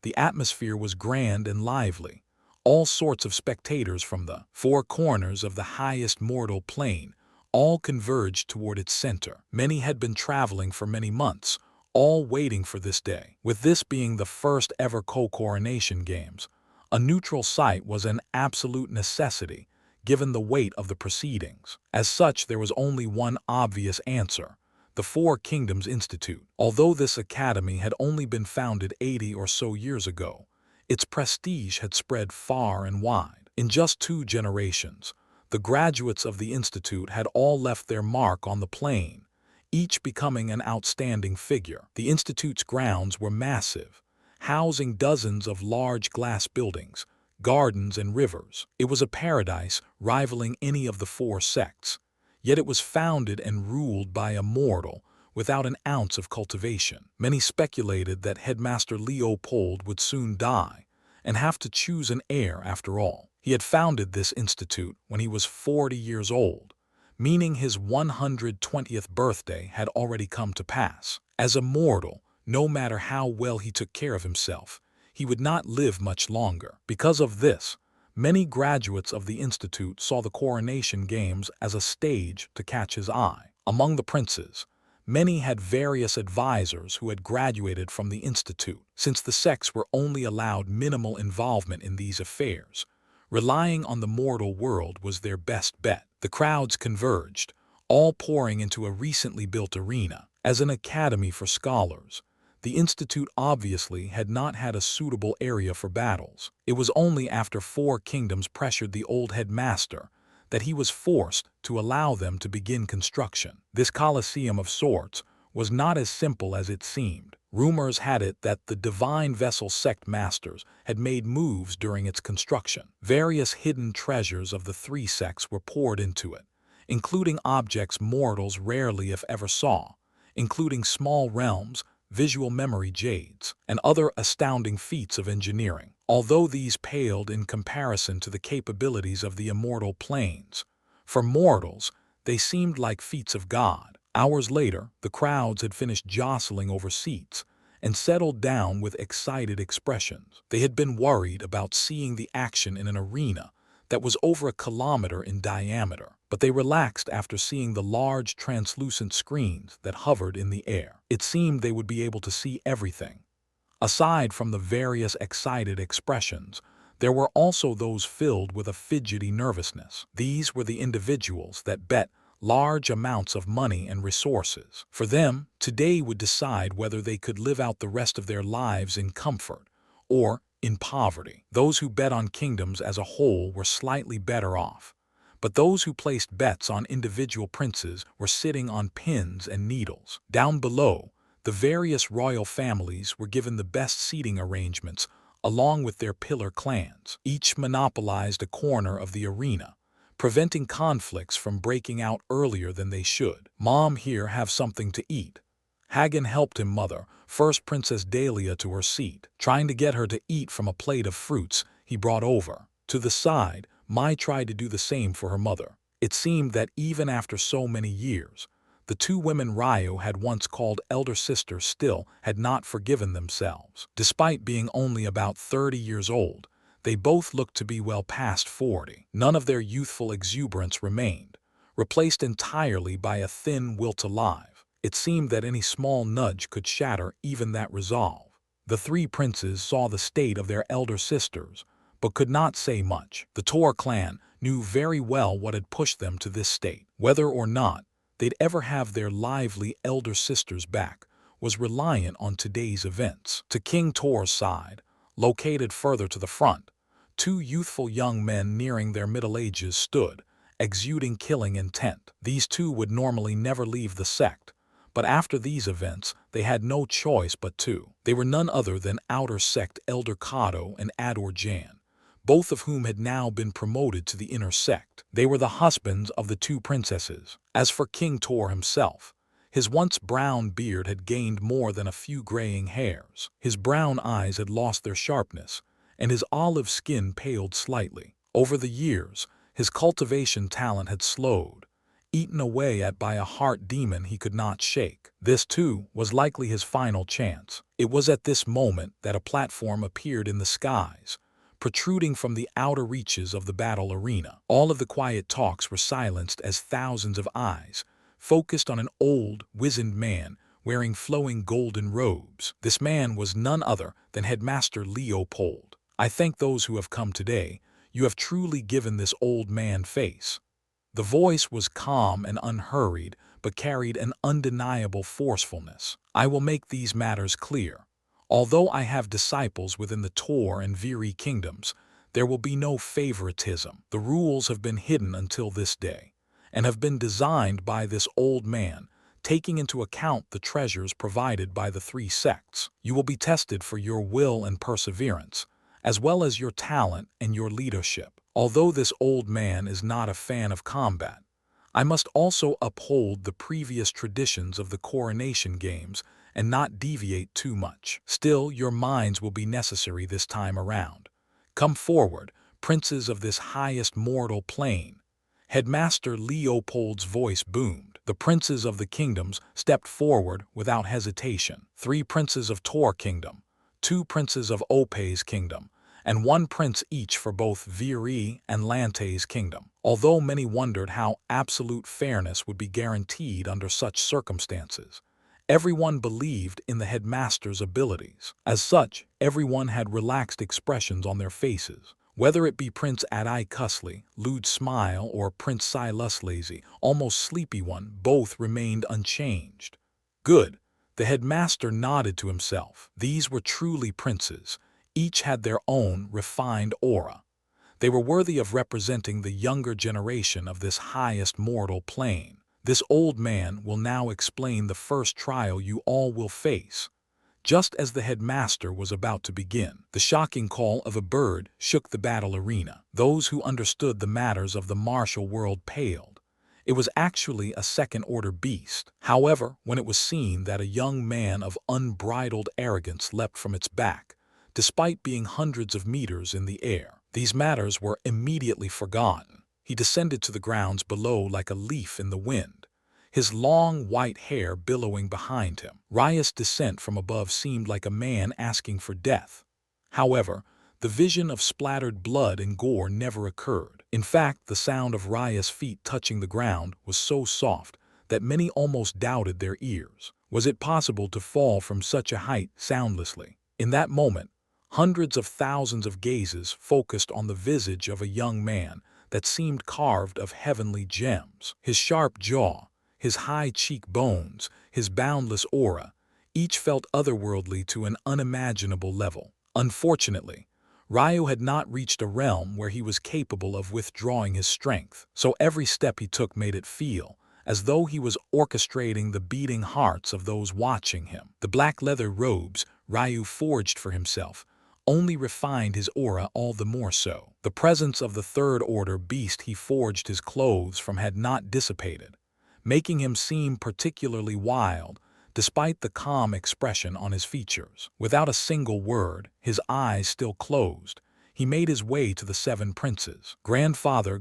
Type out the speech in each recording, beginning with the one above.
The atmosphere was grand and lively. All sorts of spectators from the four corners of the highest mortal plane all converged toward its center. Many had been traveling for many months, all waiting for this day. With this being the first ever co-coronation games, a neutral site was an absolute necessity, given the weight of the proceedings. As such, there was only one obvious answer: the Four Kingdoms Institute. Although this academy had only been founded 80 or so years ago, its prestige had spread far and wide. In just 2 generations, the graduates of the institute had all left their mark on the plane, each becoming an outstanding figure. The institute's grounds were massive, housing dozens of large glass buildings, gardens and rivers. It was a paradise rivaling any of the 4 sects, yet it was founded and ruled by a mortal without an ounce of cultivation. Many speculated that Headmaster Leopold would soon die and have to choose an heir after all. He had founded this institute when he was 40 years old, meaning his 120th birthday had already come to pass. As a mortal, no matter how well he took care of himself, he would not live much longer. Because of this, many graduates of the institute saw the coronation games as a stage to catch his eye. Among the princes, many had various advisors who had graduated from the institute. Since the sects were only allowed minimal involvement in these affairs, relying on the mortal world was their best bet. The crowds converged, all pouring into a recently built arena. As an academy for scholars, the institute obviously had not had a suitable area for battles. It was only after 4 kingdoms pressured the old headmaster that he was forced to allow them to begin construction. This coliseum of sorts was not as simple as it seemed. Rumors had it that the Divine Vessel sect masters had made moves during its construction. Various hidden treasures of the 3 sects were poured into it, including objects mortals rarely if ever saw, including small realms, visual memory jades, and other astounding feats of engineering. Although these paled in comparison to the capabilities of the immortal planes, for mortals, they seemed like feats of God. Hours later, the crowds had finished jostling over seats and settled down with excited expressions. They had been worried about seeing the action in an arena that was over a kilometer in diameter, but they relaxed after seeing the large translucent screens that hovered in the air. It seemed they would be able to see everything. Aside from the various excited expressions, there were also those filled with a fidgety nervousness. These were the individuals that bet large amounts of money and resources. For them, today would decide whether they could live out the rest of their lives in comfort or in poverty. Those who bet on kingdoms as a whole were slightly better off, but those who placed bets on individual princes were sitting on pins and needles. Down below, the various royal families were given the best seating arrangements along with their pillar clans. Each monopolized a corner of the arena, preventing conflicts from breaking out earlier than they should. "Mom, here, have something to eat." Hagen helped him mother First Princess Dahlia to her seat, trying to get her to eat from a plate of fruits he brought over. To the side, Mai tried to do the same for her mother. It seemed that even after so many years, the 2 women Ryo had once called elder sisters still had not forgiven themselves. Despite being only about 30 years old, they both looked to be well past 40. None of their youthful exuberance remained, replaced entirely by a thin will to live. It seemed that any small nudge could shatter even that resolve. The 3 princes saw the state of their elder sisters, but could not say much. The Tor clan knew very well what had pushed them to this state. Whether or not they'd ever have their lively elder sisters back was reliant on today's events. To King Tor's side, located further to the front, 2 youthful young men nearing their middle ages stood, exuding killing intent. These 2 would normally never leave the sect, but after these events, they had no choice but to. They were none other than outer sect Elder Kato and Ador Jan, both of whom had now been promoted to the inner sect. They were the husbands of the 2 princesses. As for King Tor himself, his once brown beard had gained more than a few graying hairs. His brown eyes had lost their sharpness, and his olive skin paled slightly. Over the years, his cultivation talent had slowed, eaten away at by a heart demon he could not shake. This, too, was likely his final chance. It was at this moment that a platform appeared in the skies, protruding from the outer reaches of the battle arena. All of the quiet talks were silenced as thousands of eyes focused on an old, wizened man wearing flowing golden robes. This man was none other than Headmaster Leopold. "I thank those who have come today. You have truly given this old man face." The voice was calm and unhurried, but carried an undeniable forcefulness. "I will make these matters clear. Although I have disciples within the Tor and Viri kingdoms, there will be no favoritism. The rules have been hidden until this day, and have been designed by this old man, taking into account the treasures provided by the three sects. You will be tested for your will and perseverance, as well as your talent and your leadership. Although this old man is not a fan of combat, I must also uphold the previous traditions of the coronation games and not deviate too much. Still, your minds will be necessary this time around. Come forward, princes of this highest mortal plane." Headmaster Leopold's voice boomed. The princes of the kingdoms stepped forward without hesitation. 3 princes of Tor kingdom, 2 princes of Ope's kingdom, and 1 prince each for both Viri and Lante's kingdom. Although many wondered how absolute fairness would be guaranteed under such circumstances, everyone believed in the headmaster's abilities. As such, everyone had relaxed expressions on their faces. Whether it be Prince Adai Cusley, lewd smile, or Prince Silas lazy, almost sleepy one, both remained unchanged. Good. The headmaster nodded to himself. These were truly princes. Each had their own refined aura. They were worthy of representing the younger generation of this highest mortal plane. This old man will now explain the first trial you all will face. Just as the headmaster was about to begin, the shocking call of a bird shook the battle arena. Those who understood the matters of the martial world paled. It was actually a second-order beast. However, when it was seen that a young man of unbridled arrogance leapt from its back, despite being hundreds of meters in the air, these matters were immediately forgotten. He descended to the grounds below like a leaf in the wind, his long white hair billowing behind him. Riot's descent from above seemed like a man asking for death. However, the vision of splattered blood and gore never occurred. In fact, the sound of Riot's feet touching the ground was so soft that many almost doubted their ears. Was it possible to fall from such a height soundlessly? In that moment, hundreds of thousands of gazes focused on the visage of a young man that seemed carved of heavenly gems. His sharp jaw, his high cheekbones, his boundless aura, each felt otherworldly to an unimaginable level. Unfortunately, Ryu had not reached a realm where he was capable of withdrawing his strength, so every step he took made it feel as though he was orchestrating the beating hearts of those watching him. The black leather robes Ryu forged for himself only refined his aura all the more so. The presence of the third-order beast he forged his clothes from had not dissipated, making him seem particularly wild, despite the calm expression on his features. Without a single word, his eyes still closed, he made his way to the 7 princes. Grandfather.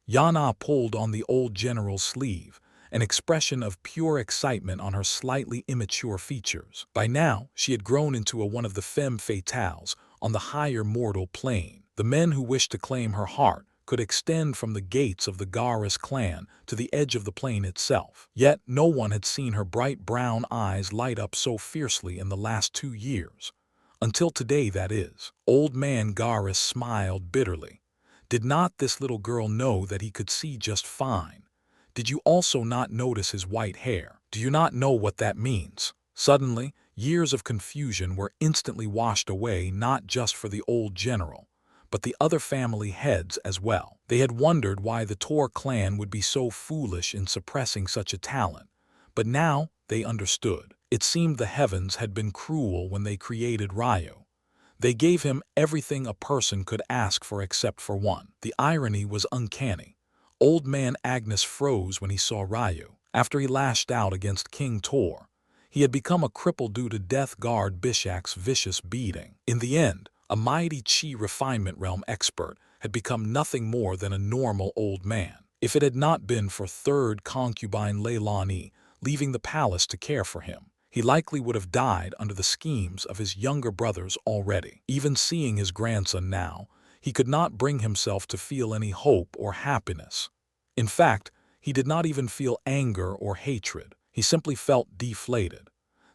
Yana pulled on the old general's sleeve, an expression of pure excitement on her slightly immature features. By now, she had grown into one of the femme fatales on the higher mortal plane. The men who wished to claim her heart could extend from the gates of the Garis clan to the edge of the plane itself. Yet no one had seen her bright brown eyes light up so fiercely in the last 2 years. Until today, that is. Old man Garis smiled bitterly. Did not this little girl know that he could see just fine? Did you also not notice his white hair? Do you not know what that means? Suddenly, years of confusion were instantly washed away, not just for the old general, but the other family heads as well. They had wondered why the Tor clan would be so foolish in suppressing such a talent, but now they understood. It seemed the heavens had been cruel when they created Ryu. They gave him everything a person could ask for except for one. The irony was uncanny. Old man Agnes froze when he saw Ryu. After he lashed out against King Tor, he had become a cripple due to Death Guard Bishak's vicious beating. In the end, a mighty chi refinement realm expert had become nothing more than a normal old man. if it had not been for third concubine Leilani leaving the palace to care for him. He likely would have died under the schemes of his younger brothers already. Even seeing his grandson now, he could not bring himself to feel any hope or happiness. In fact, he did not even feel anger or hatred. He simply felt deflated.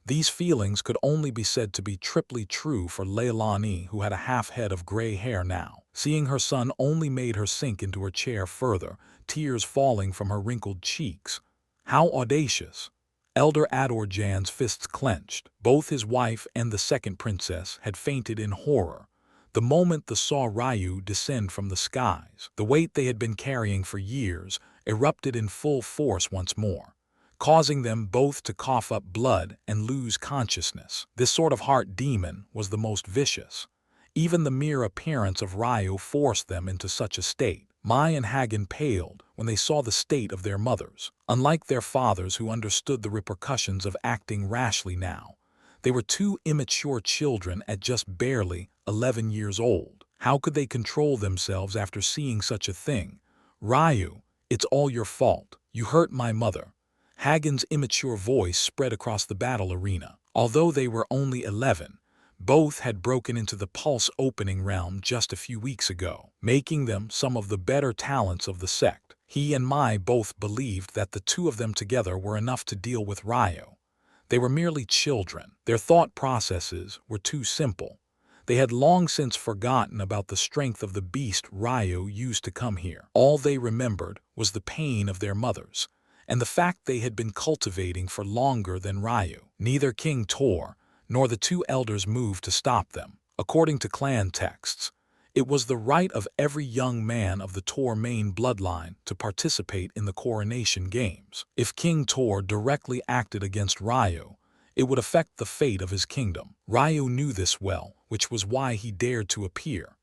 These feelings could only be said to be triply true for Leilani, who had a half head of gray hair now. Seeing her son only made her sink into her chair further, tears falling from her wrinkled cheeks. How audacious! Elder Adorjan's fists clenched. Both his wife and the second princess had fainted in horror the moment they saw Ryu descend from the skies. The weight they had been carrying for years erupted in full force once more, causing them both to cough up blood and lose consciousness. This sort of heart demon was the most vicious. Even the mere appearance of Ryu forced them into such a state. Mai and Hagen paled when they saw the state of their mothers. Unlike their fathers who understood the repercussions of acting rashly now, they were two immature children at just barely 11 years old. How could they control themselves after seeing such a thing? Ryu, it's all your fault. You hurt my mother. Hagen's immature voice spread across the battle arena. Although they were only 11, both had broken into the Pulse opening realm just a few weeks ago, making them some of the better talents of the sect. He and Mai both believed that the two of them together were enough to deal with Ryu. They were merely children. Their thought processes were too simple. They had long since forgotten about the strength of the beast Ryu used to come here. All they remembered was the pain of their mothers, and the fact they had been cultivating for longer than Ryu. Neither King Tor nor the two elders moved to stop them. According to clan texts, it was the right of every young man of the Tor main bloodline to participate in the coronation games. If King Tor directly acted against Ryu, it would affect the fate of his kingdom. Ryu knew this well, which was why he dared to appear.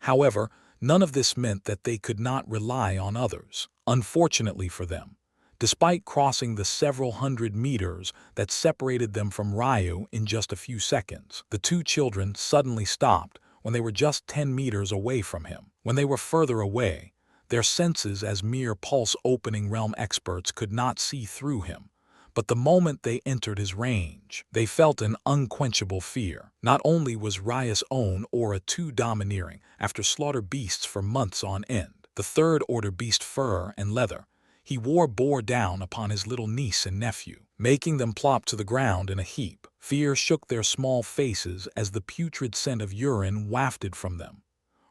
However, none of this meant that they could not rely on others. Unfortunately for them, despite crossing the several hundred meters that separated them from Ryu in just a few seconds, the two children suddenly stopped when they were just 10 meters away from him. When they were further away, their senses as mere Pulse opening realm experts could not see through him. But the moment they entered his range, they felt an unquenchable fear. Not only was Ryu's own aura too domineering after slaughter beasts for months on end, the third-order beast fur and leather he bore down upon his little niece and nephew, making them plop to the ground in a heap. Fear shook their small faces as the putrid scent of urine wafted from them.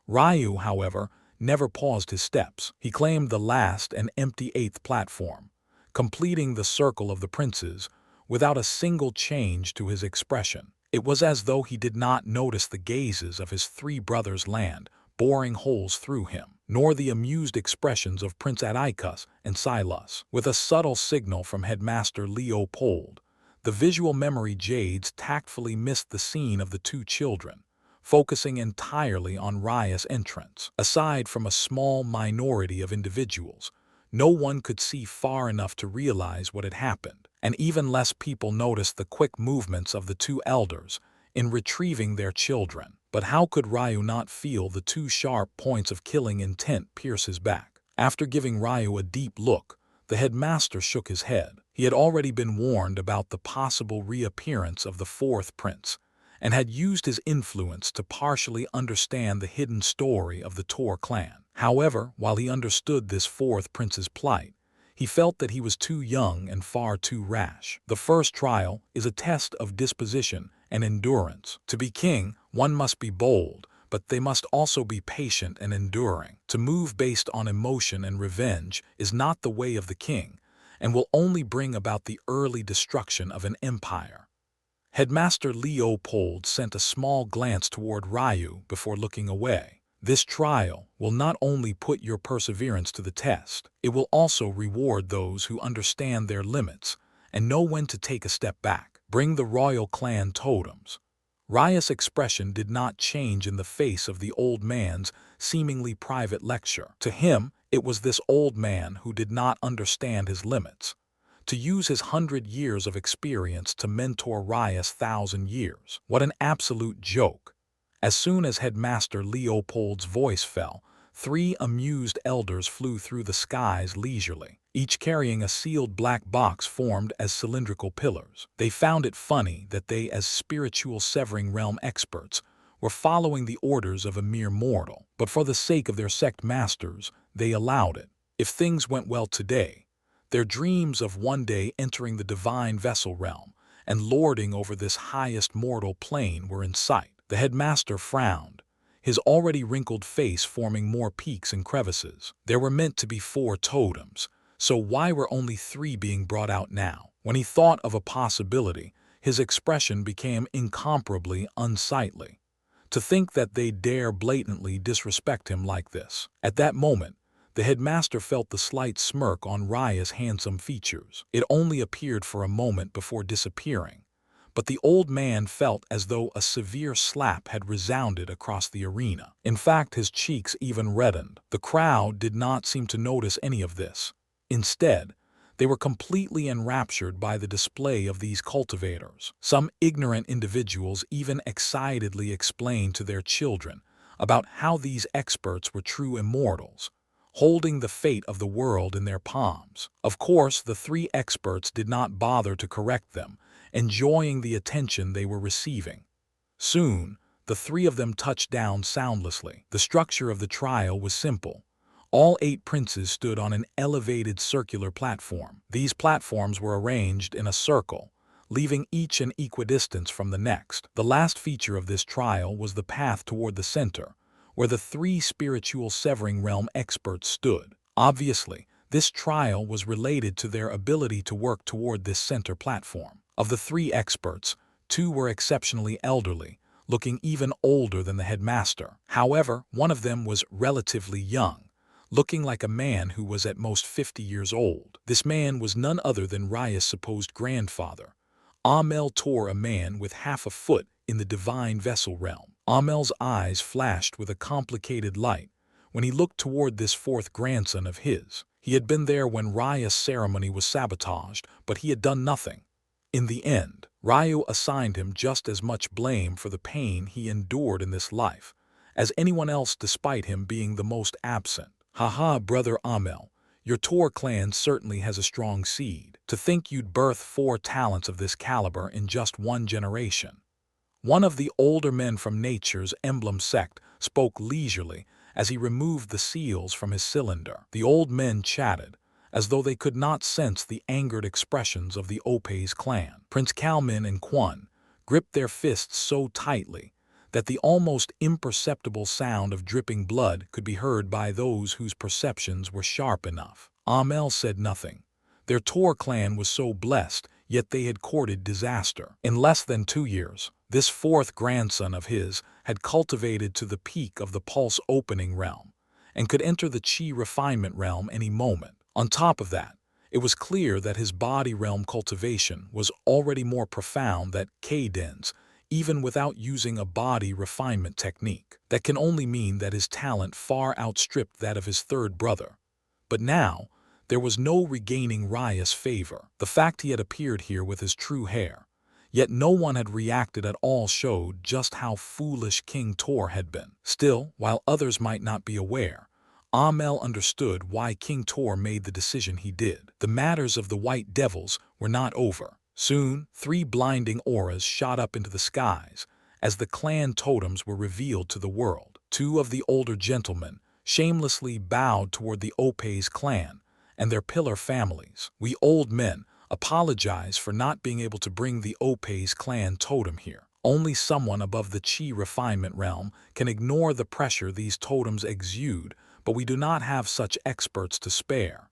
Ryu, however, never paused his steps. He claimed the last and empty 8th platform, completing the circle of the princes without a single change to his expression. It was as though he did not notice the gazes of his three brothers land, boring holes through him, nor the amused expressions of Prince Atticus and Silas. With a subtle signal from Headmaster Leopold, the visual memory Jades tactfully missed the scene of the two children, focusing entirely on Ryu's entrance. Aside from a small minority of individuals, no one could see far enough to realize what had happened, and even less people noticed the quick movements of the two elders in retrieving their children. But how could Ryu not feel the two sharp points of killing intent pierce his back? After giving Ryu a deep look, the headmaster shook his head. He had already been warned about the possible reappearance of the fourth prince, and had used his influence to partially understand the hidden story of the Tor clan. However, while he understood this fourth prince's plight, he felt that he was too young and far too rash. The first trial is a test of disposition and endurance. To be king, one must be bold, but they must also be patient and enduring. To move based on emotion and revenge is not the way of the king, and will only bring about the early destruction of an empire. Headmaster Leopold sent a small glance toward Ryu before looking away. This trial will not only put your perseverance to the test, it will also reward those who understand their limits and know when to take a step back. Bring the royal clan totems. Ryu's expression did not change in the face of the old man's seemingly private lecture. To him, it was this old man who did not understand his limits. To use his 100 years of experience to mentor Ryu's 1,000 years. What an absolute joke. As soon as Headmaster Leopold's voice fell, 3 amused elders flew through the skies leisurely, each carrying a sealed black box formed as cylindrical pillars. They found it funny that they, as spiritual severing realm experts, were following the orders of a mere mortal, but for the sake of their sect masters, they allowed it. If things went well today, their dreams of one day entering the divine vessel realm and lording over this highest mortal plane were in sight. The headmaster frowned, his already wrinkled face forming more peaks and crevices. There were meant to be 4 totems, so why were only 3 being brought out now? When he thought of a possibility, his expression became incomparably unsightly. To think that they dare blatantly disrespect him like this. At that moment, the headmaster felt the slight smirk on Raya's handsome features. It only appeared for a moment before disappearing, but the old man felt as though a severe slap had resounded across the arena. In fact, his cheeks even reddened. The crowd did not seem to notice any of this. Instead, they were completely enraptured by the display of these cultivators. Some ignorant individuals even excitedly explained to their children about how these experts were true immortals, holding the fate of the world in their palms. Of course, the 3 experts did not bother to correct them, enjoying the attention they were receiving. Soon, the 3 of them touched down soundlessly. The structure of the trial was simple. All 8 princes stood on an elevated circular platform. These platforms were arranged in a circle, leaving each an equidistance from the next. The last feature of this trial was the path toward the center, where the 3 spiritual severing realm experts stood. Obviously, this trial was related to their ability to work toward this center platform. Of the 3 experts, 2 were exceptionally elderly, looking even older than the headmaster. However, one of them was relatively young, looking like a man who was at most 50 years old. This man was none other than Raya's supposed grandfather. Amel Tor, a man with half a foot in the divine vessel realm. Amel's eyes flashed with a complicated light when he looked toward this 4th grandson of his. He had been there when Raya's ceremony was sabotaged, but he had done nothing. In the end, Ryu assigned him just as much blame for the pain he endured in this life as anyone else, despite him being the most absent. Haha, brother Amel, your Tor clan certainly has a strong seed. To think you'd birth 4 talents of this caliber in just 1 generation. One of the older men from Nature's Emblem sect spoke leisurely as he removed the seals from his cylinder. The old men chatted, as though they could not sense the angered expressions of the Opes clan. Prince Kalmin and Quan gripped their fists so tightly that the almost imperceptible sound of dripping blood could be heard by those whose perceptions were sharp enough. Amel said nothing. Their Tor clan was so blessed, yet they had courted disaster. In less than 2 years, this 4th grandson of his had cultivated to the peak of the pulse opening realm and could enter the chi refinement realm any moment. On top of that, it was clear that his body realm cultivation was already more profound than Kaiden's, even without using a body refinement technique. That can only mean that his talent far outstripped that of his 3rd brother. But now, there was no regaining Raya's favor. The fact he had appeared here with his true hair, yet no one had reacted at all, showed just how foolish King Tor had been. Still, while others might not be aware, Amel understood why King Tor made the decision he did. The matters of the White Devils were not over. Soon, 3 blinding auras shot up into the skies as the clan totems were revealed to the world. 2 of the older gentlemen shamelessly bowed toward the Opes clan and their pillar families. We old men apologize for not being able to bring the Opes clan totem here. Only someone above the chi refinement realm can ignore the pressure these totems exude, but we do not have such experts to spare.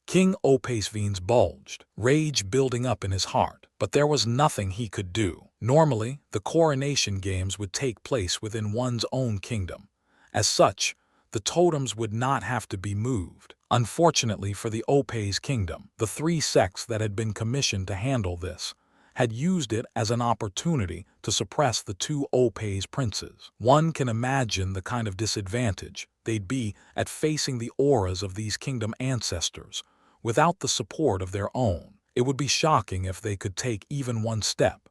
King Opesvine's bulged, rage building up in his heart, but there was nothing he could do. Normally, the coronation games would take place within one's own kingdom. As such, the totems would not have to be moved. Unfortunately for the Opes kingdom, the 3 sects that had been commissioned to handle this had used it as an opportunity to suppress the 2 Opes princes. One can imagine the kind of disadvantage they'd be at facing the auras of these kingdom ancestors without the support of their own. It would be shocking if they could take even 1 step.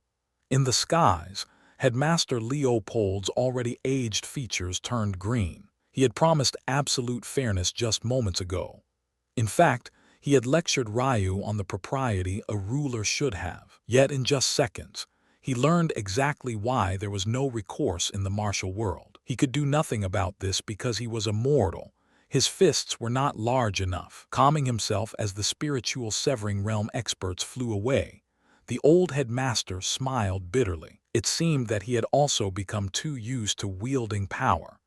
In the skies, Headmaster Leopold's already aged features turned green. He had promised absolute fairness just moments ago. In fact, he had lectured Ryu on the propriety a ruler should have. Yet in just seconds, he learned exactly why there was no recourse in the martial world. He could do nothing about this because he was a mortal. His fists were not large enough. Calming himself as the spiritual severing realm experts flew away, the old headmaster smiled bitterly. It seemed that he had also become too used to wielding power.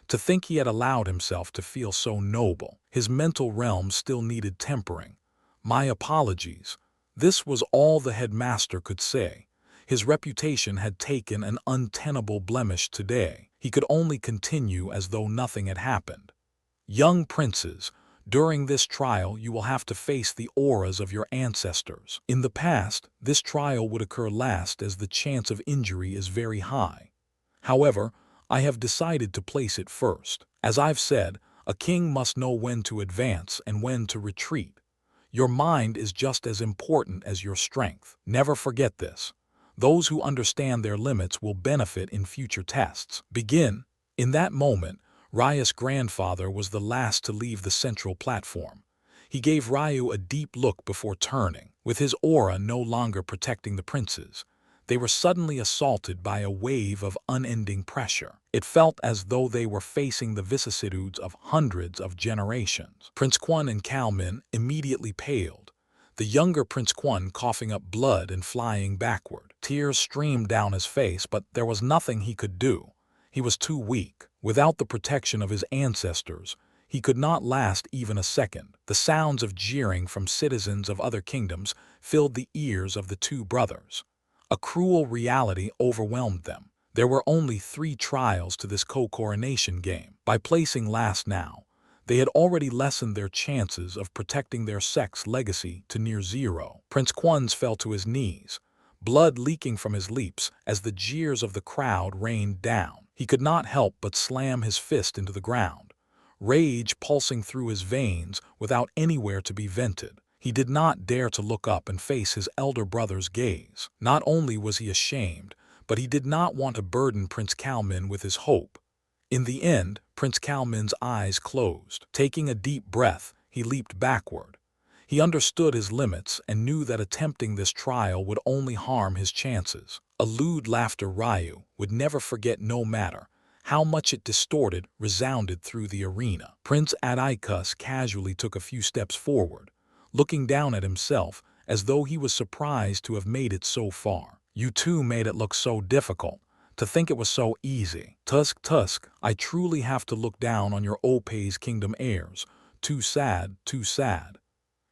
To think he had allowed himself to feel so noble. His mental realm still needed tempering. "My apologies." This was all the headmaster could say. His reputation had taken an untenable blemish today. He could only continue as though nothing had happened. "Young princes, during this trial you will have to face the auras of your ancestors. In the past, this trial would occur last as the chance of injury is very high. However, I have decided to place it first. As I've said, a king must know when to advance and when to retreat. Your mind is just as important as your strength. Never forget this. Those who understand their limits will benefit in future tests. Begin." In that moment, Ryu's grandfather was the last to leave the central platform. He gave Ryu a deep look before turning. With his aura no longer protecting the princes, they were suddenly assaulted by a wave of unending pressure. It felt as though they were facing the vicissitudes of hundreds of generations. Prince Quan and Calmin immediately paled, the younger Prince Quan coughing up blood and flying backward. Tears streamed down his face, but there was nothing he could do. He was too weak. Without the protection of his ancestors, he could not last even a second. The sounds of jeering from citizens of other kingdoms filled the ears of the two brothers. A cruel reality overwhelmed them. There were only 3 trials to this co-coronation game. By placing last now, they had already lessened their chances of protecting their sex legacy to near zero. Prince Quan's fell to his knees, blood leaking from his lips as the jeers of the crowd rained down. He could not help but slam his fist into the ground, rage pulsing through his veins without anywhere to be vented. He did not dare to look up and face his elder brother's gaze. Not only was he ashamed, but he did not want to burden Prince Calmin with his hope. In the end, Prince Calmin's eyes closed. Taking a deep breath, he leaped backward. He understood his limits and knew that attempting this trial would only harm his chances. A lewd laughter Ryu would never forget, no matter how much it distorted, resounded through the arena. Prince Adikus casually took a few steps forward, looking down at himself as though he was surprised to have made it so far. "You two made it look so difficult. To think it was so easy. Tusk, I truly have to look down on your Opei's kingdom heirs. Too sad, too sad."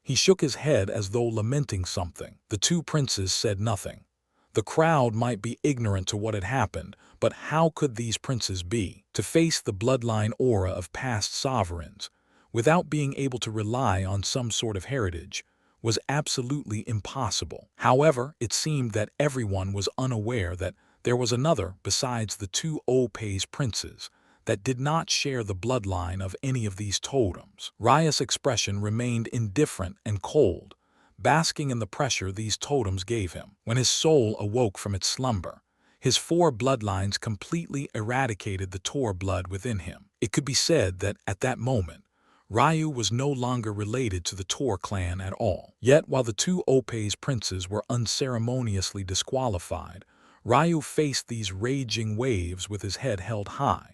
He shook his head as though lamenting something. The 2 princes said nothing. The crowd might be ignorant to what had happened, but how could these princes be? To face the bloodline aura of past sovereigns, without being able to rely on some sort of heritage, was absolutely impossible. However, it seemed that everyone was unaware that there was another besides the 2 Opei's princes that did not share the bloodline of any of these totems. Ryu's expression remained indifferent and cold, basking in the pressure these totems gave him. When his soul awoke from its slumber, his 4 bloodlines completely eradicated the Tor blood within him. It could be said that at that moment, Ryu was no longer related to the Tor clan at all. Yet while the 2 Opei's princes were unceremoniously disqualified, Ryu faced these raging waves with his head held high.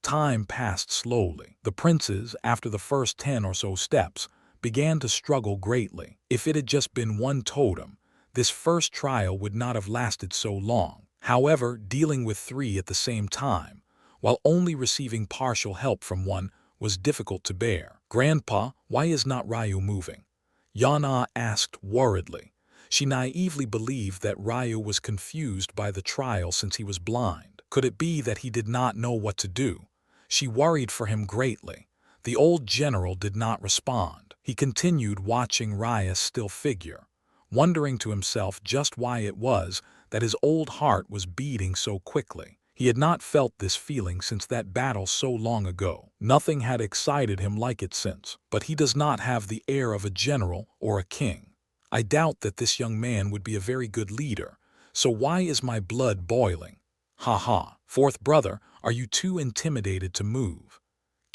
Time passed slowly. The princes, after the first 10 or so steps, began to struggle greatly. If it had just been one totem, this first trial would not have lasted so long. However, dealing with 3 at the same time, while only receiving partial help from one, was difficult to bear. "Grandpa, why is not Ryu moving?" Yana asked worriedly. She naively believed that Ryu was confused by the trial since he was blind. Could it be that he did not know what to do? She worried for him greatly. The old general did not respond. He continued watching Ryu's still figure, wondering to himself just why it was that his old heart was beating so quickly. He had not felt this feeling since that battle so long ago. Nothing had excited him like it since. But he does not have the air of a general or a king. I doubt that this young man would be a very good leader, so why is my blood boiling? Ha ha. 4th brother, are you too intimidated to move?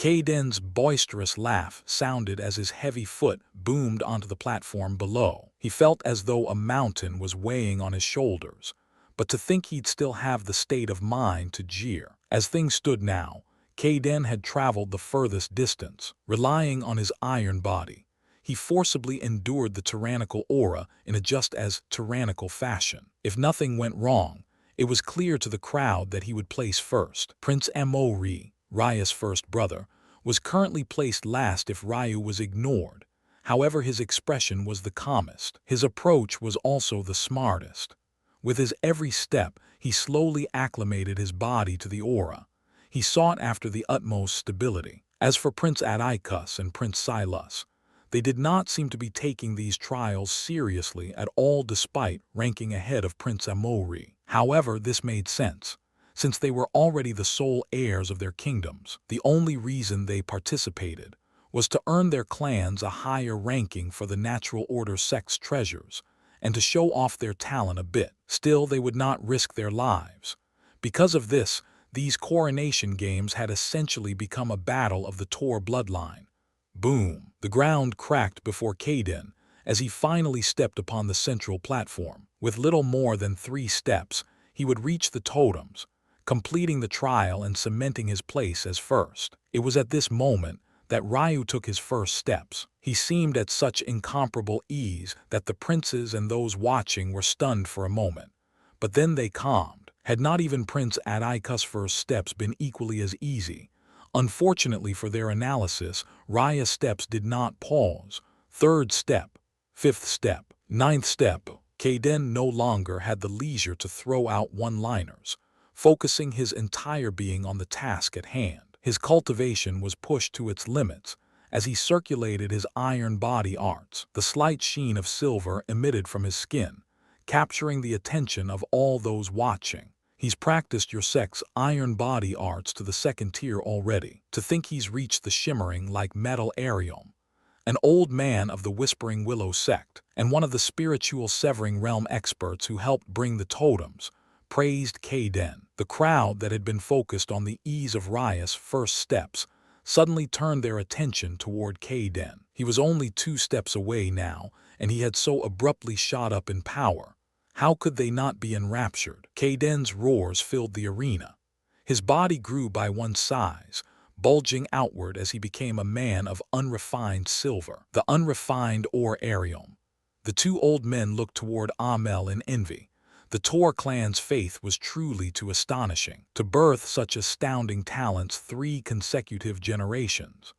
Kaiden's boisterous laugh sounded as his heavy foot boomed onto the platform below. He felt as though a mountain was weighing on his shoulders, but to think he'd still have the state of mind to jeer. As things stood now, Kaiden had traveled the furthest distance. Relying on his iron body, he forcibly endured the tyrannical aura in a just as tyrannical fashion. If nothing went wrong, it was clear to the crowd that he would place first. Prince Amori, Raya's first brother, was currently placed last if Ryu was ignored. However, his expression was the calmest. His approach was also the smartest. With his every step, he slowly acclimated his body to the aura. He sought after the utmost stability. As for Prince Atticus and Prince Silas, they did not seem to be taking these trials seriously at all despite ranking ahead of Prince Amori. However, this made sense, since they were already the sole heirs of their kingdoms. The only reason they participated was to earn their clans a higher ranking for the natural order sex treasures, and to show off their talent a bit. Still, they would not risk their lives. Because of this, these coronation games had essentially become a battle of the Tor bloodline. Boom! The ground cracked before Kaiden as he finally stepped upon the central platform. With little more than 3 steps, he would reach the totems, completing the trial and cementing his place as first. It was at this moment that Ryu took his first steps. He seemed at such incomparable ease that the princes and those watching were stunned for a moment. But then they calmed. Had not even Prince Atticus' first steps been equally as easy? Unfortunately for their analysis, Raya's steps did not pause. 3rd step, 5th step, 9th step. Kaiden no longer had the leisure to throw out one-liners, focusing his entire being on the task at hand. His cultivation was pushed to its limits as he circulated his iron body arts. The slight sheen of silver emitted from his skin, capturing the attention of all those watching. He's practiced your sex iron body arts to the 2nd tier already. To think he's reached the shimmering like metal Arium, an old man of the Whispering Willow sect, and one of the spiritual severing realm experts who helped bring the totems, praised Kaiden. The crowd that had been focused on the ease of Raya's first steps suddenly turned their attention toward Kaiden. He was only 2 steps away now, and he had so abruptly shot up in power. How could they not be enraptured? Kaiden's roars filled the arena. His body grew by one size, bulging outward as he became a man of unrefined silver, the unrefined or Arium. The 2 old men looked toward Amel in envy. The Tor clan's faith was truly too astonishing to birth such astounding talents 3 consecutive generations.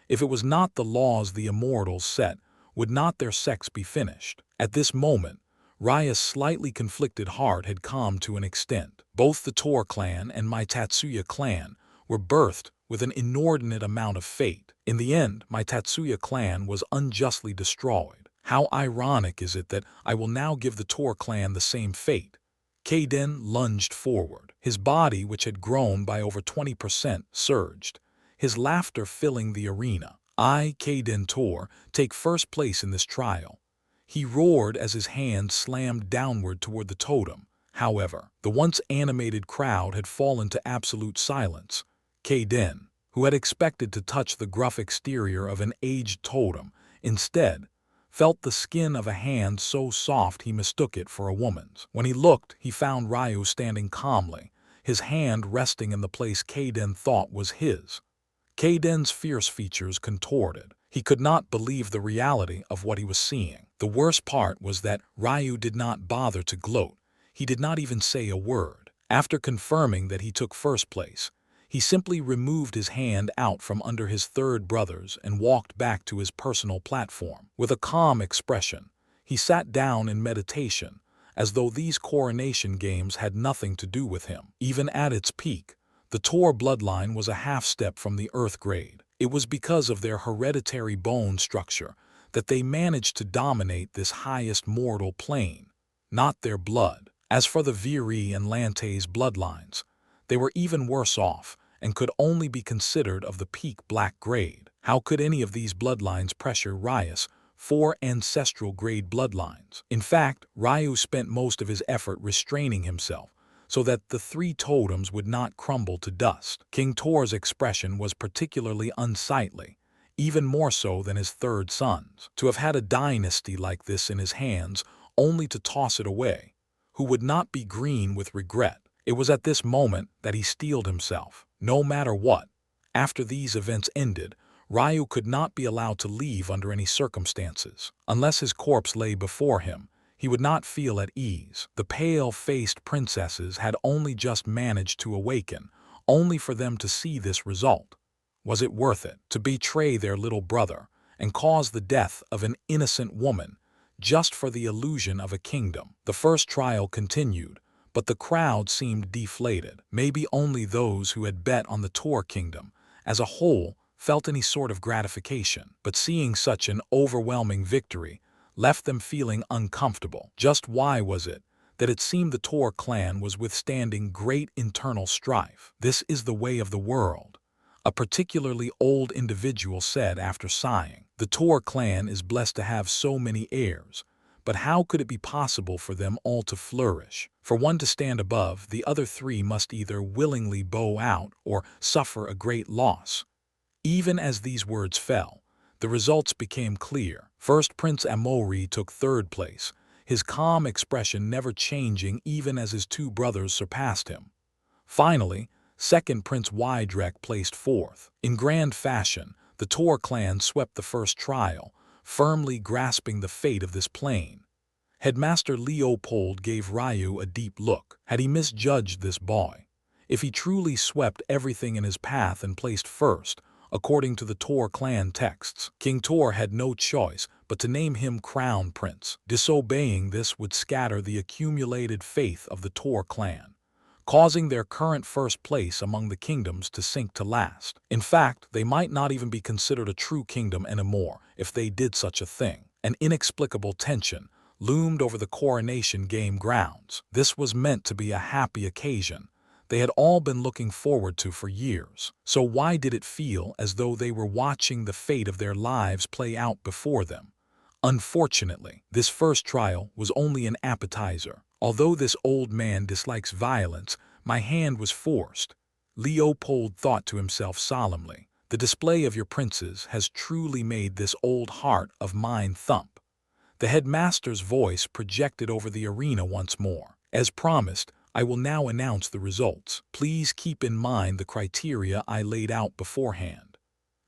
If it was not the laws the immortals set, would not their sex be finished? At this moment, Raya's slightly conflicted heart had calmed to an extent. Both the Tor clan and my Tatsuya clan were birthed with an inordinate amount of fate. In the end, my Tatsuya clan was unjustly destroyed. How ironic is it that I will now give the Tor clan the same fate? Kaiden lunged forward. His body, which had grown by over 20%, surged, his laughter filling the arena. I, Kaiden Tor, take first place in this trial. He roared as his hand slammed downward toward the totem. However, the once animated crowd had fallen to absolute silence. Kaiden, who had expected to touch the gruff exterior of an aged totem, instead felt the skin of a hand so soft he mistook it for a woman's. When he looked, he found Ryu standing calmly, his hand resting in the place Kaiden thought was his. Kaiden's fierce features contorted. He could not believe the reality of what he was seeing. The worst part was that Ryu did not bother to gloat. He did not even say a word. After confirming that he took first place, he simply removed his hand out from under his 3rd brother's and walked back to his personal platform. With a calm expression, he sat down in meditation, as though these coronation games had nothing to do with him. Even at its peak, the Tor bloodline was a half-step from the Earth grade. It was because of their hereditary bone structure that they managed to dominate this highest mortal plane, not their blood. As for the Viri and Lante's bloodlines, they were even worse off and could only be considered of the peak black grade. How could any of these bloodlines pressure Ryu's 4 ancestral grade bloodlines? In fact, Ryu spent most of his effort restraining himself so that the three totems would not crumble to dust. King Tor's expression was particularly unsightly, even more so than his third son's. To have had a dynasty like this in his hands, only to toss it away, who would not be green with regret. It was at this moment that he steeled himself. No matter what, after these events ended, Ryu could not be allowed to leave under any circumstances. Unless his corpse lay before him, he would not feel at ease. The pale-faced princesses had only just managed to awaken, only for them to see this result. Was it worth it to betray their little brother and cause the death of an innocent woman just for the illusion of a kingdom? The first trial continued, but the crowd seemed deflated. Maybe only those who had bet on the Tor kingdom as a whole felt any sort of gratification, but seeing such an overwhelming victory left them feeling uncomfortable. Just why was it that it seemed the Tor clan was withstanding great internal strife? "This is the way of the world," a particularly old individual said after sighing. "The Tor clan is blessed to have so many heirs, but how could it be possible for them all to flourish? For one to stand above, the other three must either willingly bow out or suffer a great loss." Even as these words fell, the results became clear. First, Prince Amori took third place, his calm expression never changing even as his two brothers surpassed him. Finally, second Prince Wydrek placed fourth. In grand fashion, the Tor clan swept the first trial, firmly grasping the fate of this plane. Headmaster Leopold gave Ryu a deep look. Had he misjudged this boy? If he truly swept everything in his path and placed first, according to the Tor clan texts, King Tor had no choice but to name him Crown Prince. Disobeying this would scatter the accumulated faith of the Tor clan, causing their current first place among the kingdoms to sink to last. In fact, they might not even be considered a true kingdom anymore if they did such a thing. An inexplicable tension loomed over the coronation game grounds. This was meant to be a happy occasion they had all been looking forward to for years. So why did it feel as though they were watching the fate of their lives play out before them? Unfortunately, this first trial was only an appetizer. Although this old man dislikes violence, my hand was forced. Leopold thought to himself solemnly. The display of your princes has truly made this old heart of mine thump. The headmaster's voice projected over the arena once more. As promised, I will now announce the results. Please keep in mind the criteria I laid out beforehand.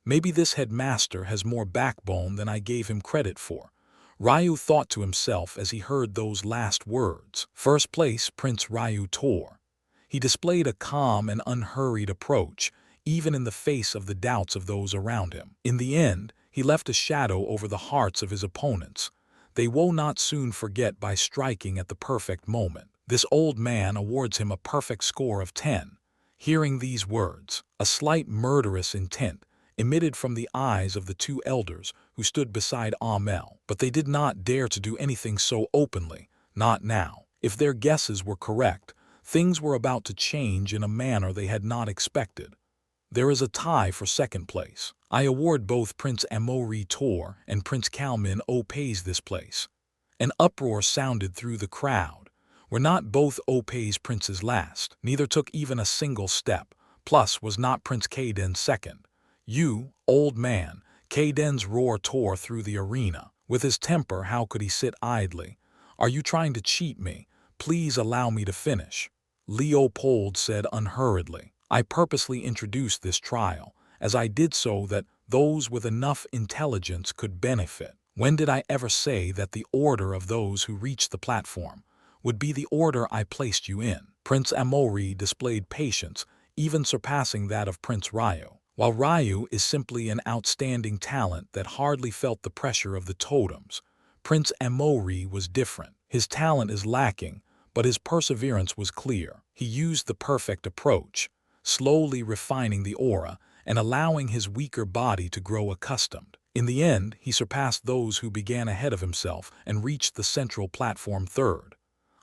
Maybe this headmaster has more backbone than I gave him credit for. Ryu thought to himself as he heard those last words. First place, Prince Ryu Tor. He displayed a calm and unhurried approach, even in the face of the doubts of those around him. In the end, he left a shadow over the hearts of his opponents. They will not soon forget by striking at the perfect moment. This old man awards him a perfect score of 10. Hearing these words, a slight murderous intent emitted from the eyes of the two elders who stood beside Amel, but they did not dare to do anything so openly, not now. If their guesses were correct, things were about to change in a manner they had not expected. There is a tie for second place. I award both Prince Amori Tor and Prince Kalmin Opes this place. An uproar sounded through the crowd. Were not both Opes princes last? Neither took even a single step. Plus, was not Prince Kaden second? You, old man, Kaden's roar tore through the arena. With his temper, how could he sit idly? Are you trying to cheat me? Please allow me to finish. Leopold said unhurriedly. I purposely introduced this trial, as I did so that those with enough intelligence could benefit. When did I ever say that the order of those who reached the platform would be the order I placed you in? Prince Amori displayed patience, even surpassing that of Prince Ryu. While Ryu is simply an outstanding talent that hardly felt the pressure of the totems, Prince Amori was different. His talent is lacking, but his perseverance was clear. He used the perfect approach, slowly refining the aura and allowing his weaker body to grow accustomed. In the end, he surpassed those who began ahead of himself and reached the central platform third.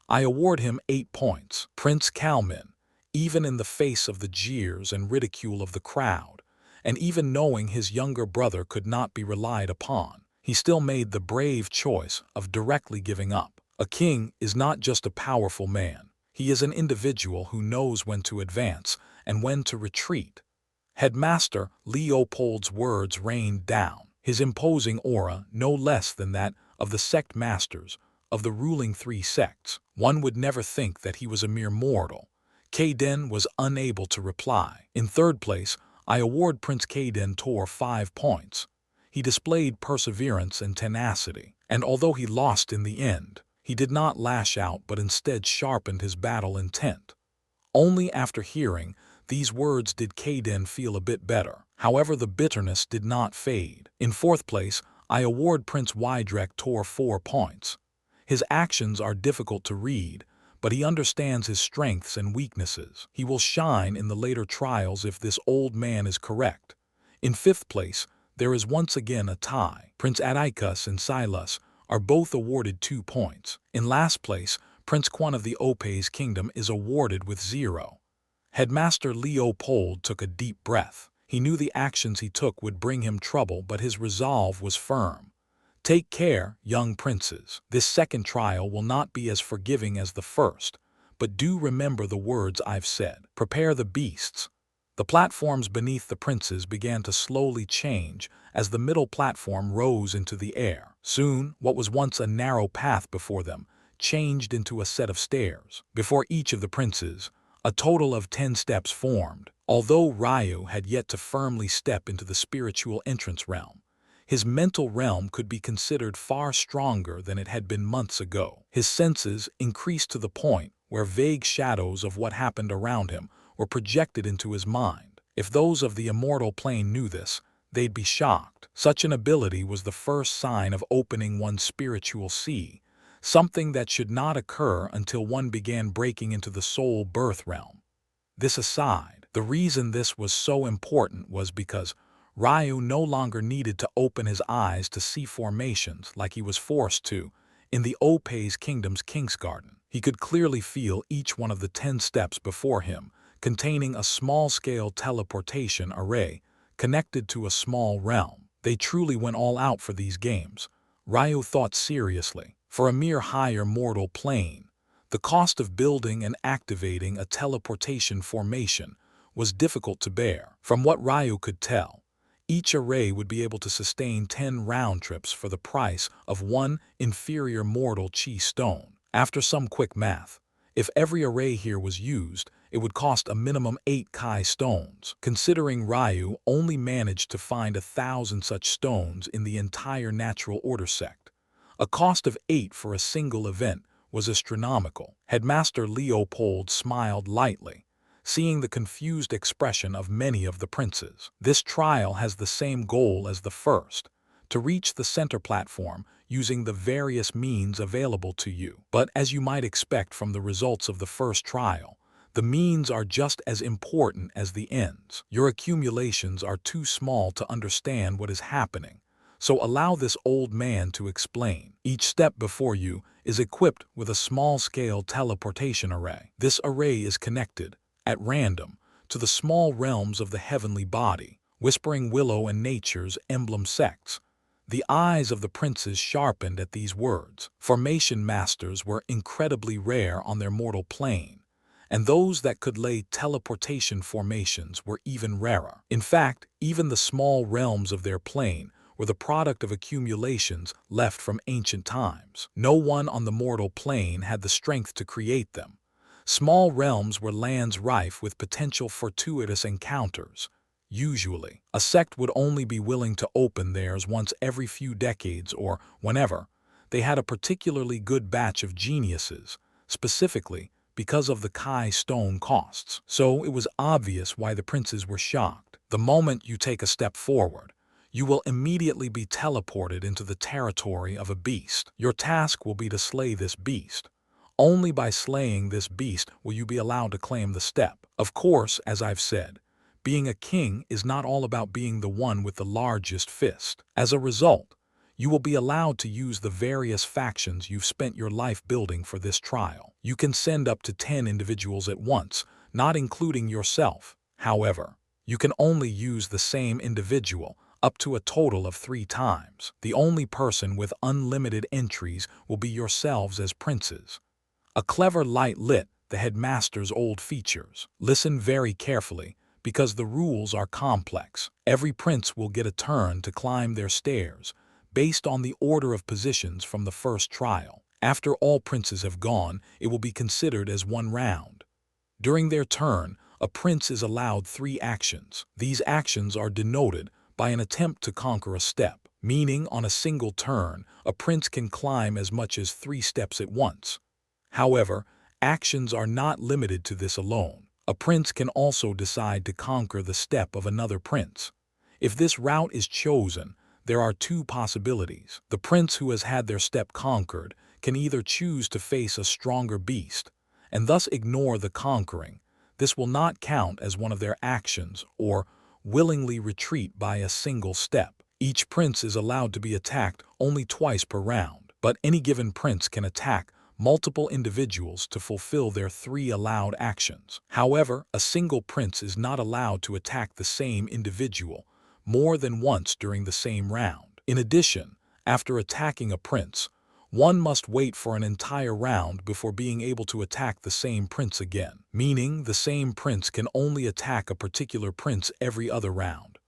I award him 8 points. Prince Kalmin, even in the face of the jeers and ridicule of the crowd, and even knowing his younger brother could not be relied upon, he still made the brave choice of directly giving up. A king is not just a powerful man. He is an individual who knows when to advance and when to retreat. Headmaster Leopold's words rained down, his imposing aura no less than that of the sect masters of the ruling three sects. One would never think that he was a mere mortal. Kaden was unable to reply. In third place, I award Prince Kaden Tor 5 points. He displayed perseverance and tenacity, and although he lost in the end, he did not lash out but instead sharpened his battle intent. Only after hearing these words did Kaden feel a bit better. However, the bitterness did not fade. In fourth place, I award Prince Wydrek Tor 4 points. His actions are difficult to read, but he understands his strengths and weaknesses. He will shine in the later trials if this old man is correct. In fifth place, there is once again a tie. Prince Atticus and Silas are both awarded 2 points. In last place, Prince Quan of the Opes Kingdom is awarded with 0. Headmaster Leopold took a deep breath. He knew the actions he took would bring him trouble, but his resolve was firm. Take care, young princes. This second trial will not be as forgiving as the first, but do remember the words I've said. Prepare the beasts. The platforms beneath the princes began to slowly change as the middle platform rose into the air. Soon, what was once a narrow path before them changed into a set of stairs. Before each of the princes, a total of 10 steps formed. Although Ryu had yet to firmly step into the spiritual entrance realm, his mental realm could be considered far stronger than it had been months ago. His senses increased to the point where vague shadows of what happened around him were projected into his mind. If those of the immortal plane knew this, they'd be shocked. Such an ability was the first sign of opening one's spiritual sea, something that should not occur until one began breaking into the soul birth realm. This aside, the reason this was so important was because Ryu no longer needed to open his eyes to see formations like he was forced to in the Opes Kingdom's King's Garden. He could clearly feel each one of the 10 steps before him, containing a small-scale teleportation array connected to a small realm. They truly went all out for these games. Ryu thought seriously. For a mere higher mortal plane, the cost of building and activating a teleportation formation was difficult to bear. From what Ryu could tell, each array would be able to sustain 10 round trips for the price of 1 inferior mortal chi stone. After some quick math, if every array here was used, it would cost a minimum 8 kai stones. Considering Ryu only managed to find 1,000 such stones in the entire natural order sect, a cost of 8 for a single event was astronomical. Headmaster Leopold smiled lightly, seeing the confused expression of many of the princes. This trial has the same goal as the first, to reach the center platform using the various means available to you. But as you might expect from the results of the first trial, the means are just as important as the ends. Your accumulations are too small to understand what is happening, so allow this old man to explain. Each step before you is equipped with a small-scale teleportation array. This array is connected, at random, to the small realms of the heavenly body, Whispering Willow and Nature's emblem sects. The eyes of the princes sharpened at these words. Formation masters were incredibly rare on their mortal plane, and those that could lay teleportation formations were even rarer. In fact, even the small realms of their plane were the product of accumulations left from ancient times. No one on the mortal plane had the strength to create them. Small realms were lands rife with potential fortuitous encounters. Usually, a sect would only be willing to open theirs once every few decades or whenever they had a particularly good batch of geniuses, specifically because of the Kai stone costs. So it was obvious why the princes were shocked. The moment you take a step forward, you will immediately be teleported into the territory of a beast. Your task will be to slay this beast. Only by slaying this beast will you be allowed to claim the step. Of course, as I've said, being a king is not all about being the one with the largest fist. As a result, you will be allowed to use the various factions you've spent your life building for this trial. You can send up to 10 individuals at once, not including yourself. However, you can only use the same individual up to a total of 3 times. The only person with unlimited entries will be yourselves as princes. A clever light lit the headmaster's old features. Listen very carefully, because the rules are complex. Every prince will get a turn to climb their stairs, based on the order of positions from the first trial. After all princes have gone, it will be considered as one round. During their turn, a prince is allowed 3 actions. These actions are denoted by an attempt to conquer a step, meaning on a single turn, a prince can climb as much as 3 steps at once. However, actions are not limited to this alone. A prince can also decide to conquer the step of another prince. If this route is chosen, there are 2 possibilities. The prince who has had their step conquered can either choose to face a stronger beast, and thus ignore the conquering. This will not count as one of their actions, or willingly retreat by a single step. Each prince is allowed to be attacked only twice per round, but any given prince can attack multiple individuals to fulfill their 3 allowed actions. However, a single prince is not allowed to attack the same individual more than once during the same round. In addition, after attacking a prince, one must wait for an entire round before being able to attack the same prince again, meaning the same prince can only attack a particular prince every other round.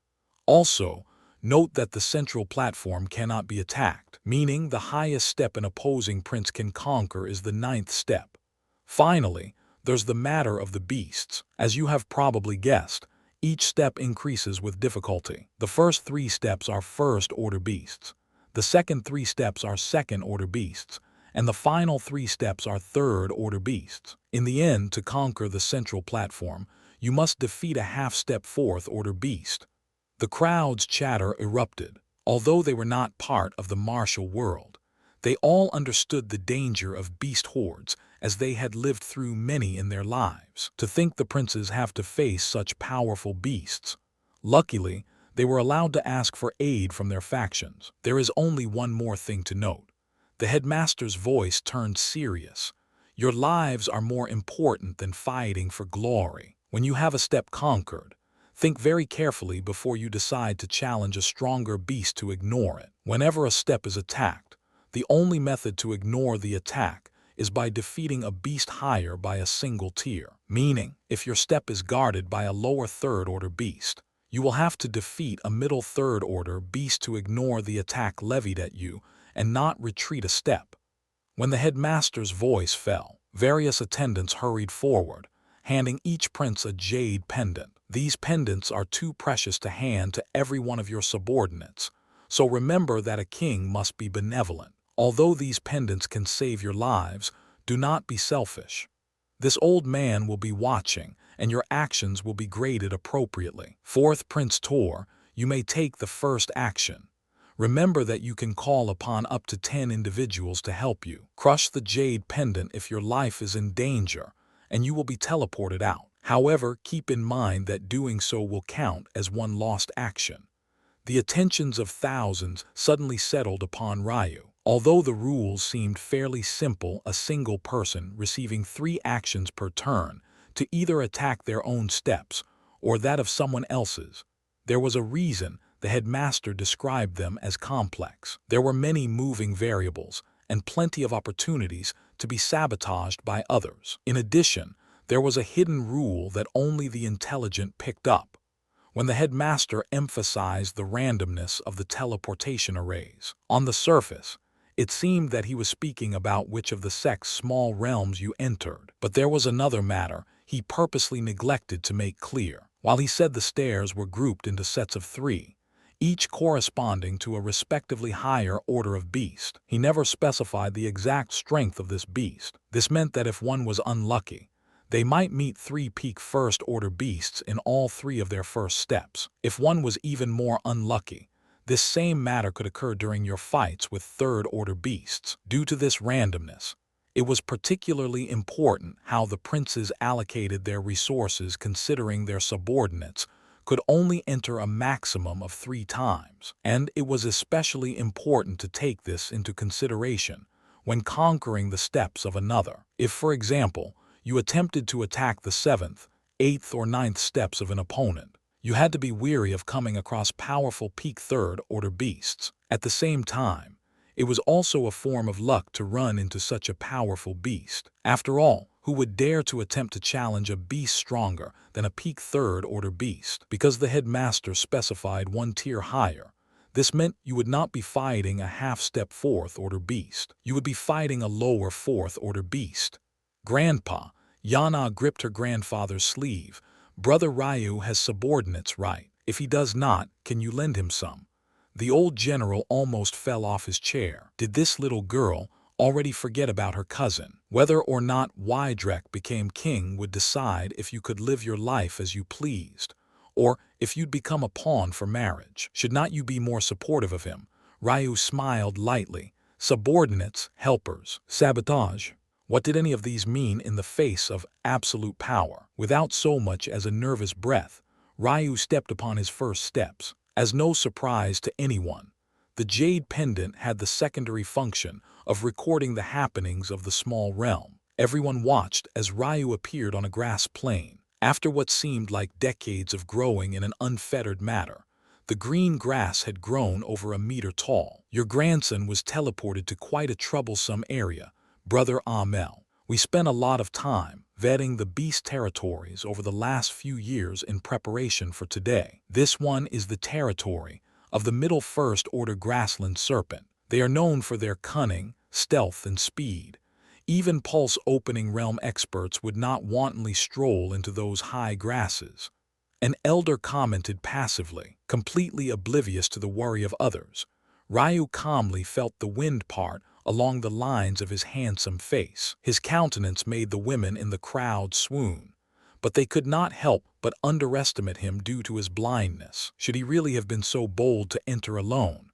Also, note that the central platform cannot be attacked, meaning the highest step an opposing prince can conquer is the 9th step. Finally, there's the matter of the beasts. As you have probably guessed, each step increases with difficulty. The first 3 steps are first-order beasts. The second 3 steps are second-order beasts, and the final 3 steps are third-order beasts. In the end, to conquer the central platform, you must defeat a half-step 4th-order beast. The crowd's chatter erupted. Although they were not part of the martial world, they all understood the danger of beast hordes, as they had lived through many in their lives. To think the princes have to face such powerful beasts. Luckily, they were allowed to ask for aid from their factions. There is only one more thing to note. The headmaster's voice turned serious. Your lives are more important than fighting for glory. When you have a step conquered, think very carefully before you decide to challenge a stronger beast to ignore it. Whenever a step is attacked, the only method to ignore the attack is by defeating a beast higher by a single tier. Meaning, if your step is guarded by a lower 3rd-order beast, you will have to defeat a middle 3rd-order beast to ignore the attack levied at you and not retreat a step. When the headmaster's voice fell, various attendants hurried forward, handing each prince a jade pendant. These pendants are too precious to hand to every one of your subordinates, so remember that a king must be benevolent. Although these pendants can save your lives, do not be selfish. This old man will be watching, and your actions will be graded appropriately. 4th Prince Tor, you may take the first action. Remember that you can call upon up to 10 individuals to help you. Crush the jade pendant if your life is in danger, and you will be teleported out. However, keep in mind that doing so will count as one lost action. The attentions of thousands suddenly settled upon Ryu. Although the rules seemed fairly simple, a single person receiving 3 actions per turn to either attack their own steps or that of someone else's. There was a reason the headmaster described them as complex. There were many moving variables and plenty of opportunities to be sabotaged by others. In addition, there was a hidden rule that only the intelligent picked up when the headmaster emphasized the randomness of the teleportation arrays. On the surface, it seemed that he was speaking about which of the sect's small realms you entered, but there was another matter he purposely neglected to make clear. While he said the stairs were grouped into sets of 3, each corresponding to a respectively higher order of beast, he never specified the exact strength of this beast. This meant that if one was unlucky, they might meet 3 peak 1st-order beasts in all 3 of their first steps. If one was even more unlucky, this same matter could occur during your fights with 3rd-order beasts. Due to this randomness, it was particularly important how the princes allocated their resources, considering their subordinates could only enter a maximum of 3 times. And it was especially important to take this into consideration when conquering the steps of another. If, for example, you attempted to attack the 7th, 8th, or 9th steps of an opponent, you had to be wary of coming across powerful peak 3rd-order beasts. At the same time, it was also a form of luck to run into such a powerful beast. After all, Who would dare to attempt to challenge a beast stronger than a peak third-order beast? Because the headmaster specified one tier higher, this meant you would not be fighting a half-step fourth-order beast. You would be fighting a lower fourth-order beast. Grandpa, Yana gripped her grandfather's sleeve. Brother Ryu has subordinates, right? If he does not, can you lend him some? The old general almost fell off his chair. Did this little girl already forget about her cousin? Whether or not Wydrek became king would decide if you could live your life as you pleased, or if you'd become a pawn for marriage. Should not you be more supportive of him? Ryu smiled lightly. Subordinates, helpers, sabotage. What did any of these mean in the face of absolute power? Without so much as a nervous breath, Ryu stepped upon his first steps. As no surprise to anyone, the jade pendant had the secondary function of recording the happenings of the small realm. Everyone watched as Ryu appeared on a grass plain. After what seemed like decades of growing in an unfettered manner, the green grass had grown over a meter tall. Your grandson was teleported to quite a troublesome area, Brother Amel. We spent a lot of time vetting the beast territories over the last few years in preparation for today. This one is the territory of the middle first-order grassland serpent. They are known for their cunning, stealth, and speed. Even pulse-opening realm experts would not wantonly stroll into those high grasses. An elder commented passively, completely oblivious to the worry of others. Ryu calmly felt the wind part along the lines of his handsome face. His countenance made the women in the crowd swoon, but they could not help but underestimate him due to his blindness. Should he really have been so bold to enter alone?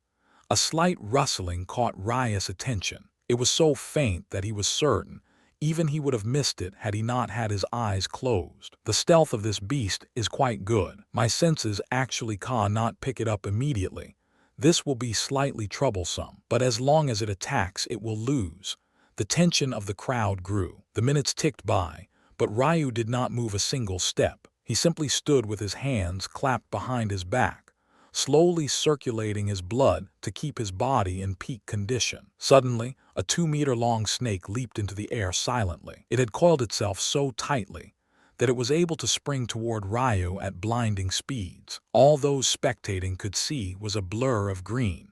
A slight rustling caught Ryu's attention. It was so faint that he was certain even he would have missed it had he not had his eyes closed. The stealth of this beast is quite good. My senses actually cannot pick it up immediately. This will be slightly troublesome, but as long as it attacks, it will lose. The tension of the crowd grew. The minutes ticked by, but Ryu did not move a single step. He simply stood with his hands clapped behind his back, slowly circulating his blood to keep his body in peak condition. Suddenly, a 2-meter-long snake leaped into the air silently. It had coiled itself so tightly that it was able to spring toward Ryu at blinding speeds. All those spectating could see was a blur of green.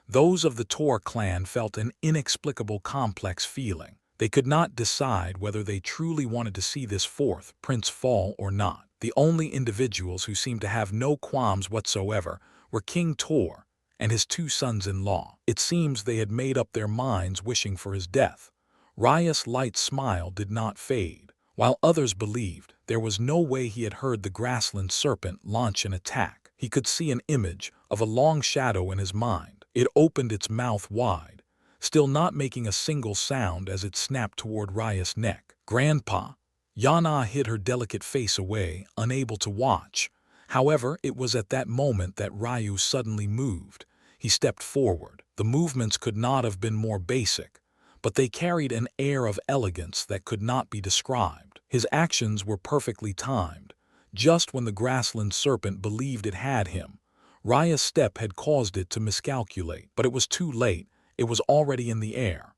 Those of the Tor clan felt an inexplicable complex feeling. They could not decide whether they truly wanted to see this fourth prince fall or not. The only individuals who seemed to have no qualms whatsoever were King Tor and his 2 sons-in-law. It seems they had made up their minds wishing for his death. Ryu's light smile did not fade. While others believed there was no way he had heard the grassland serpent launch an attack, he could see an image of a long shadow in his mind. It opened its mouth wide, still not making a single sound as it snapped toward Ryu's neck. Grandpa, Yana hid her delicate face away, unable to watch. However, it was at that moment that Ryu suddenly moved. He stepped forward. The movements could not have been more basic, but they carried an air of elegance that could not be described. His actions were perfectly timed. Just when the grassland serpent believed it had him, Ryu's step had caused it to miscalculate, but it was too late. It was already in the air.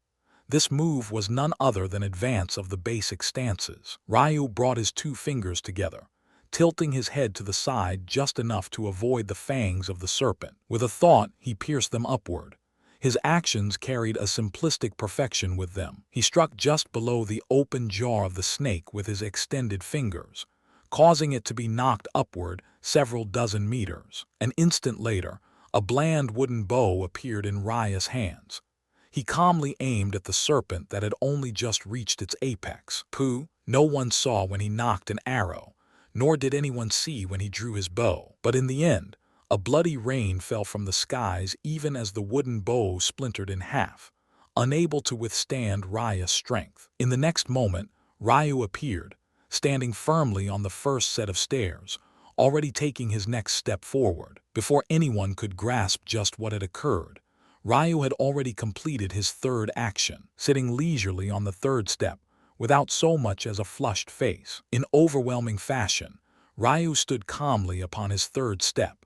This move was none other than advance of the basic stances. Ryu brought his 2 fingers together, tilting his head to the side just enough to avoid the fangs of the serpent. With a thought, he pierced them upward. His actions carried a simplistic perfection with them. He struck just below the open jaw of the snake with his extended fingers, causing it to be knocked upward several dozen meters. An instant later, a bland wooden bow appeared in Ryu's hands. He calmly aimed at the serpent that had only just reached its apex. Pooh! No one saw when he knocked an arrow, nor did anyone see when he drew his bow. But in the end, a bloody rain fell from the skies even as the wooden bow splintered in half, unable to withstand Ryu's strength. In the next moment, Ryu appeared, standing firmly on the first set of stairs, already taking his next step forward. Before anyone could grasp just what had occurred, Ryu had already completed his 3rd action, sitting leisurely on the 3rd step, without so much as a flushed face. In overwhelming fashion, Ryu stood calmly upon his 3rd step,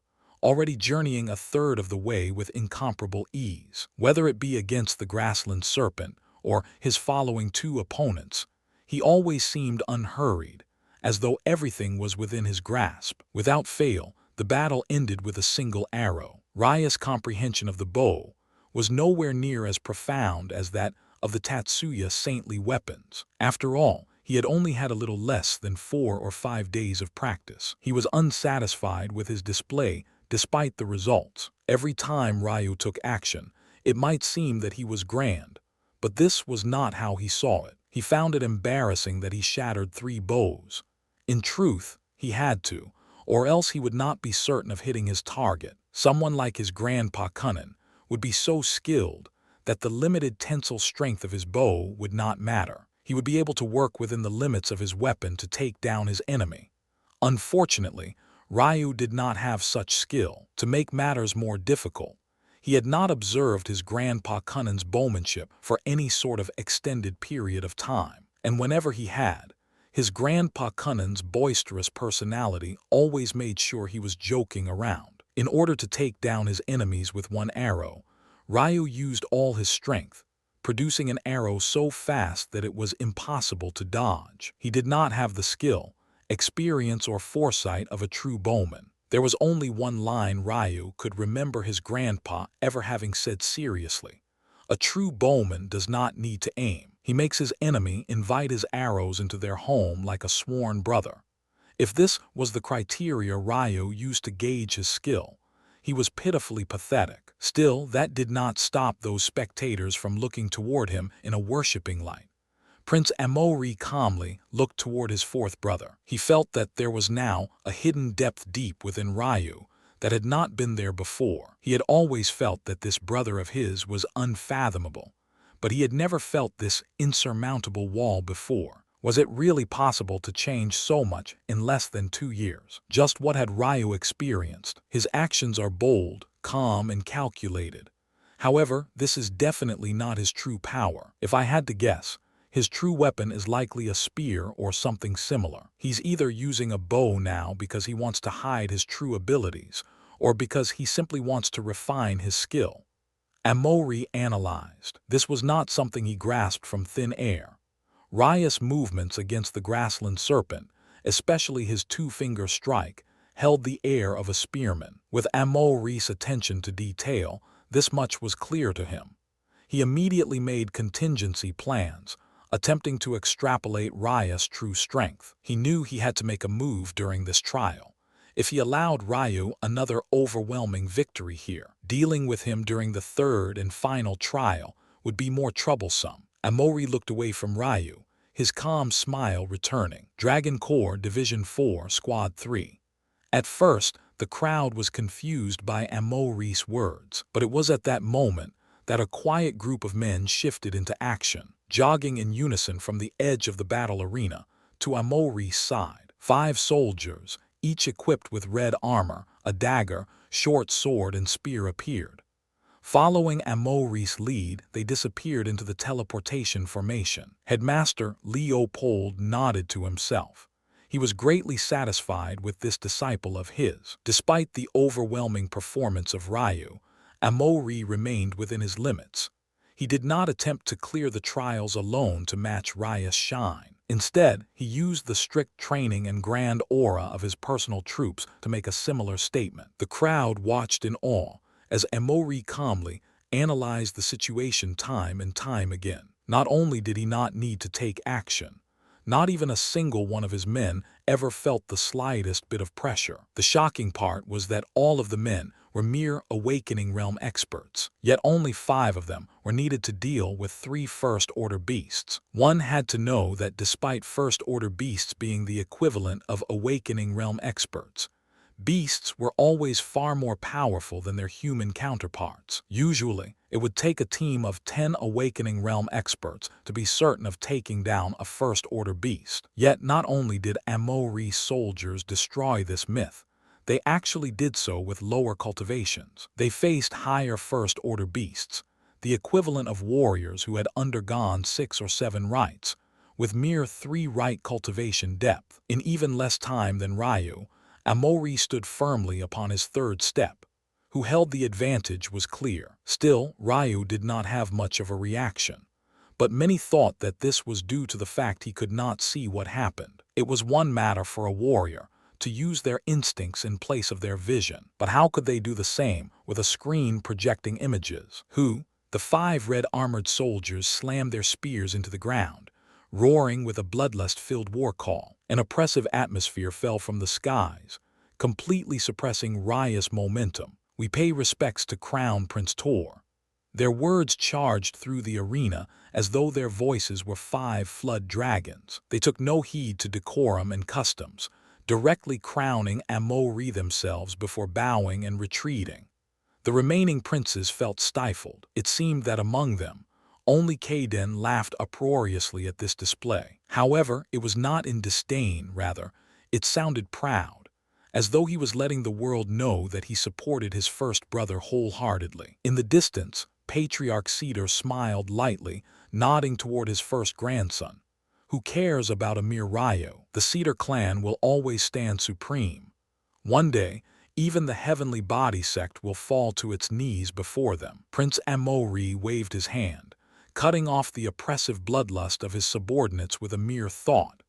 already journeying a 1/3 of the way with incomparable ease. Whether it be against the grassland serpent or his following 2 opponents, He always seemed unhurried, as though everything was within his grasp. Without fail, the battle ended with a single arrow. Rya's comprehension of the bow was nowhere near as profound as that of the Tatsuya saintly weapons. After all, he had only had a little less than 4 or 5 days of practice. He was unsatisfied with his display despite the results. Every time Ryu took action, it might seem that he was grand, but this was not how he saw it. He found it embarrassing that he shattered 3 bows. In truth, he had to, or else he would not be certain of hitting his target. Someone like his grandpa Kunnan would be so skilled that the limited tensile strength of his bow would not matter. He would be able to work within the limits of his weapon to take down his enemy. Unfortunately, Ryu did not have such skill. To make matters more difficult, he had not observed his grandpa Kunnan's bowmanship for any sort of extended period of time, and whenever he had, his grandpa Kunnan's boisterous personality always made sure he was joking around. In order to take down his enemies with one arrow, Ryu used all his strength, producing an arrow so fast that it was impossible to dodge. He did not have the skill, experience, or foresight of a true bowman. There was only one line Ryu could remember his grandpa ever having said seriously: "A true bowman does not need to aim. He makes his enemy invite his arrows into their home like a sworn brother." If this was the criteria Ryu used to gauge his skill, he was pitifully pathetic. Still, that did not stop those spectators from looking toward him in a worshipping light. Prince Amori calmly looked toward his 4th brother. He felt that there was now a hidden depth deep within Ryu that had not been there before. He had always felt that this brother of his was unfathomable, but he had never felt this insurmountable wall before. Was it really possible to change so much in less than 2 years? Just what had Ryu experienced? His actions are bold, calm, and calculated. However, this is definitely not his true power. If I had to guess, his true weapon is likely a spear or something similar. He's either using a bow now because he wants to hide his true abilities, or because he simply wants to refine his skill. Amori analyzed. This was not something he grasped from thin air. Ryu's movements against the grassland serpent, especially his 2-finger strike, held the air of a spearman. With Amori's attention to detail, this much was clear to him. He immediately made contingency plans, attempting to extrapolate Ryu's true strength. He knew he had to make a move during this trial. If he allowed Ryu another overwhelming victory here, dealing with him during the 3rd and final trial would be more troublesome. Amori looked away from Ryu, his calm smile returning. Dragon Corps Division 4, Squad 3. At first, the crowd was confused by Amori's words, but it was at that moment that a quiet group of men shifted into action, jogging in unison from the edge of the battle arena to Amori's side. 5 soldiers, each equipped with red armor, a dagger, short sword, and spear appeared. Following Amori's lead, they disappeared into the teleportation formation. Headmaster Leopold nodded to himself. He was greatly satisfied with this disciple of his. Despite the overwhelming performance of Ryu, Amori remained within his limits. He did not attempt to clear the trials alone to match Ryu's shine. Instead, he used the strict training and grand aura of his personal troops to make a similar statement. The crowd watched in awe as Amori calmly analyzed the situation time and time again. Not only did he not need to take action, not even a single one of his men ever felt the slightest bit of pressure. The shocking part was that all of the men were mere awakening realm experts, yet only 5 of them were needed to deal with 3 first-order beasts. One had to know that despite first-order beasts being the equivalent of awakening realm experts, beasts were always far more powerful than their human counterparts. Usually, it would take a team of 10 awakening realm experts to be certain of taking down a first-order beast. Yet not only did Amori's soldiers destroy this myth, they actually did so with lower cultivations. They faced higher first-order beasts, the equivalent of warriors who had undergone 6 or 7 rites, with mere 3 rite cultivation depth. In even less time than Ryu, Amori stood firmly upon his 3rd step. Who held the advantage was clear. Still, Ryu did not have much of a reaction. but many thought that this was due to the fact he could not see what happened. It was one matter for a warrior to use their instincts in place of their vision, but how could they do the same with a screen projecting images? The 5 red-armored soldiers slammed their spears into the ground, roaring with a bloodlust-filled war call. An oppressive atmosphere fell from the skies, completely suppressing riotous momentum. We pay respects to Crown Prince Tor. Their words charged through the arena as though their voices were 5 flood dragons. They took no heed to decorum and customs, directly crowning Amori themselves before bowing and retreating. The remaining princes felt stifled. It seemed that among them, only Kaden laughed uproariously at this display. However, it was not in disdain, rather, it sounded proud, as though he was letting the world know that he supported his first brother wholeheartedly. In the distance, Patriarch Cedar smiled lightly, nodding toward his first grandson. Who cares about a mere Ryo? The Cedar clan will always stand supreme. One day, even the heavenly body sect will fall to its knees before them. Prince Amori waved his hand, cutting off the oppressive bloodlust of his subordinates with a mere thought.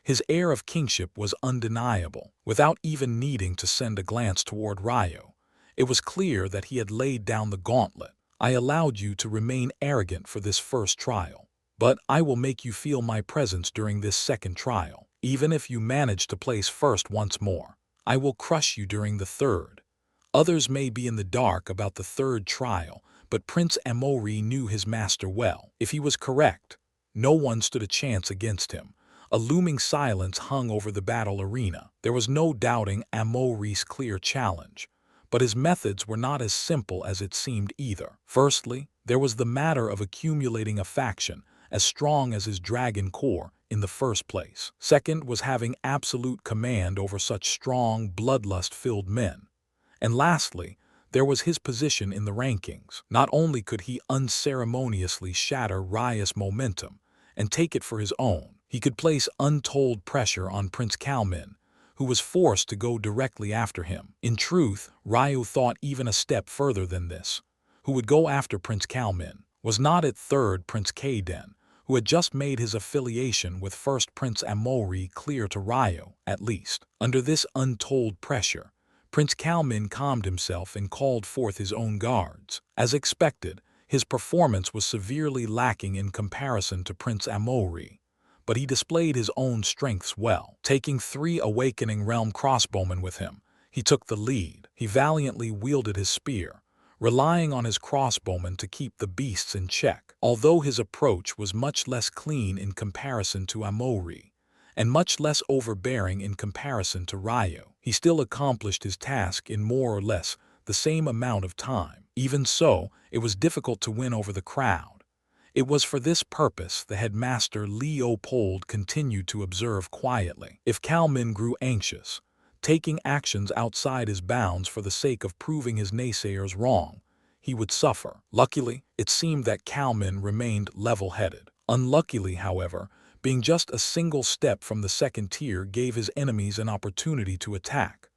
His air of kingship was undeniable. Without even needing to send a glance toward Ryo, it was clear that he had laid down the gauntlet. I allowed you to remain arrogant for this first trial, but I will make you feel my presence during this second trial. Even if you manage to place first once more, I will crush you during the third. Others may be in the dark about the third trial, but Prince Amori knew his master well. If he was correct, no one stood a chance against him. A looming silence hung over the battle arena. There was no doubting Amori's clear challenge, but his methods were not as simple as it seemed either. Firstly, there was the matter of accumulating a faction as strong as his dragon core in the first place. Second was having absolute command over such strong, bloodlust-filled men. And lastly, there was his position in the rankings. Not only could he unceremoniously shatter Ryo's momentum and take it for his own, he could place untold pressure on Prince Kalmin, who was forced to go directly after him. In truth, Ryo thought even a step further than this. Who would go after Prince Kalmin? Was not it third Prince Kaden, who had just made his affiliation with first Prince Amori clear to Ryo, at least. Under this untold pressure, Prince Kalmin calmed himself and called forth his own guards. As expected, his performance was severely lacking in comparison to Prince Amori, but he displayed his own strengths well. Taking 3 Awakening Realm crossbowmen with him, he took the lead. He valiantly wielded his spear, relying on his crossbowmen to keep the beasts in check. Although his approach was much less clean in comparison to Amori, and much less overbearing in comparison to Ryo, he still accomplished his task in more or less the same amount of time. Even so, it was difficult to win over the crowd. It was for this purpose the headmaster Leopold continued to observe quietly. If Kalmin grew anxious, taking actions outside his bounds for the sake of proving his naysayers wrong, he would suffer. Luckily, it seemed that Kalmin remained level-headed. Unluckily, however, being just a single step from the second tier gave his enemies an opportunity to attack.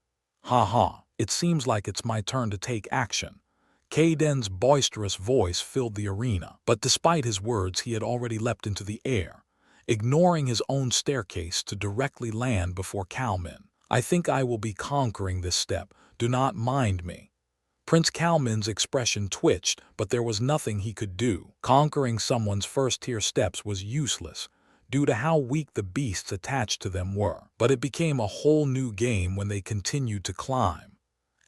It seems like it's my turn to take action. Kaden's boisterous voice filled the arena, but despite his words he had already leapt into the air, ignoring his own staircase to directly land before Kalmin. I think I will be conquering this step, do not mind me. Prince Kalmin's expression twitched, but there was nothing he could do. Conquering someone's first-tier steps was useless, due to how weak the beasts attached to them were. But it became a whole new game when they continued to climb.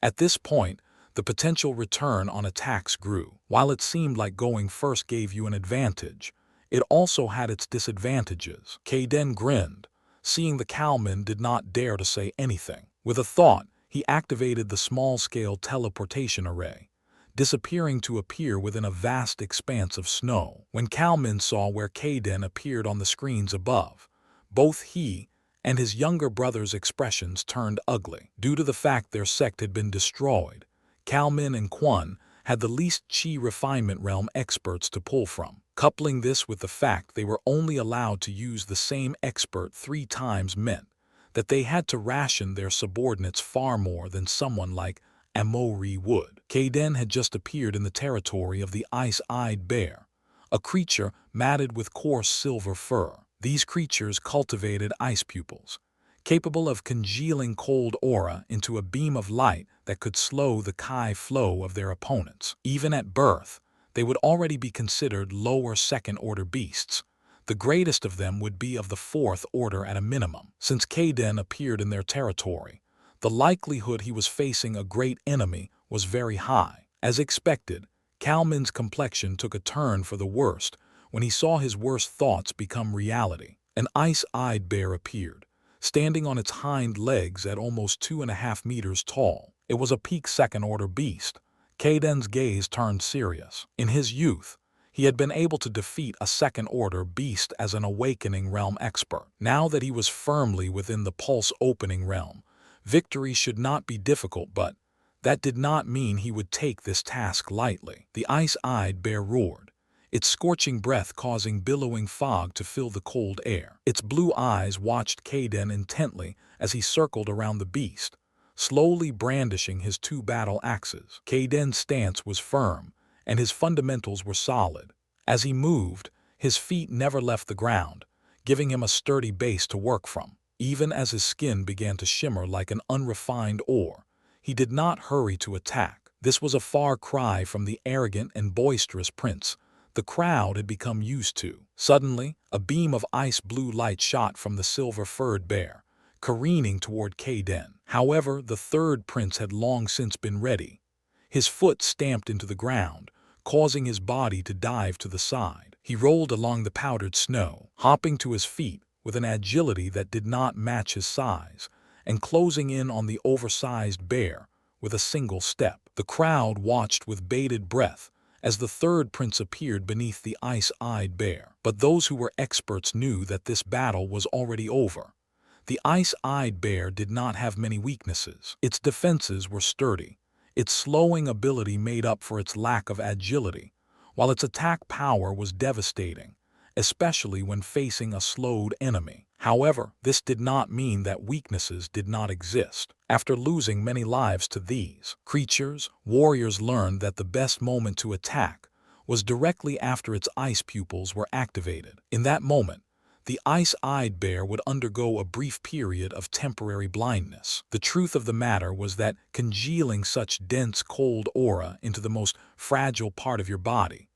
At this point, the potential return on attacks grew. While it seemed like going first gave you an advantage, it also had its disadvantages. Kaden grinned. Seeing the Kalmin did not dare to say anything. With a thought, he activated the small-scale teleportation array, disappearing to appear within a vast expanse of snow. When Kalmin saw where Kaden appeared on the screens above, both he and his younger brother's expressions turned ugly. Due to the fact their sect had been destroyed, Kalmin and Quan had the least chi refinement realm experts to pull from. Coupling this with the fact they were only allowed to use the same expert 3 times meant that they had to ration their subordinates far more than someone like Amori would. Kaden had just appeared in the territory of the ice-eyed bear, a creature matted with coarse silver fur. These creatures cultivated ice pupils, capable of congealing cold aura into a beam of light that could slow the chi flow of their opponents. Even at birth, they would already be considered lower second-order beasts. The greatest of them would be of the fourth order at a minimum. Since Kaden appeared in their territory, the likelihood he was facing a great enemy was very high. As expected, Kalman's complexion took a turn for the worst when he saw his worst thoughts become reality. An ice-eyed bear appeared, standing on its hind legs at almost 2.5 meters tall. It was a peak second-order beast. Kaden's gaze turned serious. In his youth, he had been able to defeat a second-order beast as an awakening realm expert. Now that he was firmly within the pulse-opening realm, victory should not be difficult, but that did not mean he would take this task lightly. The ice-eyed bear roared, its scorching breath causing billowing fog to fill the cold air. Its blue eyes watched Kaden intently as he circled around the beast, slowly brandishing his 2 battle axes. Kaden's stance was firm, and his fundamentals were solid. As he moved, his feet never left the ground, giving him a sturdy base to work from. Even as his skin began to shimmer like an unrefined ore, he did not hurry to attack. This was a far cry from the arrogant and boisterous prince the crowd had become used to. Suddenly, a beam of ice-blue light shot from the silver-furred bear, careening toward Kaden. However, the third prince had long since been ready. His foot stamped into the ground, causing his body to dive to the side. He rolled along the powdered snow, hopping to his feet with an agility that did not match his size, and closing in on the oversized bear with a single step. The crowd watched with bated breath as the third prince appeared beneath the ice-eyed bear. But those who were experts knew that this battle was already over. The ice-eyed bear did not have many weaknesses. Its defenses were sturdy, its slowing ability made up for its lack of agility, while its attack power was devastating, especially when facing a slowed enemy. However, this did not mean that weaknesses did not exist. After losing many lives to these creatures, warriors learned that the best moment to attack was directly after its ice pupils were activated. In that moment, the ice-eyed bear would undergo a brief period of temporary blindness. The truth of the matter was that congealing such dense cold aura into the most fragile part of your body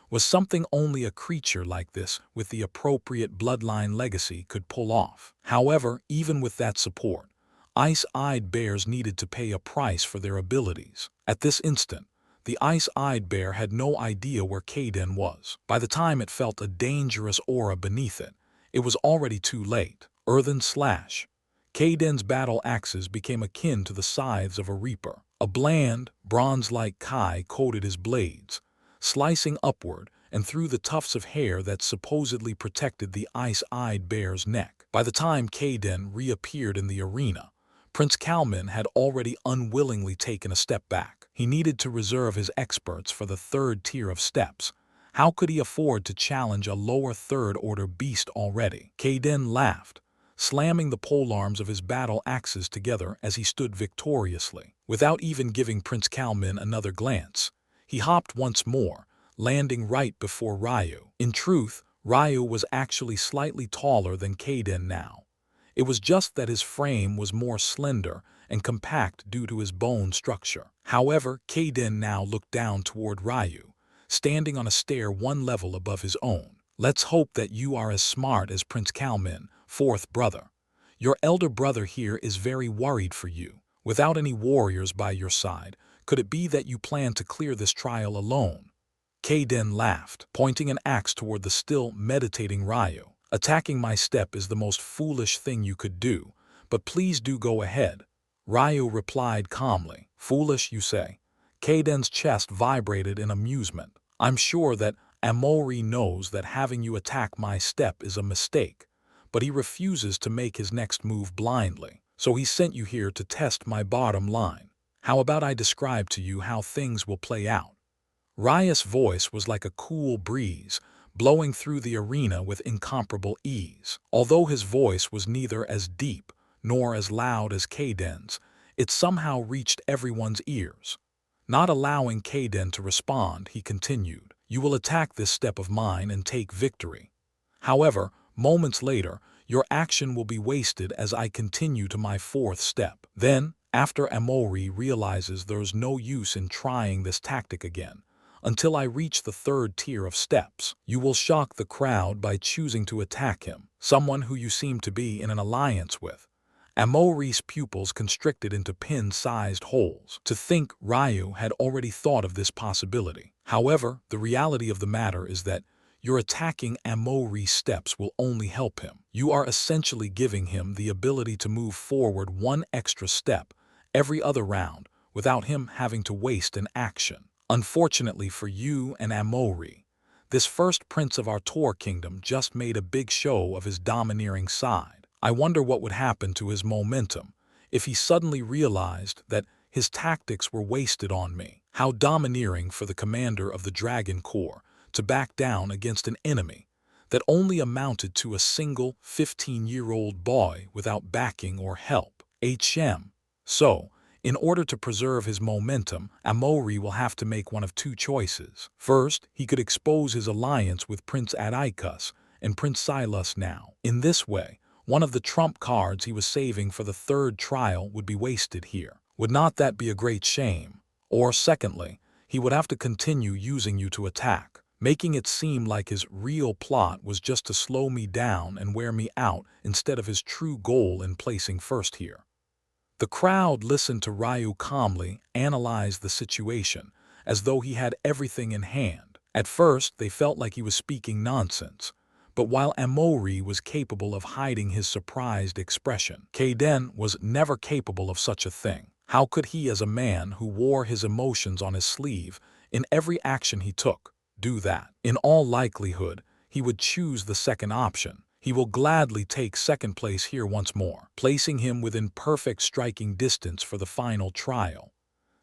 was something only a creature like this with the appropriate bloodline legacy could pull off. However, even with that support, ice-eyed bears needed to pay a price for their abilities. At this instant, the ice-eyed bear had no idea where Kaden was. By the time it felt a dangerous aura beneath it, it was already too late. Earthen slash. Kaden's battle axes became akin to the scythes of a reaper. A bland, bronze-like kai coated his blades, slicing upward and through the tufts of hair that supposedly protected the ice-eyed bear's neck. By the time Kaden reappeared in the arena, Prince Kalman had already unwillingly taken a step back. He needed to reserve his experts for the third tier of steps. How could he afford to challenge a lower third-order beast already? Kaden laughed, slamming the polearms of his battle axes together as he stood victoriously. Without even giving Prince Kalman another glance, he hopped once more, landing right before Ryu. In truth, Ryu was actually slightly taller than Kaden now. It was just that his frame was more slender and compact due to his bone structure. However, Kaden now looked down toward Ryu, standing on a stair one level above his own. Let's hope that you are as smart as Prince Kalman, fourth brother. Your elder brother here is very worried for you. Without any warriors by your side, could it be that you plan to clear this trial alone? Kaden laughed, pointing an axe toward the still meditating Ryu. Attacking my step is the most foolish thing you could do, but please do go ahead. Ryu replied calmly. Foolish, you say? Kaden's chest vibrated in amusement. I'm sure that Amori knows that having you attack my step is a mistake, but he refuses to make his next move blindly. So he sent you here to test my bottom line. How about I describe to you how things will play out? Ryu's voice was like a cool breeze, blowing through the arena with incomparable ease. Although his voice was neither as deep nor as loud as Kaden's, it somehow reached everyone's ears. Not allowing Kaden to respond, he continued. You will attack this step of mine and take victory. However, moments later, your action will be wasted as I continue to my fourth step. Then, after Amori realizes there's no use in trying this tactic again, until I reach the third tier of steps, you will shock the crowd by choosing to attack him, someone who you seem to be in an alliance with. Amori's pupils constricted into pin-sized holes. To think Ryu had already thought of this possibility. However, the reality of the matter is that your attacking Amori's steps will only help him. You are essentially giving him the ability to move forward one extra step every other round without him having to waste an action. Unfortunately for you and Amori, this first prince of our Tor kingdom just made a big show of his domineering side. I wonder what would happen to his momentum if he suddenly realized that his tactics were wasted on me. How domineering for the commander of the Dragon Corps to back down against an enemy that only amounted to a single 15-year-old boy without backing or help. So, in order to preserve his momentum, Amori will have to make one of two choices. First, he could expose his alliance with Prince Atticus and Prince Silas now. In this way, one of the trump cards he was saving for the third trial would be wasted here. Would not that be a great shame? Or secondly, he would have to continue using you to attack, making it seem like his real plot was just to slow me down and wear me out instead of his true goal in placing first here. The crowd listened to Ryu calmly analyze the situation, as though he had everything in hand. At first, they felt like he was speaking nonsense, but while Amori was capable of hiding his surprised expression, Kaden was never capable of such a thing. How could he, as a man who wore his emotions on his sleeve in every action he took, do that? In all likelihood, he would choose the second option. He will gladly take second place here once more, placing him within perfect striking distance for the final trial.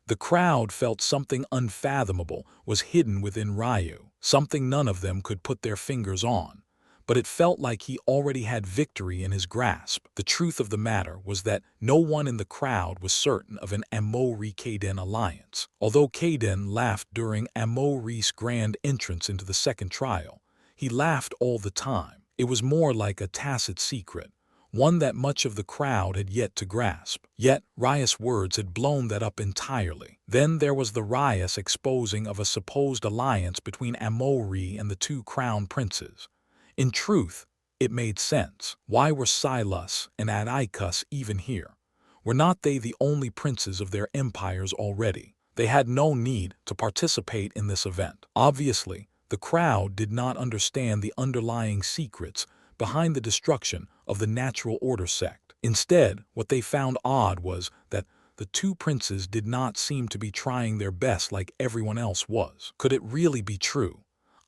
The crowd felt something unfathomable was hidden within Ryu, something none of them could put their fingers on, but it felt like he already had victory in his grasp. The truth of the matter was that no one in the crowd was certain of an Amori-Kaden alliance. Although Kaden laughed during Amori's grand entrance into the second trial, he laughed all the time. It was more like a tacit secret, one that much of the crowd had yet to grasp. Yet, Ryus' words had blown that up entirely. Then there was the Ryus exposing of a supposed alliance between Amori and the two crown princes. In truth, it made sense. Why were Silas and Atticus even here? Were not they the only princes of their empires already? They had no need to participate in this event. Obviously, the crowd did not understand the underlying secrets behind the destruction of the Natural Order sect. Instead, what they found odd was that the two princes did not seem to be trying their best like everyone else was. Could it really be true?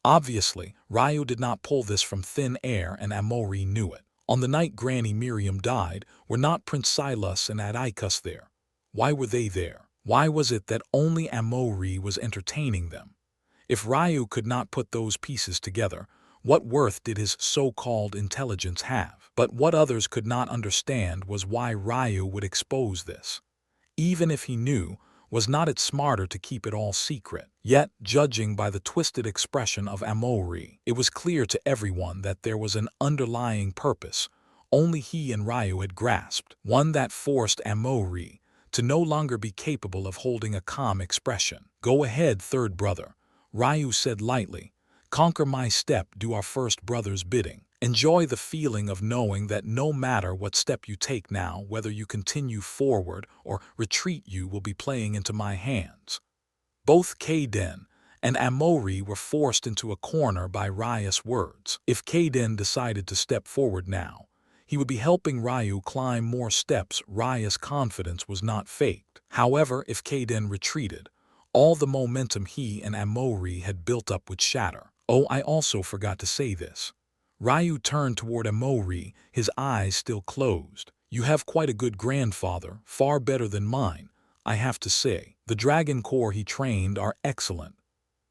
Obviously, Ryu did not pull this from thin air, and Amori knew it. On the night Granny Miriam died, were not Prince Silas and Atticus there? Why were they there? Why was it that only Amori was entertaining them? If Ryu could not put those pieces together, what worth did his so-called intelligence have? But what others could not understand was why Ryu would expose this. Even if he knew, was not it smarter to keep it all secret? Yet, judging by the twisted expression of Amori, it was clear to everyone that there was an underlying purpose only he and Ryu had grasped, one that forced Amori to no longer be capable of holding a calm expression. "Go ahead, third brother," Ryu said lightly. "Conquer my step, do our first brother's bidding. Enjoy the feeling of knowing that no matter what step you take now, whether you continue forward or retreat, you will be playing into my hands." Both Kaden and Amori were forced into a corner by Ryus' words. If Kaden decided to step forward now, he would be helping Ryu climb more steps. Ryus' confidence was not faked. However, if Kaden retreated, all the momentum he and Amori had built up would shatter. Oh, I also forgot to say this. Ryu turned toward Amori, his eyes still closed. "You have quite a good grandfather, far better than mine, I have to say. The Dragon Corps he trained are excellent."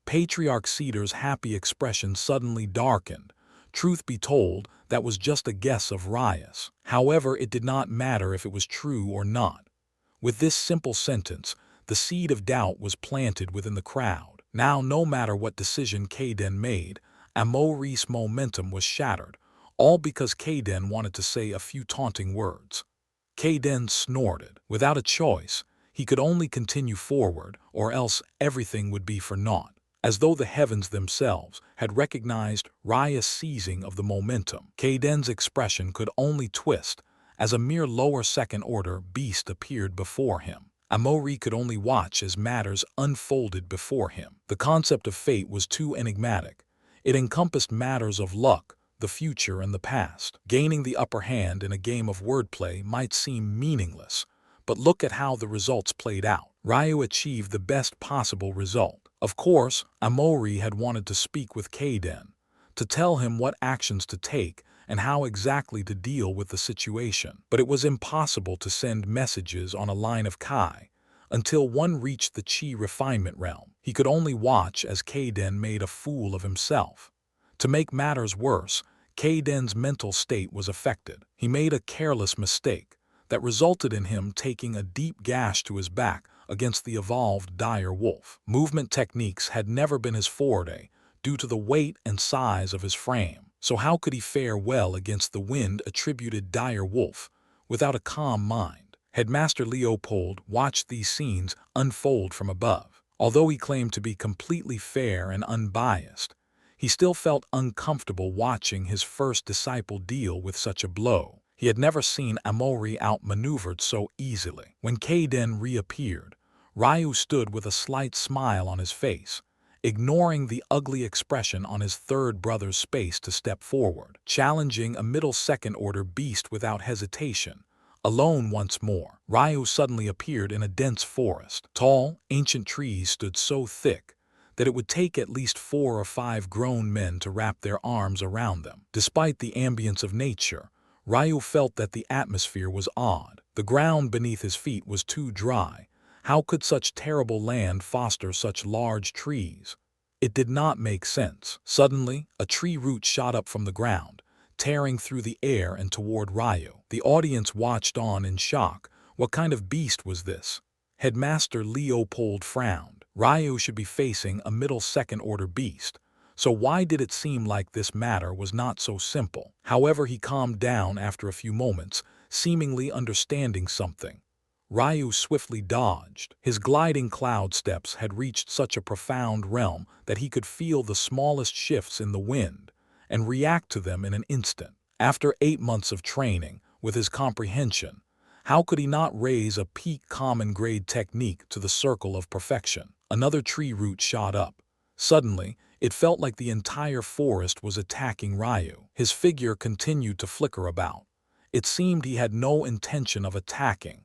Patriarch Cedar's happy expression suddenly darkened. Truth be told, that was just a guess of Ryus. However, it did not matter if it was true or not. With this simple sentence, the seed of doubt was planted within the crowd. Now, no matter what decision Kaden made, Amori's momentum was shattered, all because Kaden wanted to say a few taunting words. Kaden snorted. Without a choice, he could only continue forward, or else everything would be for naught. As though the heavens themselves had recognized Raya's seizing of the momentum, Kaden's expression could only twist as a mere lower second-order beast appeared before him. Amori could only watch as matters unfolded before him. The concept of fate was too enigmatic. It encompassed matters of luck, the future, and the past. Gaining the upper hand in a game of wordplay might seem meaningless, but look at how the results played out. Ryu achieved the best possible result. Of course, Amori had wanted to speak with Kaden, to tell him what actions to take and how exactly to deal with the situation. But it was impossible to send messages on a line of Kai until one reached the Chi refinement realm. He could only watch as Kaden made a fool of himself. To make matters worse, Kaden's mental state was affected. He made a careless mistake that resulted in him taking a deep gash to his back against the evolved dire wolf. Movement techniques had never been his forte due to the weight and size of his frame. So how could he fare well against the wind-attributed dire wolf without a calm mind? Headmaster Leopold watched these scenes unfold from above. Although he claimed to be completely fair and unbiased, he still felt uncomfortable watching his first disciple deal with such a blow. He had never seen Amori outmaneuvered so easily. When Kaden reappeared, Ryu stood with a slight smile on his face, ignoring the ugly expression on his third brother's face to step forward, challenging a middle second-order beast without hesitation. Alone once more, Ryu suddenly appeared in a dense forest. Tall, ancient trees stood so thick that it would take at least 4 or 5 grown men to wrap their arms around them. Despite the ambience of nature, Ryu felt that the atmosphere was odd. The ground beneath his feet was too dry. How could such terrible land foster such large trees? It did not make sense. Suddenly, a tree root shot up from the ground, tearing through the air and toward Ryu. The audience watched on in shock. What kind of beast was this? Headmaster Leopold frowned. Ryu should be facing a middle second-order beast, so why did it seem like this matter was not so simple? However, he calmed down after a few moments, seemingly understanding something. Ryu swiftly dodged. His gliding cloud steps had reached such a profound realm that he could feel the smallest shifts in the wind and react to them in an instant. After 8 months of training, with his comprehension, how could he not raise a peak common grade technique to the circle of perfection? Another tree root shot up. Suddenly, it felt like the entire forest was attacking Ryu. His figure continued to flicker about. It seemed he had no intention of attacking,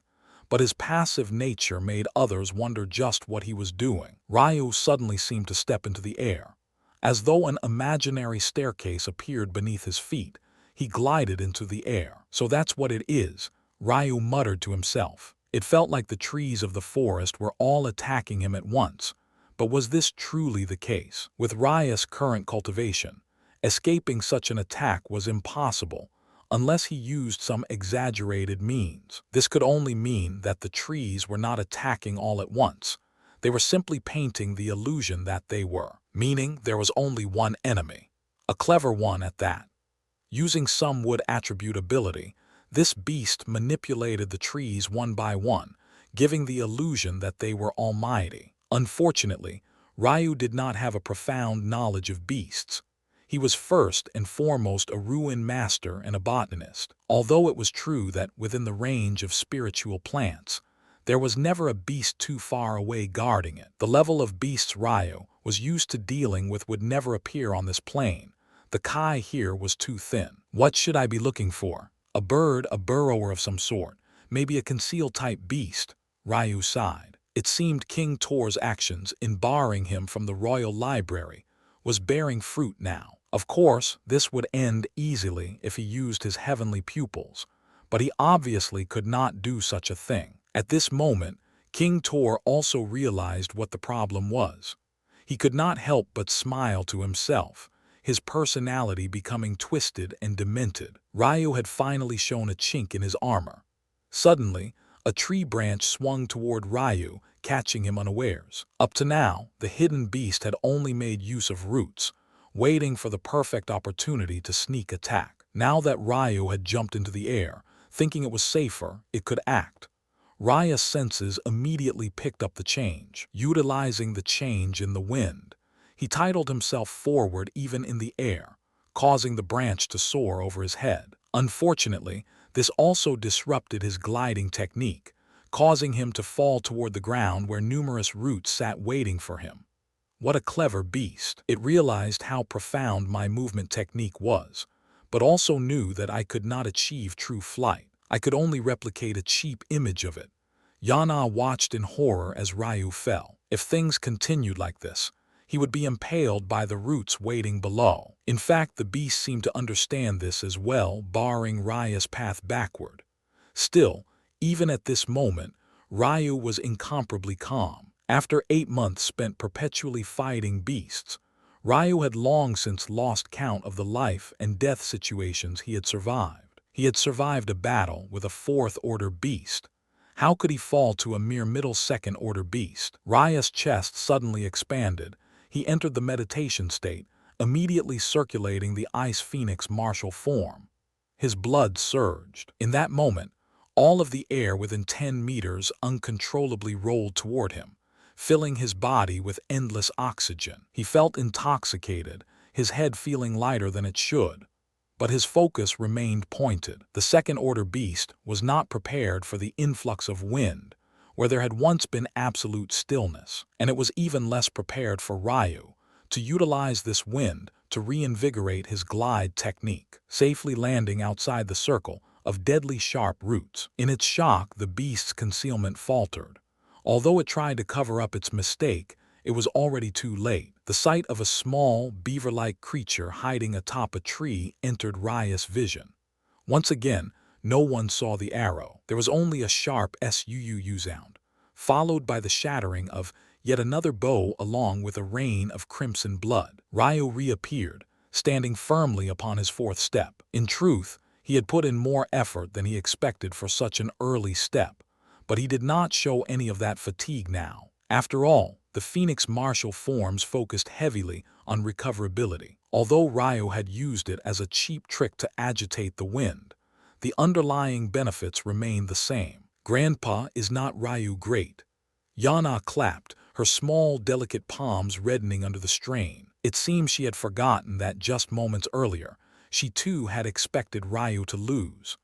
but his passive nature made others wonder just what he was doing. Ryu suddenly seemed to step into the air. As though an imaginary staircase appeared beneath his feet, he glided into the air. So that's what it is, Ryu muttered to himself. It felt like the trees of the forest were all attacking him at once. But was this truly the case? With Ryu's current cultivation, escaping such an attack was impossible unless he used some exaggerated means. This could only mean that the trees were not attacking all at once. They were simply painting the illusion that they were, meaning there was only one enemy, a clever one at that. Using some wood attribute ability, this beast manipulated the trees one by one, giving the illusion that they were almighty. Unfortunately, Ryu did not have a profound knowledge of beasts. He was first and foremost a ruin master and a botanist. Although it was true that within the range of spiritual plants, there was never a beast too far away guarding it. The level of beasts Ryu was used to dealing with would never appear on this plane. The Kai here was too thin. What should I be looking for? A bird, a burrower of some sort, maybe a conceal-type beast, Ryu sighed. It seemed King Tor's actions in barring him from the royal library was bearing fruit now. Of course, this would end easily if he used his heavenly pupils, but he obviously could not do such a thing. At this moment, King Tor also realized what the problem was. He could not help but smile to himself, his personality becoming twisted and demented. Ryu had finally shown a chink in his armor. Suddenly, A tree branch swung toward Ryu, catching him unawares. Up to now, the hidden beast had only made use of roots, waiting for the perfect opportunity to sneak attack. Now that Ryu had jumped into the air, thinking it was safer, it could act. Ryu's senses immediately picked up the change. Utilizing the change in the wind, he tidaled himself forward even in the air, causing the branch to soar over his head. Unfortunately, this also disrupted his gliding technique, causing him to fall toward the ground where numerous roots sat waiting for him. What a clever beast! It realized how profound my movement technique was, but also knew that I could not achieve true flight. I could only replicate a cheap image of it. Yana watched in horror as Ryu fell. If things continued like this, he would be impaled by the roots waiting below. In fact, the beast seemed to understand this as well, barring Ryu's path backward. Still, even at this moment, Ryu was incomparably calm. After 8 months spent perpetually fighting beasts, Ryu had long since lost count of the life and death situations he had survived. He had survived a battle with a fourth-order beast. How could he fall to a mere middle second-order beast? Ryu's chest suddenly expanded. He entered the meditation state, immediately circulating the Ice Phoenix martial form. His blood surged. In that moment, all of the air within 10 meters uncontrollably rolled toward him, filling his body with endless oxygen. He felt intoxicated, his head feeling lighter than it should. But his focus remained pointed. The second-order beast was not prepared for the influx of wind, where there had once been absolute stillness, and it was even less prepared for Ryu to utilize this wind to reinvigorate his glide technique, safely landing outside the circle of deadly sharp roots. In its shock, the beast's concealment faltered. Although it tried to cover up its mistake, it was already too late. The sight of a small, beaver-like creature hiding atop a tree entered Ryu's vision. Once again, no one saw the arrow. There was only a sharp SUUU sound, followed by the shattering of yet another bow along with a rain of crimson blood. Ryu reappeared, standing firmly upon his fourth step. In truth, he had put in more effort than he expected for such an early step, but he did not show any of that fatigue now. After all, the Phoenix martial forms focused heavily on recoverability. Although Ryu had used it as a cheap trick to agitate the wind, the underlying benefits remained the same. Grandpa, is not Ryu great? Yana clapped, her small, delicate palms reddening under the strain. It seemed she had forgotten that just moments earlier, she too had expected Ryu to lose.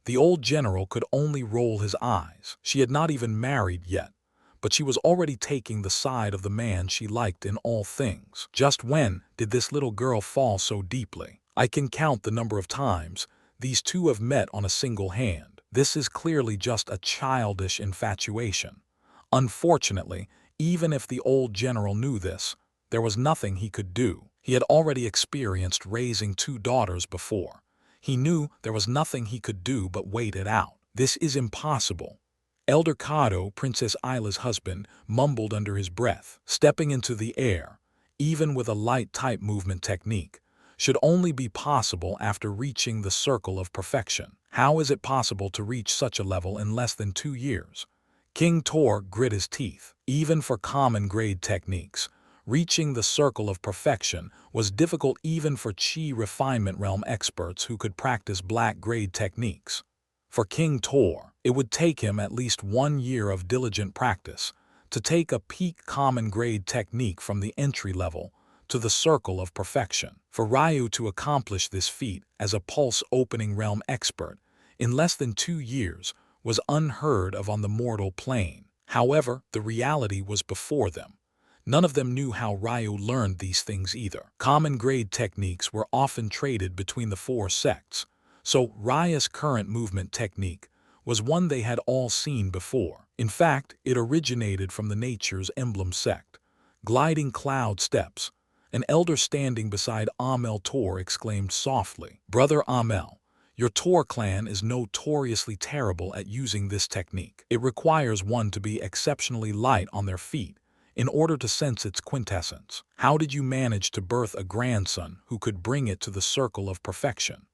The old general could only roll his eyes. She had not even married yet, but she was already taking the side of the man she liked in all things. Just when did this little girl fall so deeply? I can count the number of times these two have met on a single hand. This is clearly just a childish infatuation. Unfortunately, even if the old general knew this, there was nothing he could do. He had already experienced raising 2 daughters before. He knew there was nothing he could do but wait it out. This is impossible. Elder Kado, Princess Isla's husband, mumbled under his breath. Stepping into the air, even with a light type movement technique, should only be possible after reaching the circle of perfection. How is it possible to reach such a level in less than 2 years? King Tor grit his teeth. Even for common grade techniques, reaching the circle of perfection was difficult even for Chi refinement realm experts who could practice black grade techniques. For King Tor, it would take him at least 1 year of diligent practice to take a peak common grade technique from the entry level to the circle of perfection. For Ryu to accomplish this feat as a pulse opening realm expert in less than 2 years was unheard of on the mortal plane. However, the reality was before them. None of them knew how Ryu learned these things either. Common grade techniques were often traded between the 4 sects, so Ryu's current movement technique was one they had all seen before. In fact, it originated from the Nature's Emblem sect. Gliding cloud steps. An elder standing beside Amel Tor exclaimed softly, "Brother Amel, your Tor clan is notoriously terrible at using this technique. It requires one to be exceptionally light on their feet in order to sense its quintessence. How did you manage to birth a grandson who could bring it to the circle of perfection?"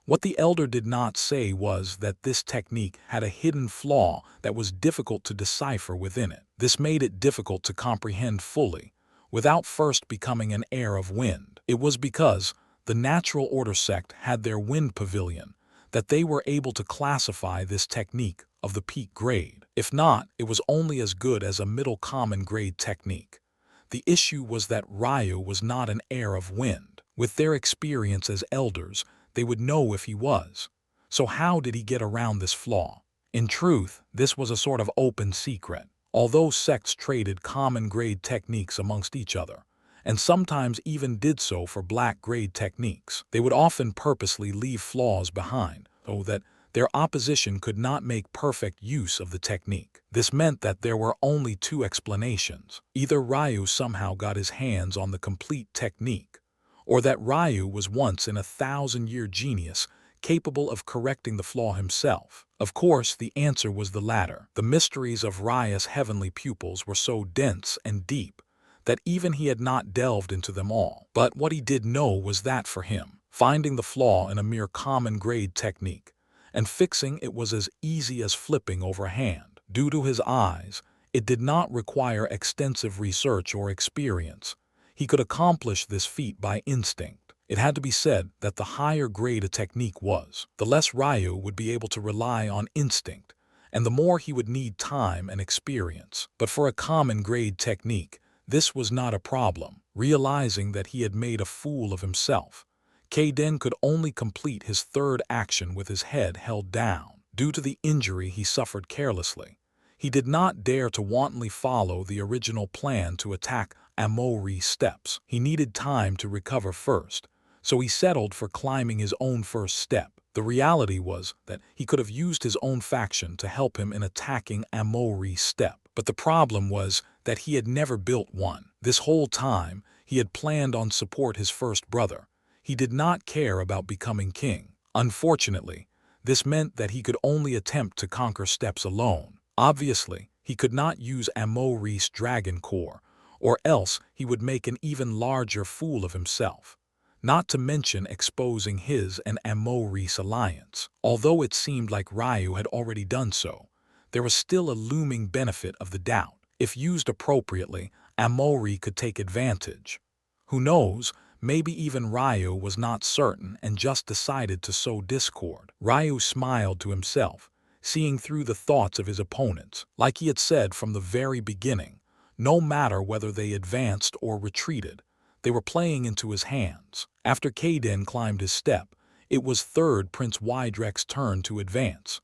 What the elder did not say was that this technique had a hidden flaw that was difficult to decipher within it. This made it difficult to comprehend fully, without first becoming an heir of wind. It was because the Natural Order sect had their wind pavilion that they were able to classify this technique of the peak grade. If not, it was only as good as a middle common grade technique. The issue was that Ryu was not an heir of wind. With their experience as elders, they would know if he was. So how did he get around this flaw? In truth, this was a sort of open secret. Although sects traded common grade techniques amongst each other, and sometimes even did so for black grade techniques, they would often purposely leave flaws behind, so that their opposition could not make perfect use of the technique. This meant that there were only two explanations. Either Ryu somehow got his hands on the complete technique, or that Ryu was once in a 1,000-year genius capable of correcting the flaw himself. Of course, the answer was the latter. The mysteries of Ryu's heavenly pupils were so dense and deep that even he had not delved into them all. But what he did know was that for him, finding the flaw in a mere common grade technique and fixing it was as easy as flipping over a hand. Due to his eyes, it did not require extensive research or experience. He could accomplish this feat by instinct. It had to be said that the higher grade a technique was, the less Ryu would be able to rely on instinct, and the more he would need time and experience. But for a common grade technique, this was not a problem. Realizing that he had made a fool of himself, Kaiden could only complete his third action with his head held down. Due to the injury he suffered carelessly, he did not dare to wantonly follow the original plan to attack Amori's steps. He needed time to recover first, so he settled for climbing his own first step. The reality was that he could have used his own faction to help him in attacking Amori's step, but the problem was that he had never built one. This whole time, he had planned on support his first brother. He did not care about becoming king. Unfortunately, this meant that he could only attempt to conquer steps alone. Obviously, he could not use Amori's dragon core, or else he would make an even larger fool of himself, not to mention exposing his and Amori's alliance. Although it seemed like Ryu had already done so, there was still a looming benefit of the doubt. If used appropriately, Amori could take advantage. Who knows? Maybe even Ryu was not certain and just decided to sow discord. Ryu smiled to himself, seeing through the thoughts of his opponents. Like he had said from the very beginning, no matter whether they advanced or retreated, they were playing into his hands. After Kaiden climbed his step, it was third Prince Wydrek's turn to advance.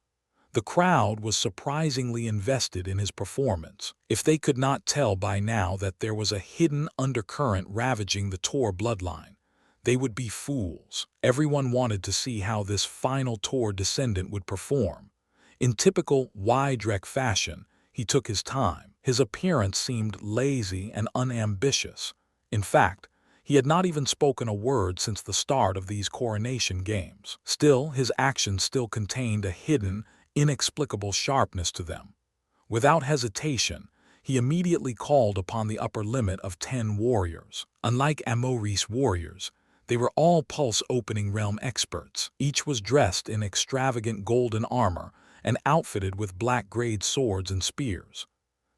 The crowd was surprisingly invested in his performance. If they could not tell by now that there was a hidden undercurrent ravaging the Tor bloodline, they would be fools. Everyone wanted to see how this final Tor descendant would perform. In typical Wydrek fashion, he took his time. His appearance seemed lazy and unambitious. In fact, he had not even spoken a word since the start of these coronation games. Still, his actions still contained a hidden, inexplicable sharpness to them. Without hesitation, he immediately called upon the upper limit of 10 warriors. Unlike Amori's warriors, they were all pulse-opening realm experts. Each was dressed in extravagant golden armor and outfitted with black-grade swords and spears.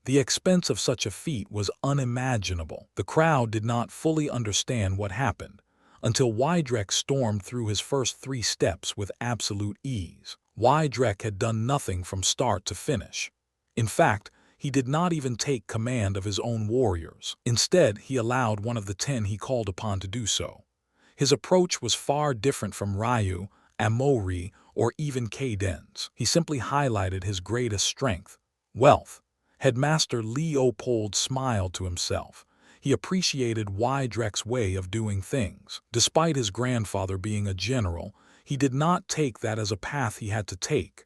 The expense of such a feat was unimaginable. The crowd did not fully understand what happened until Wydrek stormed through his first 3 steps with absolute ease. Wydrek had done nothing from start to finish. In fact, he did not even take command of his own warriors. Instead, he allowed one of the 10 he called upon to do so. His approach was far different from Ryu, Amori, or even Kaiden's. He simply highlighted his greatest strength, wealth. Headmaster Leopold smiled to himself. He appreciated Wydrek's way of doing things. Despite his grandfather being a general, he did not take that as a path he had to take.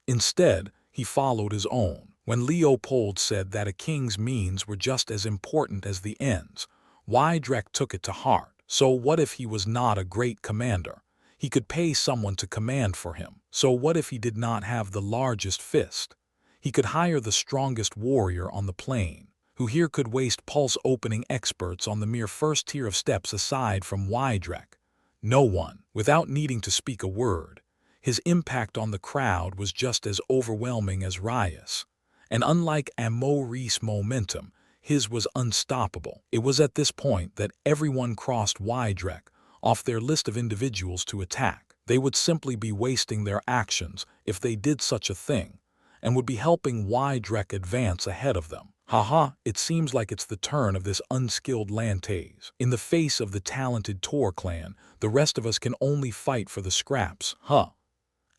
Instead, he followed his own. When Leopold said that a king's means were just as important as the ends, Wydrek took it to heart. So what if he was not a great commander? He could pay someone to command for him. So what if he did not have the largest fist? He could hire the strongest warrior on the plain, who here could waste pulse-opening experts on the mere first tier of steps aside from Wydrek. No one, without needing to speak a word. His impact on the crowd was just as overwhelming as Rias. And unlike Amoris' momentum, his was unstoppable. It was at this point that everyone crossed Wydrek off their list of individuals to attack. They would simply be wasting their actions if they did such a thing, and would be helping Wydrek advance ahead of them. Haha, it seems like it's the turn of this unskilled Lantes. In the face of the talented Tor clan, the rest of us can only fight for the scraps, huh?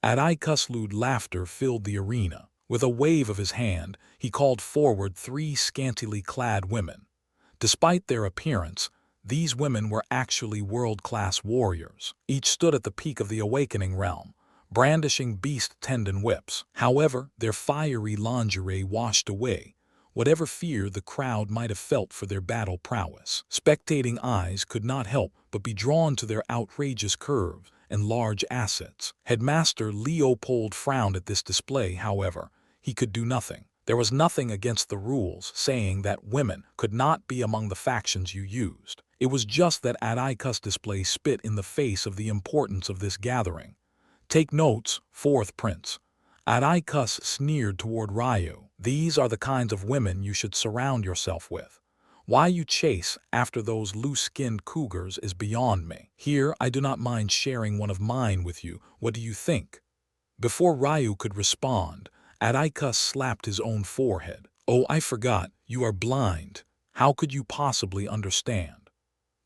Adaikuslude laughter filled the arena. With a wave of his hand, he called forward 3 scantily clad women. Despite their appearance, these women were actually world-class warriors. Each stood at the peak of the awakening realm, brandishing beast tendon whips. However, their fiery lingerie washed away whatever fear the crowd might have felt for their battle prowess. Spectating eyes could not help but be drawn to their outrageous curves and large assets. Headmaster Leopold frowned at this display, however. He could do nothing. There was nothing against the rules saying that women could not be among the factions you used. It was just that Adaikus' display spit in the face of the importance of this gathering. Take notes, 4th Prince. Adaikus sneered toward Ryu. These are the kinds of women you should surround yourself with. Why you chase after those loose-skinned cougars is beyond me. Here, I do not mind sharing one of mine with you. What do you think? Before Ryu could respond, Adaikus slapped his own forehead. Oh, I forgot. You are blind. How could you possibly understand?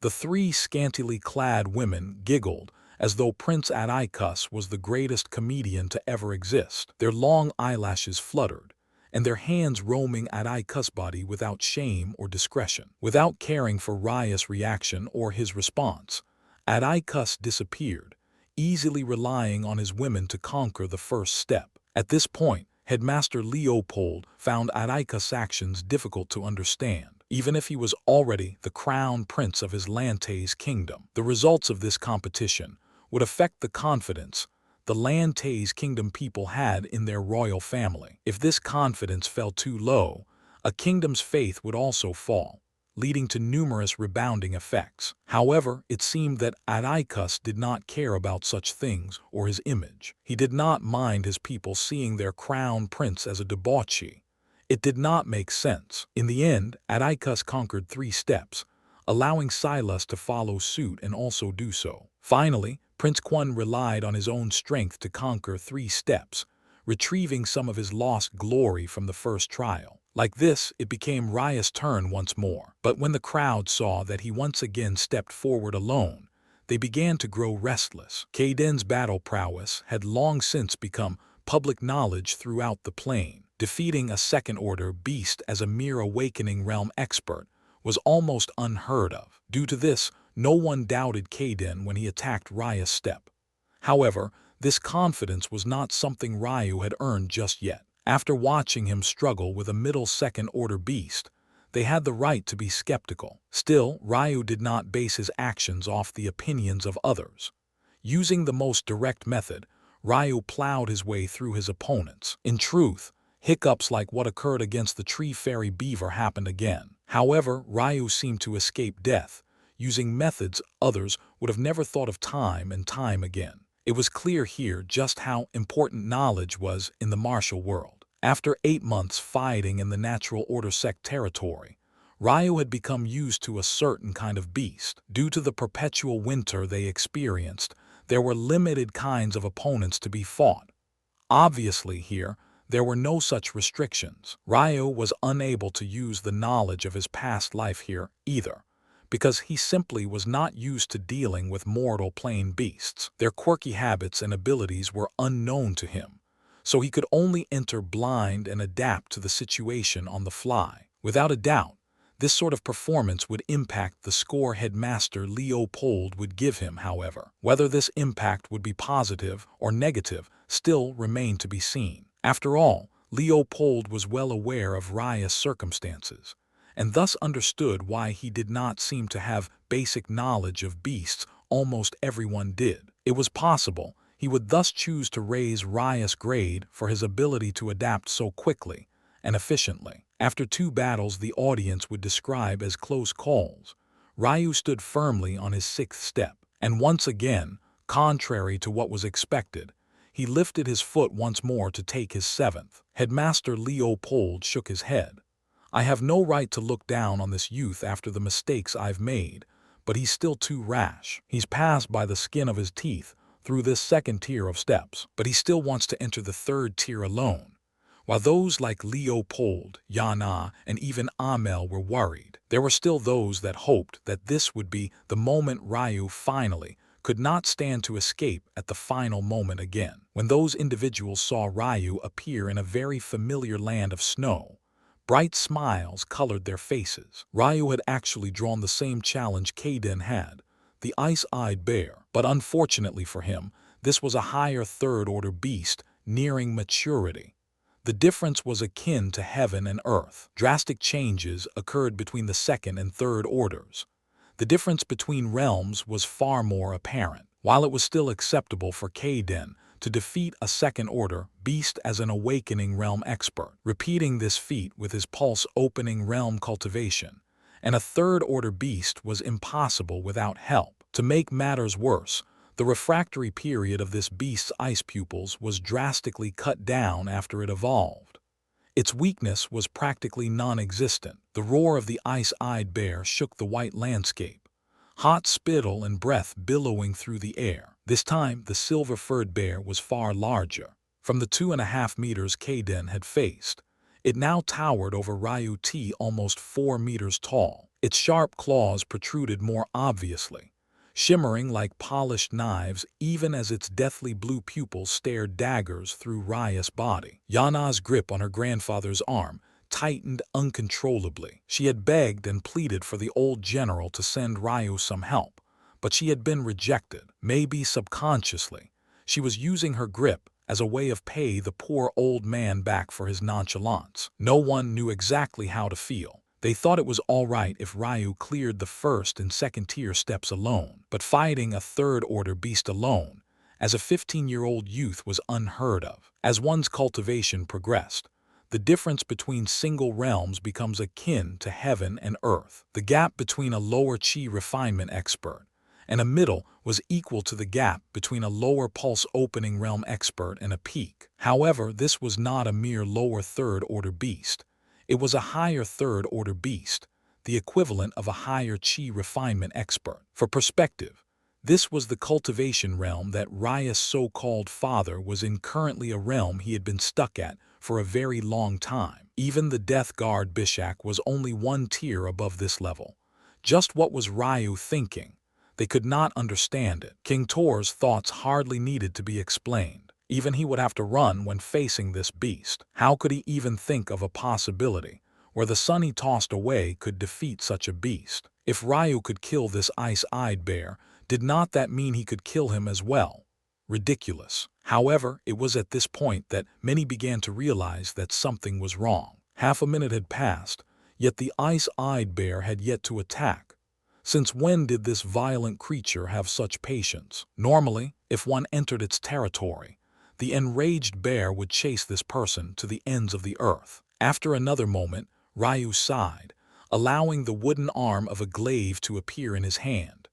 The 3 scantily clad women giggled as though Prince Adaikus was the greatest comedian to ever exist. Their long eyelashes fluttered, and their hands roaming Adaikus' body without shame or discretion. Without caring for Rias' reaction or his response, Adaikus disappeared, easily relying on his women to conquer the first step. At this point, Headmaster Leopold found Adaikus' actions difficult to understand, even if he was already the crown prince of his Lantes kingdom. The results of this competition would affect the confidence the Lantes kingdom people had in their royal family. If this confidence fell too low, a kingdom's faith would also fall, leading to numerous rebounding effects. However, it seemed that Adaikus did not care about such things or his image. He did not mind his people seeing their crown prince as a debauchee. It did not make sense. In the end, Adaikus conquered 3 steps, allowing Silas to follow suit and also do so. Finally, Prince Quan relied on his own strength to conquer 3 steps, retrieving some of his lost glory from the first trial. Like this, it became Rias' turn once more. But when the crowd saw that he once again stepped forward alone, they began to grow restless. Kaiden's battle prowess had long since become public knowledge throughout the plain. Defeating a second-order beast as a mere awakening realm expert was almost unheard of. Due to this, no one doubted Kaiden when he attacked Rias' step. However, this confidence was not something Ryu had earned just yet. After watching him struggle with a middle second-order beast, they had the right to be skeptical. Still, Ryu did not base his actions off the opinions of others. Using the most direct method, Ryu plowed his way through his opponents. In truth, hiccups like what occurred against the Tree Fairy Beaver happened again. However, Ryu seemed to escape death, using methods others would have never thought of time and time again. It was clear here just how important knowledge was in the martial world. After 8 months fighting in the Natural Order sect territory, Ryu had become used to a certain kind of beast. Due to the perpetual winter they experienced, there were limited kinds of opponents to be fought. Obviously here, there were no such restrictions. Ryu was unable to use the knowledge of his past life here either, because he simply was not used to dealing with mortal plane beasts. Their quirky habits and abilities were unknown to him, so he could only enter blind and adapt to the situation on the fly. Without a doubt, this sort of performance would impact the score Headmaster Leopold would give him, however. Whether this impact would be positive or negative still remained to be seen. After all, Leopold was well aware of Rias' circumstances, and thus understood why he did not seem to have basic knowledge of beasts almost everyone did. It was possible he would thus choose to raise Rias' grade for his ability to adapt so quickly and efficiently. After 2 battles the audience would describe as close calls, Ryu stood firmly on his 6th step. And once again, contrary to what was expected, he lifted his foot once more to take his seventh. Headmaster Leopold shook his head. I have no right to look down on this youth after the mistakes I've made, but he's still too rash. He's passed by the skin of his teeth through this second tier of steps, but he still wants to enter the third tier alone. While those like Leopold, Yana, and even Amel were worried, there were still those that hoped that this would be the moment Ryu finally could not stand to escape at the final moment again. When those individuals saw Ryu appear in a very familiar land of snow, bright smiles colored their faces. Ryu had actually drawn the same challenge Kaden had, the ice-eyed bear, but unfortunately for him, this was a higher third-order beast nearing maturity. The difference was akin to heaven and earth. Drastic changes occurred between the second and third orders. The difference between realms was far more apparent. While it was still acceptable for Kaden to defeat a second-order beast as an awakening realm expert, repeating this feat with his pulse-opening realm cultivation, and a third-order beast was impossible without help. To make matters worse, the refractory period of this beast's ice pupils was drastically cut down after it evolved. Its weakness was practically non-existent. The roar of the ice-eyed bear shook the white landscape, hot spittle and breath billowing through the air. This time, the silver-furred bear was far larger. From the 2.5 meters Kaden had faced, it now towered over Ryu T, almost 4 meters tall. Its sharp claws protruded more obviously, shimmering like polished knives even as its deathly blue pupils stared daggers through Ryu's body. Yana's grip on her grandfather's arm tightened uncontrollably. She had begged and pleaded for the old general to send Ryu some help, but she had been rejected. Maybe subconsciously, she was using her grip as a way of pay the poor old man back for his nonchalance. No one knew exactly how to feel. They thought it was all right if Ryu cleared the first and second tier steps alone, but fighting a third-order beast alone, as a 15-year-old youth, was unheard of. As one's cultivation progressed, the difference between single realms becomes akin to heaven and earth. The gap between a lower chi refinement expert and a middle was equal to the gap between a lower pulse opening realm expert and a peak. However, this was not a mere lower third-order beast. It was a higher third-order beast, the equivalent of a higher chi refinement expert. For perspective, this was the cultivation realm that Ryu's so-called father was in, currently a realm he had been stuck at for a very long time. Even the Death Guard Bishak was only one tier above this level. Just what was Ryu thinking? They could not understand it. King Tor's thoughts hardly needed to be explained. Even he would have to run when facing this beast. How could he even think of a possibility where the son he tossed away could defeat such a beast? If Ryu could kill this ice-eyed bear, did not that mean he could kill him as well? Ridiculous. However, it was at this point that many began to realize that something was wrong. Half a minute had passed, yet the ice-eyed bear had yet to attack. Since when did this violent creature have such patience? Normally, if one entered its territory, the enraged bear would chase this person to the ends of the earth. After another moment, Ryu sighed, allowing the wooden arm of a glaive to appear in his hand.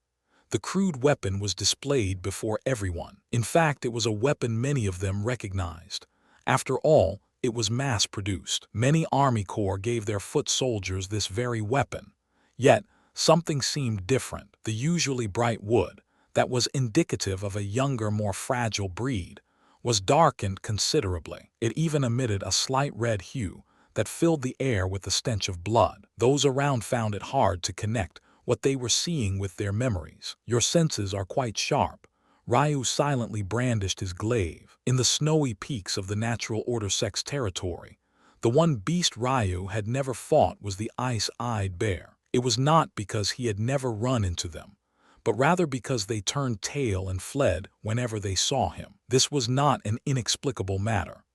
The crude weapon was displayed before everyone. In fact, it was a weapon many of them recognized. After all, it was mass-produced. Many army corps gave their foot soldiers this very weapon. Yet, something seemed different. The usually bright wood, that was indicative of a younger, more fragile breed, was darkened considerably. It even emitted a slight red hue that filled the air with the stench of blood. Those around found it hard to connect what they were seeing with their memories. Your senses are quite sharp. Ryu silently brandished his glaive. In the snowy peaks of the natural order sex territory, the one beast Ryu had never fought was the ice-eyed bear. It was not because he had never run into them, but rather because they turned tail and fled whenever they saw him. This was not an inexplicable matter.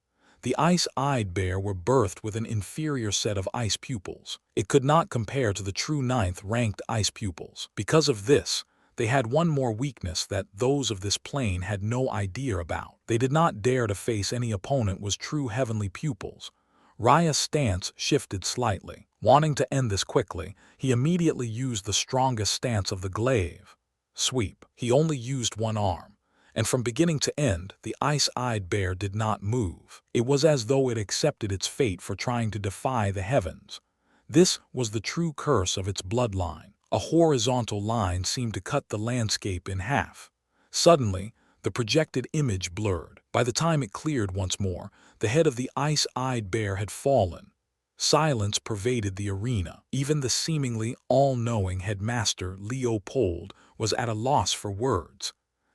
The ice-eyed bear were birthed with an inferior set of ice pupils. It could not compare to the true 9th-ranked ice pupils. Because of this, they had one more weakness that those of this plane had no idea about. They did not dare to face any opponent with true heavenly pupils. Ryu's stance shifted slightly. Wanting to end this quickly, he immediately used the strongest stance of the glaive. sweep. He only used one arm, and from beginning to end, the ice-eyed bear did not move. It was as though it accepted its fate for trying to defy the heavens. This was the true curse of its bloodline. A horizontal line seemed to cut the landscape in half. Suddenly, the projected image blurred. By the time it cleared once more, the head of the ice-eyed bear had fallen. Silence pervaded the arena. Even the seemingly all-knowing headmaster Leopold was at a loss for words.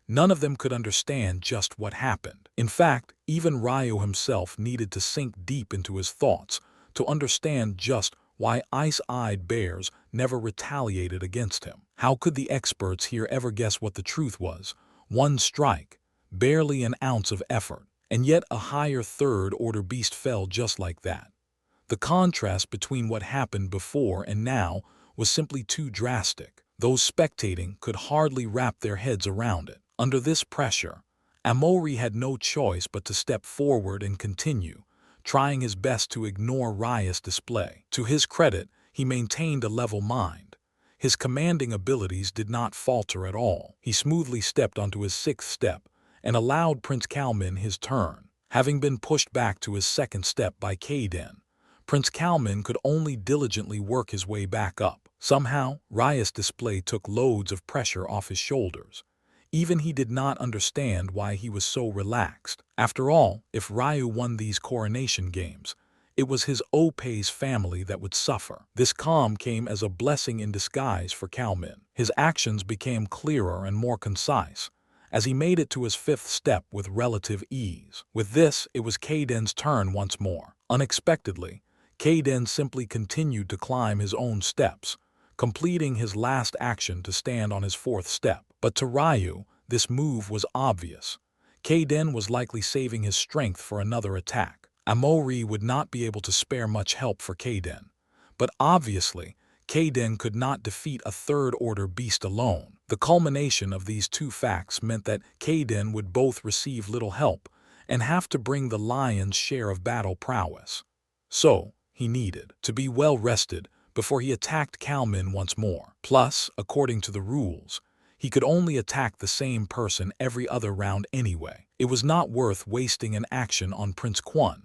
None of them could understand just what happened. In fact, even Ryo himself needed to sink deep into his thoughts to understand just why ice-eyed bears never retaliated against him. How could the experts here ever guess what the truth was? One strike, barely an ounce of effort, and yet a higher third-order beast fell just like that. The contrast between what happened before and now was simply too drastic. Those spectating could hardly wrap their heads around it. Under this pressure, Amori had no choice but to step forward and continue, trying his best to ignore Raya's display. To his credit, he maintained a level mind. His commanding abilities did not falter at all. He smoothly stepped onto his sixth step and allowed Prince Kalmin his turn. Having been pushed back to his second step by Kaden, Prince Kalmin could only diligently work his way back up. Somehow, Raya's display took loads of pressure off his shoulders. Even he did not understand why he was so relaxed. After all, if Ryu won these coronation games, it was his Opei's family that would suffer. This calm came as a blessing in disguise for Kalmin. His actions became clearer and more concise, as he made it to his fifth step with relative ease. With this, it was Kaden's turn once more. Unexpectedly, Kaden simply continued to climb his own steps, completing his last action to stand on his fourth step. But to Ryu, this move was obvious. Kaden was likely saving his strength for another attack. Amori would not be able to spare much help for Kaden. But obviously, Kaden could not defeat a third-order beast alone. The culmination of these two facts meant that Kaden would both receive little help and have to bring the lion's share of battle prowess. So, he needed to be well rested before he attacked Kalmin once more. Plus, according to the rules, he could only attack the same person every other round anyway. It was not worth wasting an action on Prince Kwon.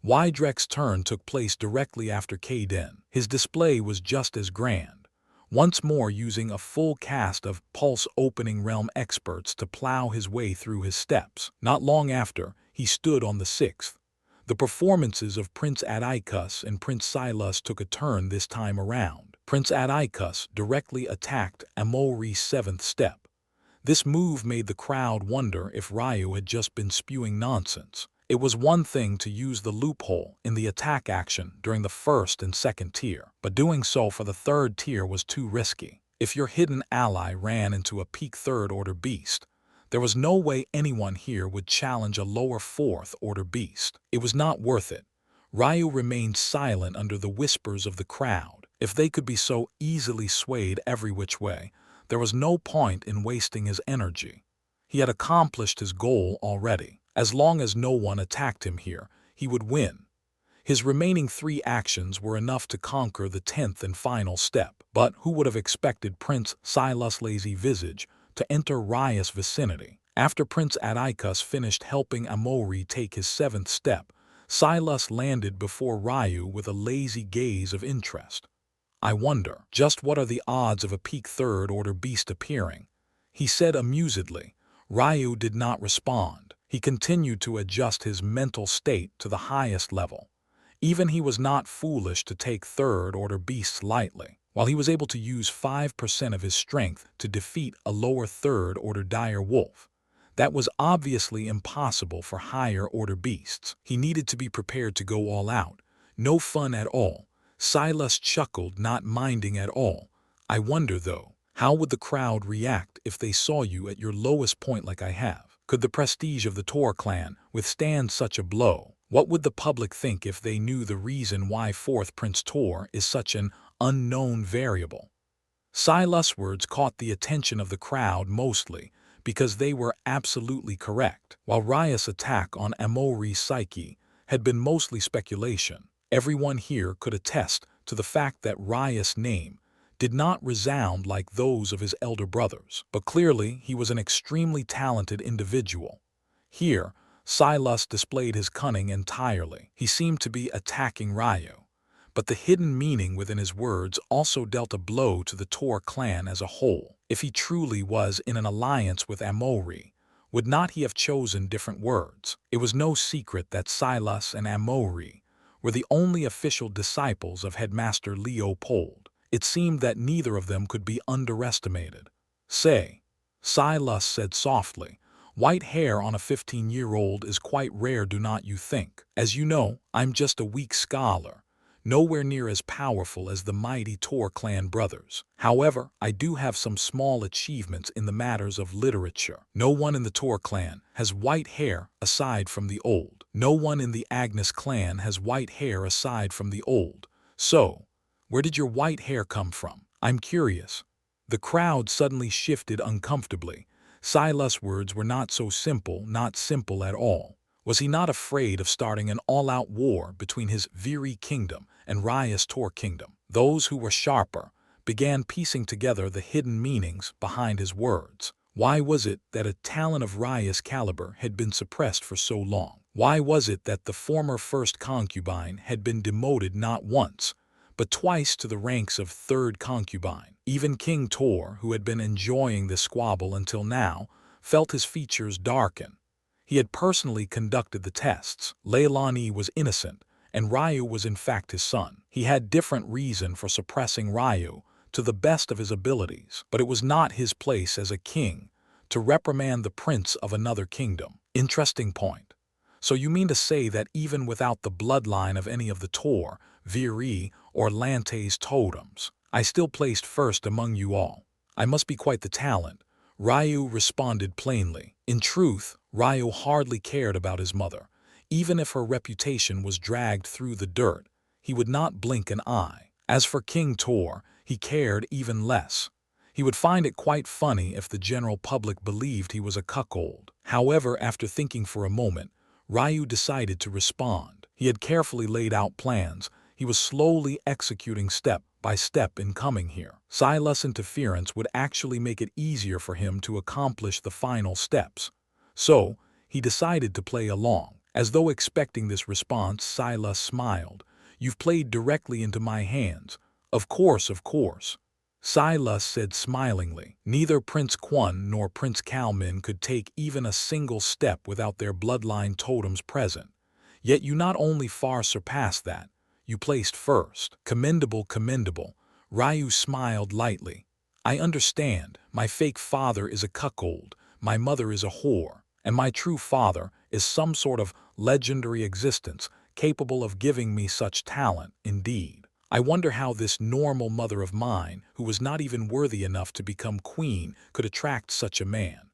Wydrek's turn took place directly after Kaden. His display was just as grand, once more using a full cast of Pulse Opening Realm experts to plow his way through his steps. Not long after, he stood on the sixth. The performances of Prince Atticus and Prince Silas took a turn this time around. Prince Atticus directly attacked Amori's seventh step. This move made the crowd wonder if Ryu had just been spewing nonsense. It was one thing to use the loophole in the attack action during the first and second tier, but doing so for the third tier was too risky. If your hidden ally ran into a peak third-order beast, there was no way anyone here would challenge a lower fourth-order beast. It was not worth it. Ryu remained silent under the whispers of the crowd. If they could be so easily swayed every which way, there was no point in wasting his energy. He had accomplished his goal already. As long as no one attacked him here, he would win. His remaining 3 actions were enough to conquer the 10th and final step. But who would have expected Prince Silas' lazy visage to enter Ryu's vicinity? After Prince Atticus finished helping Amori take his 7th step, Silas landed before Ryu with a lazy gaze of interest. "I wonder, just what are the odds of a peak third-order beast appearing?" he said amusedly. Ryu did not respond. He continued to adjust his mental state to the highest level. Even he was not foolish to take third-order beasts lightly. While he was able to use 5% of his strength to defeat a lower third-order dire wolf, that was obviously impossible for higher-order beasts. He needed to be prepared to go all out. No fun at all. Silas chuckled, not minding at all. "I wonder, though, how would the crowd react if they saw you at your lowest point like I have? Could the prestige of the Tor clan withstand such a blow? What would the public think if they knew the reason why 4th Prince Tor is such an unknown variable?" Silas' words caught the attention of the crowd mostly because they were absolutely correct. While Ryu's attack on Amori's psyche had been mostly speculation, everyone here could attest to the fact that Ryu's name did not resound like those of his elder brothers. But clearly he was an extremely talented individual. Here, Silas displayed his cunning entirely. He seemed to be attacking Ryu. But the hidden meaning within his words also dealt a blow to the Tor clan as a whole. If he truly was in an alliance with Amori, would not he have chosen different words? It was no secret that Silas and Amori were the only official disciples of Headmaster Leopold. It seemed that neither of them could be underestimated. "Say," Silas said softly, "white hair on a 15-year-old is quite rare, do not you think? As you know, I'm just a weak scholar, nowhere near as powerful as the mighty Tor clan brothers. However, I do have some small achievements in the matters of literature. No one in the Tor clan has white hair aside from the old. No one in the Agnes clan has white hair aside from the old. So, where did your white hair come from? I'm curious." The crowd suddenly shifted uncomfortably. Silas' words were not simple at all. Was he not afraid of starting an all-out war between his Viri kingdom and Rya's Tor kingdom? Those who were sharper began piecing together the hidden meanings behind his words. Why was it that a talent of Rya's caliber had been suppressed for so long? Why was it that the former first concubine had been demoted not once, but twice to the ranks of third concubine? Even King Tor, who had been enjoying this squabble until now, felt his features darken. He had personally conducted the tests. Leilani was innocent, and Ryu was in fact his son. He had different reason for suppressing Ryu to the best of his abilities, but it was not his place as a king to reprimand the prince of another kingdom. Interesting point. So you mean to say that even without the bloodline of any of the Tor, Viri, or Lante's totems, I still placed first among you all? I must be quite the talent. Ryu responded plainly. In truth, Ryu hardly cared about his mother. Even if her reputation was dragged through the dirt, he would not blink an eye. As for King Tor, he cared even less. He would find it quite funny if the general public believed he was a cuckold. However, after thinking for a moment, Ryu decided to respond. He had carefully laid out plans. He was slowly executing step by step in coming here. Silas' interference would actually make it easier for him to accomplish the final steps. So, he decided to play along. As though expecting this response, Silas smiled. "You've played directly into my hands." Of course. Silas said smilingly. Neither Prince Kwon nor Prince Kalmin could take even a single step without their bloodline totems present. Yet you not only far surpassed that, you placed first. Commendable. Ryu smiled lightly. "I understand. My fake father is a cuckold, my mother is a whore, and my true father is some sort of legendary existence capable of giving me such talent. Indeed, I wonder how this normal mother of mine, who was not even worthy enough to become queen, could attract such a man."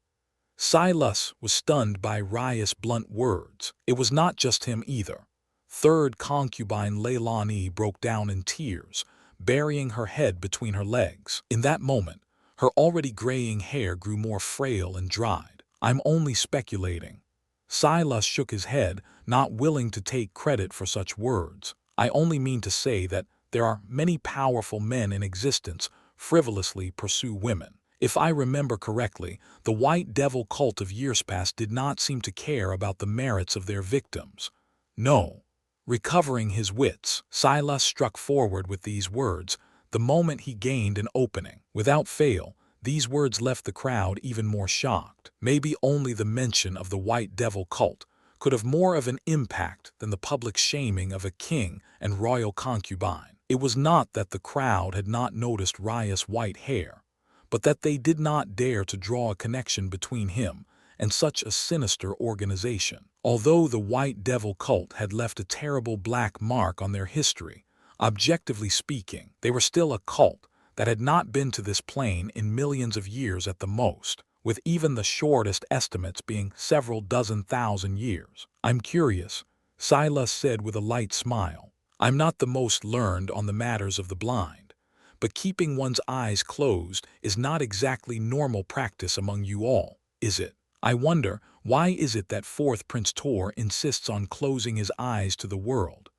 Silas was stunned by Ryu's blunt words. It was not just him either. Third concubine Leilani broke down in tears, burying her head between her legs. In that moment, her already graying hair grew more frail and dried. "I'm only speculating." Silas shook his head, not willing to take credit for such words. "I only mean to say that there are many powerful men in existence frivolously pursue women. If I remember correctly, the White Devil cult of years past did not seem to care about the merits of their victims. No." Recovering his wits, Silas struck forward with these words the moment he gained an opening. Without fail, these words left the crowd even more shocked. Maybe only the mention of the White Devil cult could have more of an impact than the public shaming of a king and royal concubine. It was not that the crowd had not noticed Ryu's white hair, but that they did not dare to draw a connection between him and such a sinister organization. Although the White Devil cult had left a terrible black mark on their history, objectively speaking, they were still a cult that had not been to this plane in millions of years at the most, with even the shortest estimates being several dozen thousand years. "I'm curious," Silas said with a light smile. "I'm not the most learned on the matters of the blind, but keeping one's eyes closed is not exactly normal practice among you all, is it? I wonder, why is it that fourth Prince Tor insists on closing his eyes to the world?"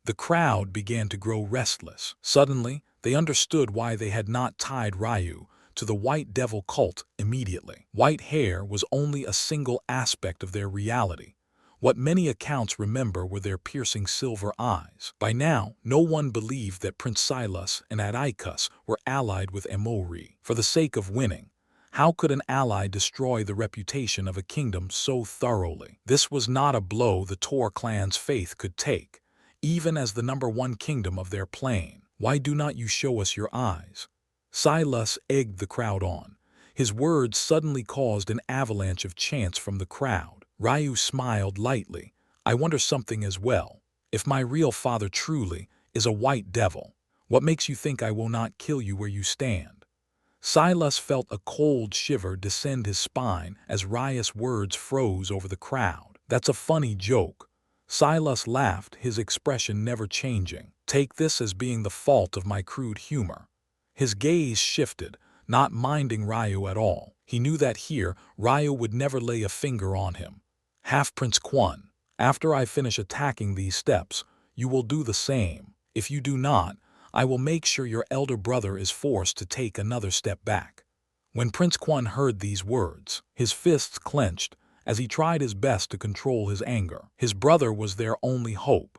The crowd began to grow restless. Suddenly, They understood why they had not tied Ryu to the white devil cult immediately. White hair was only a single aspect of their reality. What many accounts remember were their piercing silver eyes. By now, no one believed that Prince Silas and Atticus were allied with Amori. For the sake of winning, how could an ally destroy the reputation of a kingdom so thoroughly? This was not a blow the Tor clan's faith could take, even as the #1 kingdom of their plane. Why do not you show us your eyes? Silas egged the crowd on. His words suddenly caused an avalanche of chants from the crowd. Ryu smiled lightly. I wonder something as well. If my real father truly is a white devil, what makes you think I will not kill you where you stand? Silas felt a cold shiver descend his spine as Ryu's words froze over the crowd. That's a funny joke. Silas laughed, his expression never changing. Take this as being the fault of my crude humor. His gaze shifted, not minding Ryu at all. He knew that here, Ryu would never lay a finger on him. Half-Prince Quan, after I finish attacking these steps, you will do the same. If you do not, I will make sure your elder brother is forced to take another step back. When Prince Quan heard these words, his fists clenched as he tried his best to control his anger. His brother was their only hope.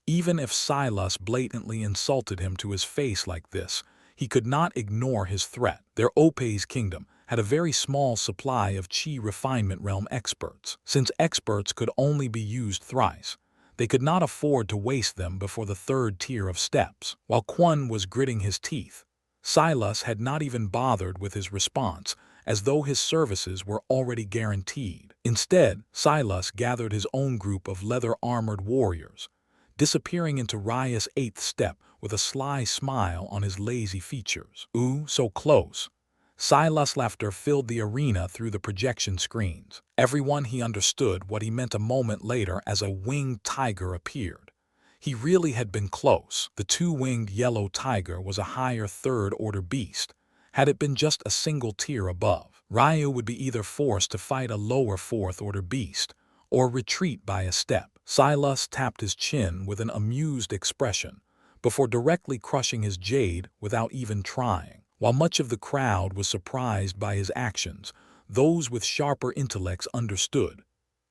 Even if Silas blatantly insulted him to his face like this, he could not ignore his threat. Their Opes kingdom had a very small supply of Qi refinement realm experts. Since experts could only be used thrice, they could not afford to waste them before the 3rd tier of steps. While Quan was gritting his teeth, Silas had not even bothered with his response, as though his services were already guaranteed. Instead, Silas gathered his own group of leather-armored warriors, disappearing into Ryu's 8th step with a sly smile on his lazy features. Ooh, so close. Silas' laughter filled the arena through the projection screens. Everyone he understood what he meant a moment later as a winged tiger appeared. He really had been close. The 2-winged yellow tiger was a higher 3rd-order beast. Had it been just a single tier above, Ryu would be either forced to fight a lower 4th-order beast or retreat by a step. Silas tapped his chin with an amused expression before directly crushing his jade without even trying. While much of the crowd was surprised by his actions, those with sharper intellects understood.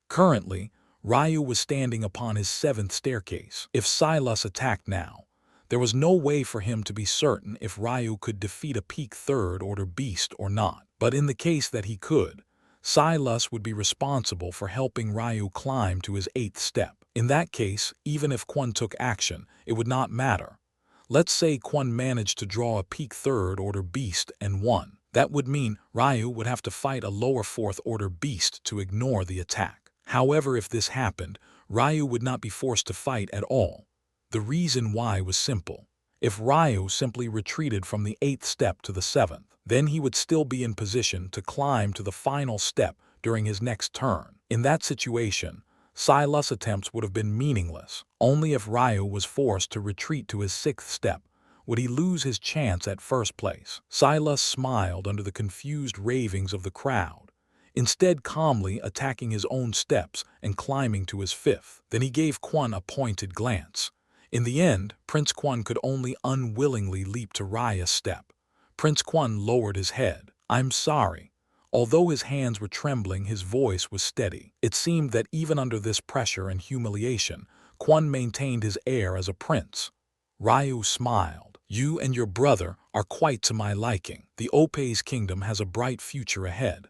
Currently, Ryu was standing upon his 7th staircase. If Silas attacked now, there was no way for him to be certain if Ryu could defeat a peak 3rd-order beast or not. But in the case that he could, Silas would be responsible for helping Ryu climb to his 8th step. In that case, even if Quan took action, it would not matter. Let's say Quan managed to draw a peak 3rd-order beast and won. That would mean Ryu would have to fight a lower 4th-order beast to ignore the attack. However, if this happened, Ryu would not be forced to fight at all. The reason why was simple. If Ryu simply retreated from the 8th step to the 7th, then he would still be in position to climb to the final step during his next turn. In that situation, Silas' attempts would have been meaningless. Only if Ryu was forced to retreat to his 6th step would he lose his chance at first place. Silas smiled under the confused ravings of the crowd, instead calmly attacking his own steps and climbing to his 5th. Then he gave Quan a pointed glance. In the end, Prince Quan could only unwillingly leap to Ryu's step. Prince Quan lowered his head. I'm sorry. Although his hands were trembling, his voice was steady. It seemed that even under this pressure and humiliation, Quan maintained his air as a prince. Ryu smiled. You and your brother are quite to my liking. The Opes kingdom has a bright future ahead.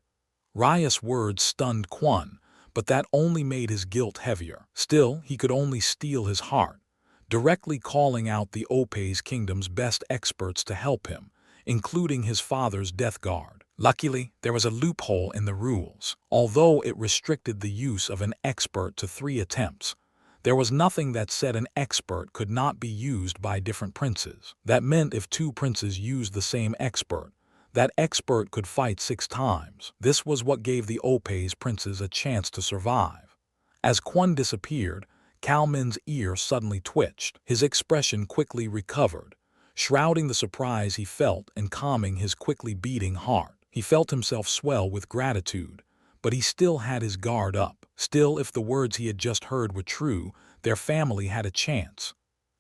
Ryu's words stunned Quan, but that only made his guilt heavier. Still, he could only steel his heart, directly calling out the Opes kingdom's best experts to help him, including his father's death guard. Luckily, there was a loophole in the rules. Although it restricted the use of an expert to 3 attempts, there was nothing that said an expert could not be used by different princes. That meant if 2 princes used the same expert, that expert could fight 6 times. This was what gave the Opes princes a chance to survive. As Quan disappeared, Kalman's ear suddenly twitched. His expression quickly recovered, shrouding the surprise he felt and calming his quickly beating heart. He felt himself swell with gratitude, but he still had his guard up. Still, if the words he had just heard were true, their family had a chance.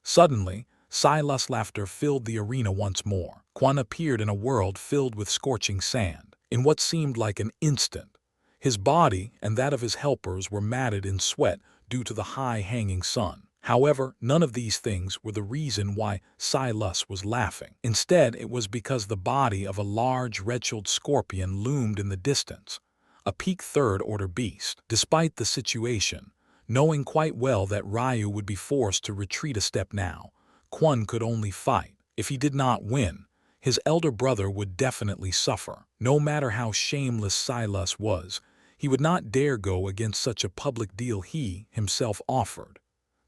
Suddenly, Silas' laughter filled the arena once more. Quan appeared in a world filled with scorching sand. In what seemed like an instant, his body and that of his helpers were matted in sweat due to the high-hanging sun. However, none of these things were the reason why Silas was laughing. Instead, it was because the body of a large red-shelled scorpion loomed in the distance, a peak third-order beast. Despite the situation, knowing quite well that Ryu would be forced to retreat a step now, Quan could only fight. If he did not win, his elder brother would definitely suffer. No matter how shameless Silas was, he would not dare go against such a public deal he himself offered.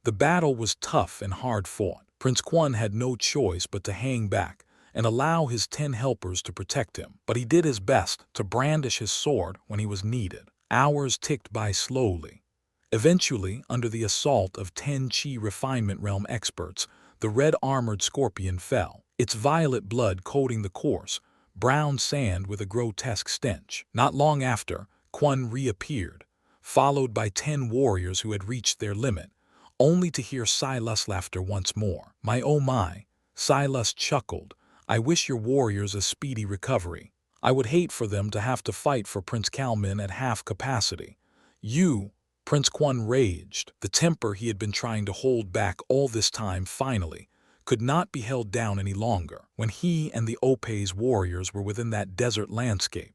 The battle was tough and hard fought. Prince Quan had no choice but to hang back and allow his 10 helpers to protect him. But he did his best to brandish his sword when he was needed. Hours ticked by slowly. Eventually, under the assault of 10 Qi refinement realm experts, the red-armored scorpion fell, its violet blood coating the coarse, brown sand with a grotesque stench. Not long after, Quan reappeared, followed by 10 warriors who had reached their limit, only to hear Silas' laughter once more. "My oh my," Silas chuckled, "I wish your warriors a speedy recovery. I would hate for them to have to fight for Prince Kalmin at half capacity." "You," Prince Quan raged. The temper he had been trying to hold back all this time finally could not be held down any longer. When he and the Opei's warriors were within that desert landscape,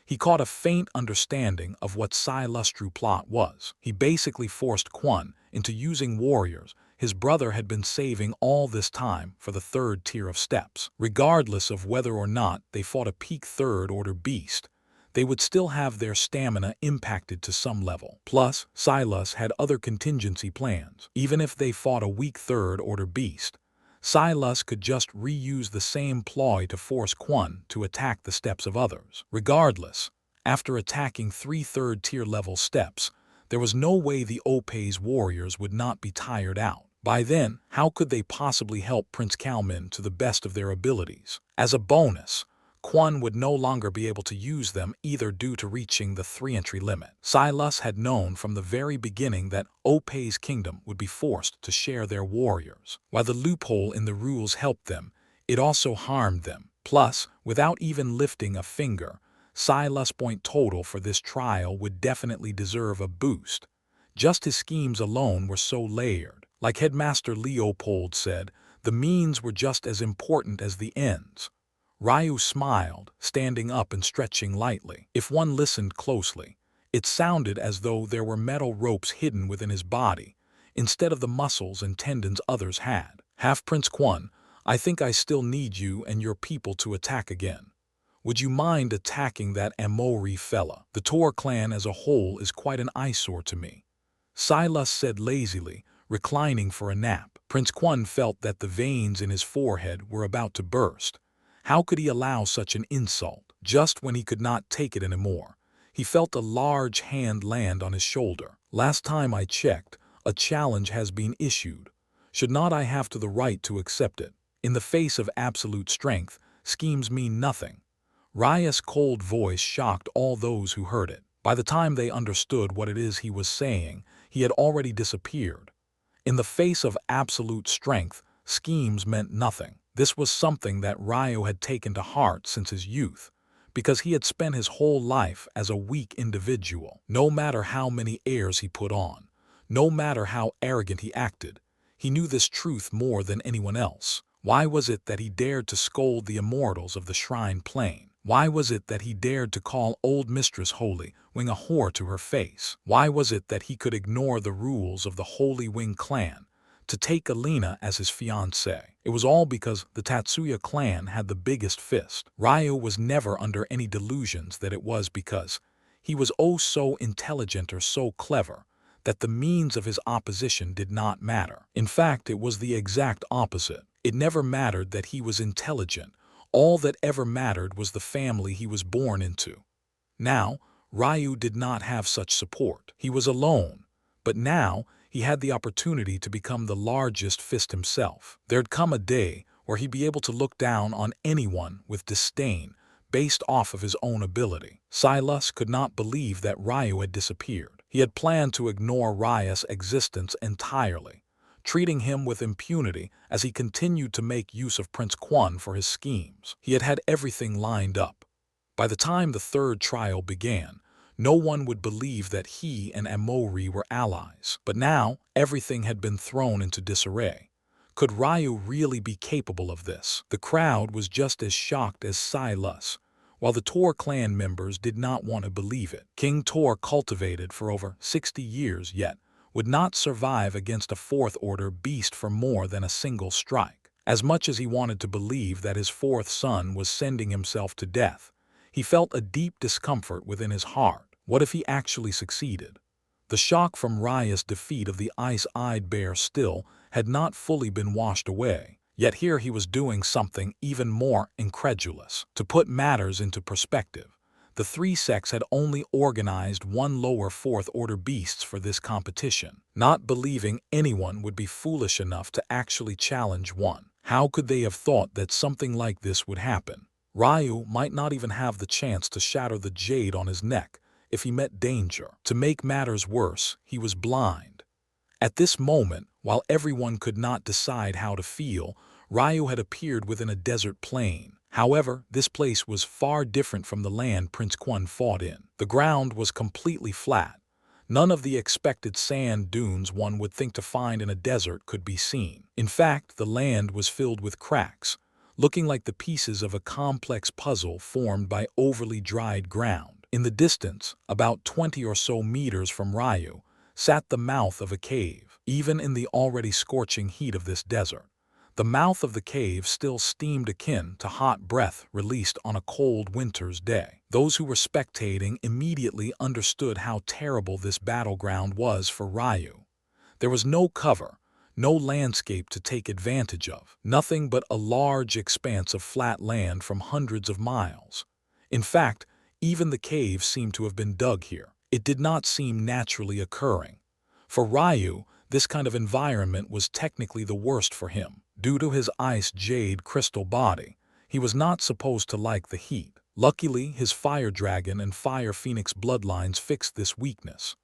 he caught a faint understanding of what Silas' true plot was. He basically forced Quan into using warriors his brother had been saving all this time for the third tier of steps. Regardless of whether or not they fought a peak third-order beast, they would still have their stamina impacted to some level. Plus, Silas had other contingency plans. Even if they fought a weak third-order beast, Silas could just reuse the same ploy to force Quan to attack the steps of others. Regardless, after attacking 3 third-tier level steps, there was no way the Opei's warriors would not be tired out. By then, how could they possibly help Prince Kalmin to the best of their abilities? As a bonus, Quan would no longer be able to use them either due to reaching the 3-entry limit. Silas had known from the very beginning that Opei's kingdom would be forced to share their warriors. While the loophole in the rules helped them, it also harmed them. Plus, without even lifting a finger, Silas' point total for this trial would definitely deserve a boost. Just his schemes alone were so layered. Like Headmaster Leopold said, the means were just as important as the ends. Ryu smiled, standing up and stretching lightly. If one listened closely, it sounded as though there were metal ropes hidden within his body, instead of the muscles and tendons others had. "Half-Prince Quan, I think I still need you and your people to attack again. Would you mind attacking that Amori fella? The Tor clan as a whole is quite an eyesore to me," Silas said lazily, reclining for a nap. Prince Quan felt that the veins in his forehead were about to burst. How could he allow such an insult? Just when he could not take it anymore, he felt a large hand land on his shoulder. "Last time I checked, a challenge has been issued. Should not I have the right to accept it? In the face of absolute strength, schemes mean nothing." Ryu's cold voice shocked all those who heard it. By the time they understood what it is he was saying, he had already disappeared. In the face of absolute strength, schemes meant nothing. This was something that Ryu had taken to heart since his youth, because he had spent his whole life as a weak individual. No matter how many airs he put on, no matter how arrogant he acted, he knew this truth more than anyone else. Why was it that he dared to scold the immortals of the Shrine Plain? Why was it that he dared to call old Mistress Holy Wing a whore to her face? Why was it that he could ignore the rules of the Holy Wing clan to take Alina as his fiancée? It was all because the Tatsuya clan had the biggest fist. Ryu was never under any delusions that it was because he was oh so intelligent or so clever that the means of his opposition did not matter. In fact, it was the exact opposite. It never mattered that he was intelligent. All that ever mattered was the family he was born into. Now, Ryu did not have such support. He was alone, but now he had the opportunity to become the largest fist himself. There'd come a day where he'd be able to look down on anyone with disdain based off of his own ability. Silas could not believe that Ryu had disappeared. He had planned to ignore Ryu's existence entirely, treating him with impunity as he continued to make use of Prince Quan for his schemes. He had had everything lined up. By the time the third trial began, no one would believe that he and Amori were allies. But now, everything had been thrown into disarray. Could Ryu really be capable of this? The crowd was just as shocked as Silas, while the Tor clan members did not want to believe it. King Tor, cultivated for over 60 years yet, would not survive against a fourth-order beast for more than a single strike. As much as he wanted to believe that his fourth son was sending himself to death, he felt a deep discomfort within his heart. What if he actually succeeded? The shock from Raya's defeat of the ice-eyed bear still had not fully been washed away. Yet here he was doing something even more incredulous. To put matters into perspective, the three sects had only organized one lower fourth-order beasts for this competition, not believing anyone would be foolish enough to actually challenge one. How could they have thought that something like this would happen? Ryu might not even have the chance to shatter the jade on his neck if he met danger. To make matters worse, he was blind. At this moment, while everyone could not decide how to feel, Ryu had appeared within a desert plain. However, this place was far different from the land Prince Quan fought in. The ground was completely flat. None of the expected sand dunes one would think to find in a desert could be seen. In fact, the land was filled with cracks, looking like the pieces of a complex puzzle formed by overly dried ground. In the distance, about 20 or so meters from Ryu, sat the mouth of a cave. Even in the already scorching heat of this desert, the mouth of the cave still steamed akin to hot breath released on a cold winter's day. Those who were spectating immediately understood how terrible this battleground was for Ryu. There was no cover, no landscape to take advantage of, nothing but a large expanse of flat land from hundreds of miles. In fact, even the cave seemed to have been dug here. It did not seem naturally occurring. For Ryu, this kind of environment was technically the worst for him. Due to his ice jade crystal body, he was not supposed to like the heat. Luckily, his fire dragon and fire phoenix bloodlines fixed this weakness.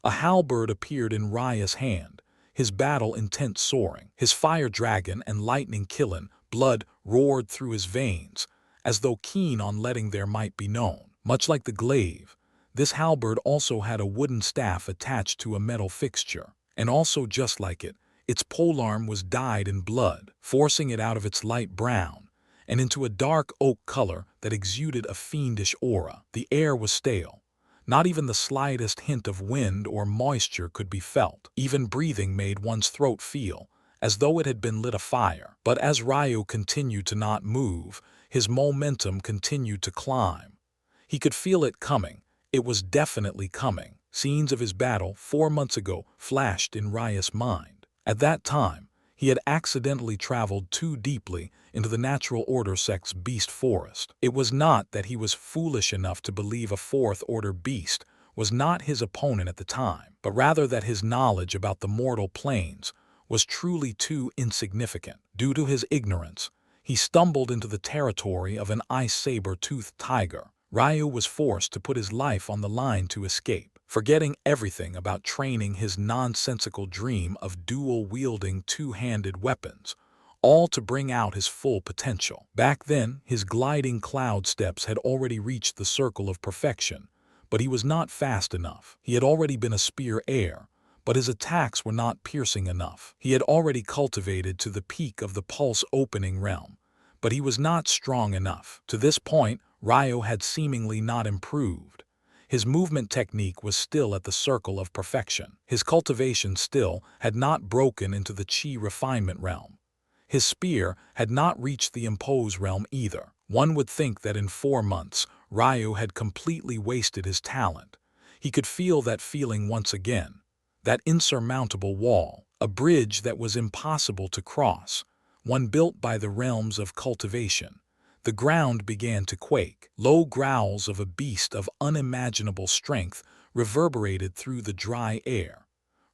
A halberd appeared in Ryu's hand, his battle intent soaring. His fire dragon and lightning killing blood roared through his veins, as though keen on letting their might be known. Much like the glaive, this halberd also had a wooden staff attached to a metal fixture, and also just like it, its polearm was dyed in blood, forcing it out of its light brown and into a dark oak color that exuded a fiendish aura. The air was stale. Not even the slightest hint of wind or moisture could be felt. Even breathing made one's throat feel as though it had been lit afire. But as Ryu continued to not move, his momentum continued to climb. He could feel it coming. It was definitely coming. Scenes of his battle 4 months ago flashed in Ryu's mind. At that time, he had accidentally traveled too deeply into the natural order sect's beast forest. It was not that he was foolish enough to believe a fourth-order beast was not his opponent at the time, but rather that his knowledge about the mortal planes was truly too insignificant. Due to his ignorance, he stumbled into the territory of an ice saber-toothed tiger. Ryu was forced to put his life on the line to escape, forgetting everything about training his nonsensical dream of dual-wielding two-handed weapons, all to bring out his full potential. Back then, his gliding cloud steps had already reached the circle of perfection, but he was not fast enough. He had already been a spear heir, but his attacks were not piercing enough. He had already cultivated to the peak of the pulse-opening realm, but he was not strong enough. To this point, Ryu had seemingly not improved. His movement technique was still at the circle of perfection. His cultivation still had not broken into the chi refinement realm. His spear had not reached the impose realm either. One would think that in 4 months, Ryu had completely wasted his talent. He could feel that feeling once again. That insurmountable wall, a bridge that was impossible to cross, one built by the realms of cultivation. The ground began to quake. Low growls of a beast of unimaginable strength reverberated through the dry air,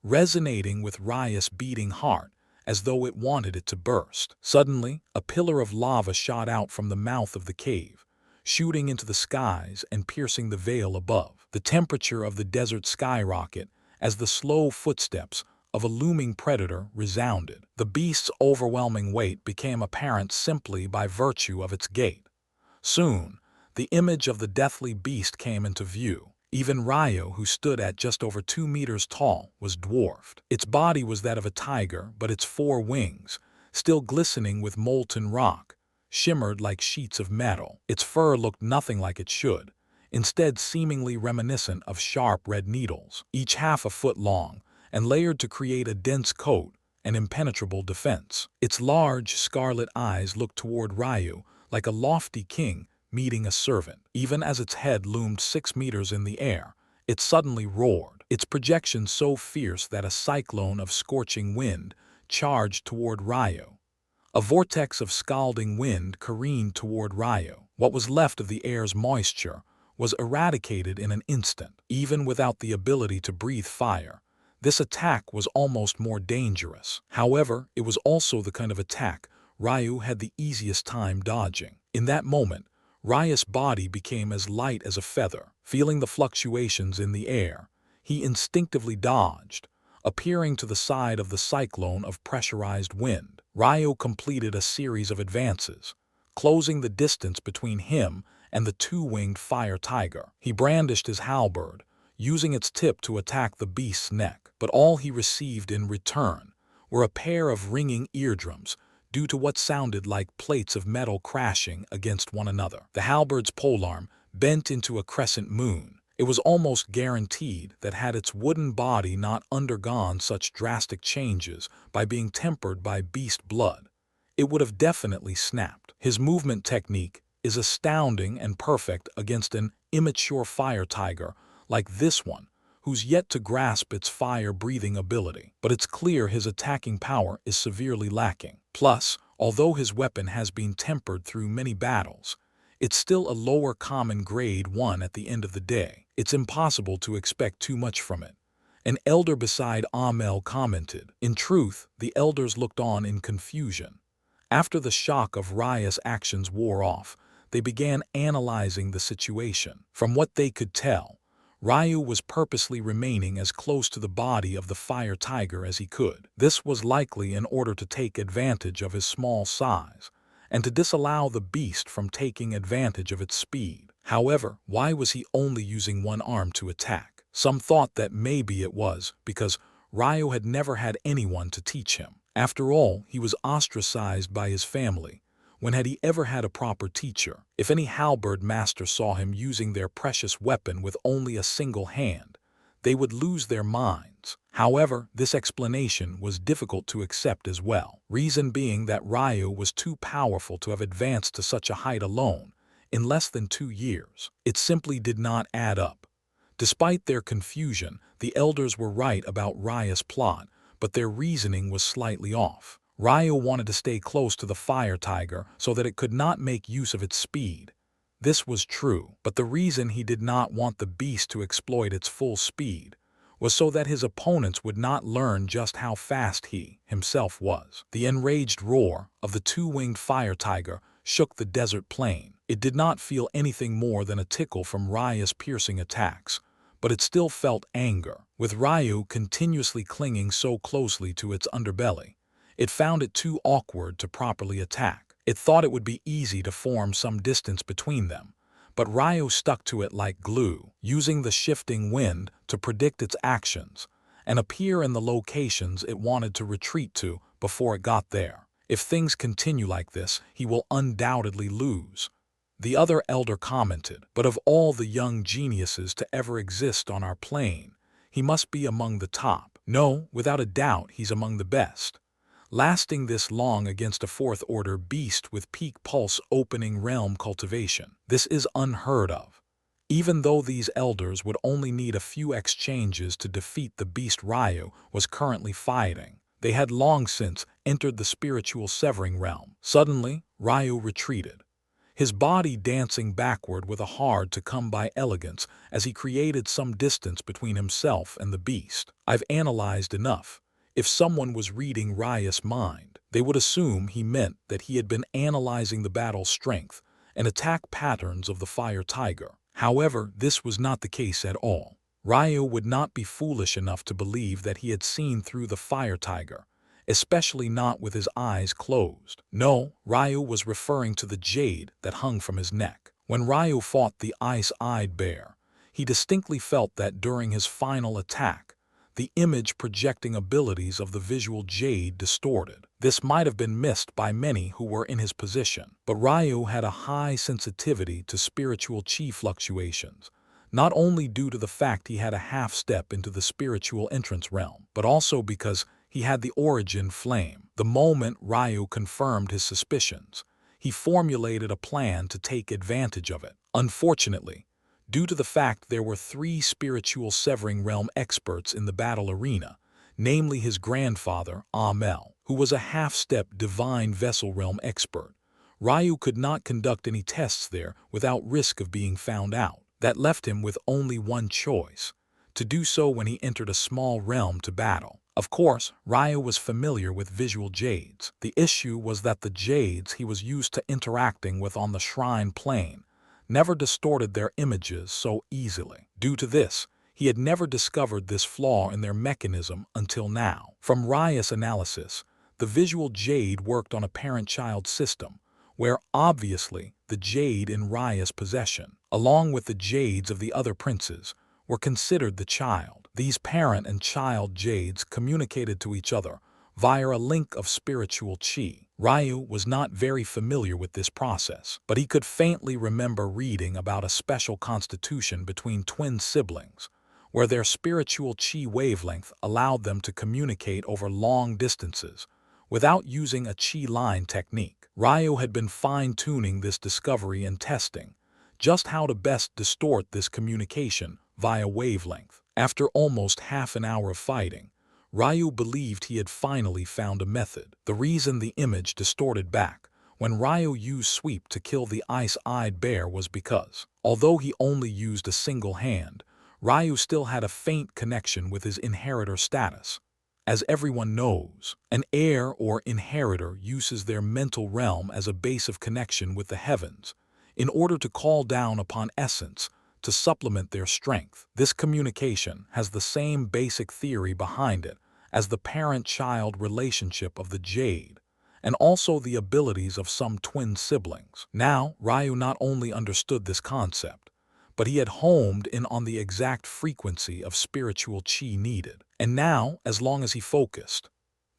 resonating with Ryu's beating heart as though it wanted it to burst. Suddenly, a pillar of lava shot out from the mouth of the cave, shooting into the skies and piercing the veil above. The temperature of the desert skyrocketed as the slow footsteps, of a looming predator resounded. The beast's overwhelming weight became apparent simply by virtue of its gait. Soon, the image of the deathly beast came into view. Even Ryo, who stood at just over 2 meters tall, was dwarfed. Its body was that of a tiger, but its 4 wings, still glistening with molten rock, shimmered like sheets of metal. Its fur looked nothing like it should, instead seemingly reminiscent of sharp red needles, each half a foot long, and layered to create a dense coat, an impenetrable defense. Its large, scarlet eyes looked toward Ryu like a lofty king meeting a servant. Even as its head loomed 6 meters in the air, it suddenly roared, its projection so fierce that a cyclone of scorching wind charged toward Ryu. A vortex of scalding wind careened toward Ryu. What was left of the air's moisture was eradicated in an instant. Even without the ability to breathe fire, this attack was almost more dangerous. However, it was also the kind of attack Ryu had the easiest time dodging. In that moment, Ryu's body became as light as a feather. Feeling the fluctuations in the air, he instinctively dodged, appearing to the side of the cyclone of pressurized wind. Ryu completed a series of advances, closing the distance between him and the 2-winged fire tiger. He brandished his halberd, using its tip to attack the beast's neck. But all he received in return were a pair of ringing eardrums due to what sounded like plates of metal crashing against one another. The halberd's polearm bent into a crescent moon. It was almost guaranteed that had its wooden body not undergone such drastic changes by being tempered by beast blood, it would have definitely snapped. His movement technique is astounding and perfect against an immature fire tiger like this one, who's yet to grasp its fire-breathing ability. But it's clear his attacking power is severely lacking. Plus, although his weapon has been tempered through many battles, it's still a lower common grade one at the end of the day. It's impossible to expect too much from it. An elder beside Amel commented. In truth, the elders looked on in confusion. After the shock of Ryu's actions wore off, they began analyzing the situation. From what they could tell, Ryu was purposely remaining as close to the body of the fire tiger as he could. This was likely in order to take advantage of his small size and to disallow the beast from taking advantage of its speed. However, why was he only using one arm to attack? Some thought that maybe it was because Ryu had never had anyone to teach him. After all, he was ostracized by his family. When had he ever had a proper teacher? If any halberd master saw him using their precious weapon with only a single hand, they would lose their minds. However, this explanation was difficult to accept as well. Reason being that Ryu was too powerful to have advanced to such a height alone in less than 2 years. It simply did not add up. Despite their confusion, the elders were right about Ryu's plot, but their reasoning was slightly off. Ryu wanted to stay close to the fire tiger so that it could not make use of its speed. This was true, but the reason he did not want the beast to exploit its full speed was so that his opponents would not learn just how fast he himself was. The enraged roar of the 2-winged fire tiger shook the desert plain. It did not feel anything more than a tickle from Ryu's piercing attacks, but it still felt anger. With Ryu continuously clinging so closely to its underbelly, it found it too awkward to properly attack. It thought it would be easy to form some distance between them, but Ryu stuck to it like glue, using the shifting wind to predict its actions and appear in the locations it wanted to retreat to before it got there. If things continue like this, he will undoubtedly lose. The other elder commented, but of all the young geniuses to ever exist on our plane, he must be among the top. No, without a doubt, he's among the best. Lasting this long against a 4th-order beast with peak pulse opening realm cultivation. This is unheard of. Even though these elders would only need a few exchanges to defeat the beast Ryu was currently fighting, they had long since entered the spiritual severing realm. Suddenly, Ryu retreated, his body dancing backward with a hard-to-come-by elegance as he created some distance between himself and the beast. I've analyzed enough. If someone was reading Ryu's mind, they would assume he meant that he had been analyzing the battle strength and attack patterns of the fire tiger. However, this was not the case at all. Ryu would not be foolish enough to believe that he had seen through the fire tiger, especially not with his eyes closed. No, Ryu was referring to the jade that hung from his neck. When Ryu fought the ice-eyed bear, he distinctly felt that during his final attack, the image projecting abilities of the visual jade distorted. This might have been missed by many who were in his position, but Ryu had a high sensitivity to spiritual chi fluctuations, not only due to the fact he had a half-step into the spiritual entrance realm, but also because he had the origin flame. The moment Ryu confirmed his suspicions, he formulated a plan to take advantage of it. Unfortunately, due to the fact there were 3 spiritual severing realm experts in the battle arena, namely his grandfather, Amel, who was a half-step divine vessel realm expert, Ryu could not conduct any tests there without risk of being found out. That left him with only one choice, to do so when he entered a small realm to battle. Of course, Ryu was familiar with visual jades. The issue was that the jades he was used to interacting with on the shrine plane never distorted their images so easily. Due to this, he had never discovered this flaw in their mechanism until now. From Ryu's analysis, the visual jade worked on a parent-child system, where obviously the jade in Ryu's possession, along with the jades of the other princes, were considered the child. These parent and child jades communicated to each other via a link of spiritual chi. Ryu was not very familiar with this process, but he could faintly remember reading about a special constitution between twin siblings, where their spiritual chi wavelength allowed them to communicate over long distances without using a chi line technique. Ryu had been fine-tuning this discovery and testing just how to best distort this communication via wavelength. After almost half an hour of fighting, Ryu believed he had finally found a method. The reason the image distorted back when Ryu used sweep to kill the ice-eyed bear was because, although he only used a single hand, Ryu still had a faint connection with his inheritor status. As everyone knows, an heir or inheritor uses their mental realm as a base of connection with the heavens in order to call down upon essence to supplement their strength. This communication has the same basic theory behind it as the parent-child relationship of the jade, and also the abilities of some twin siblings. Now, Ryu not only understood this concept, but he had homed in on the exact frequency of spiritual chi needed. And now, as long as he focused,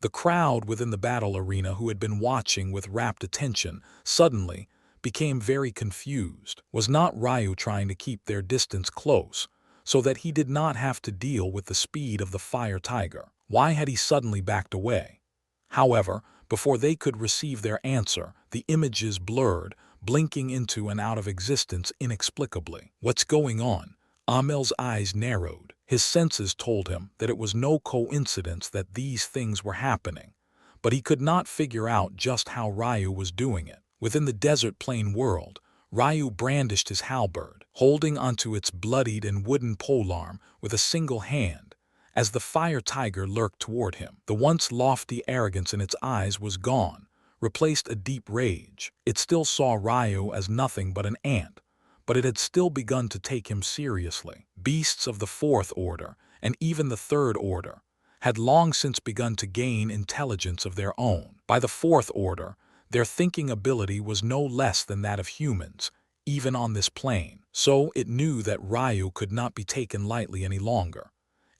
the crowd within the battle arena who had been watching with rapt attention suddenly became very confused. Was not Ryu trying to keep their distance close so that he did not have to deal with the speed of the fire tiger? Why had he suddenly backed away? However, before they could receive their answer, the images blurred, blinking into and out of existence inexplicably. What's going on? Amel's eyes narrowed. His senses told him that it was no coincidence that these things were happening, but he could not figure out just how Ryu was doing it. Within the desert plain world, Ryu brandished his halberd, holding onto its bloodied and wooden polearm with a single hand, as the fire tiger lurked toward him. The once lofty arrogance in its eyes was gone, replaced a deep rage. It still saw Ryu as nothing but an ant, but it had still begun to take him seriously. Beasts of the fourth order, and even the third order, had long since begun to gain intelligence of their own. By the fourth order, their thinking ability was no less than that of humans, even on this plane. So it knew that Ryu could not be taken lightly any longer.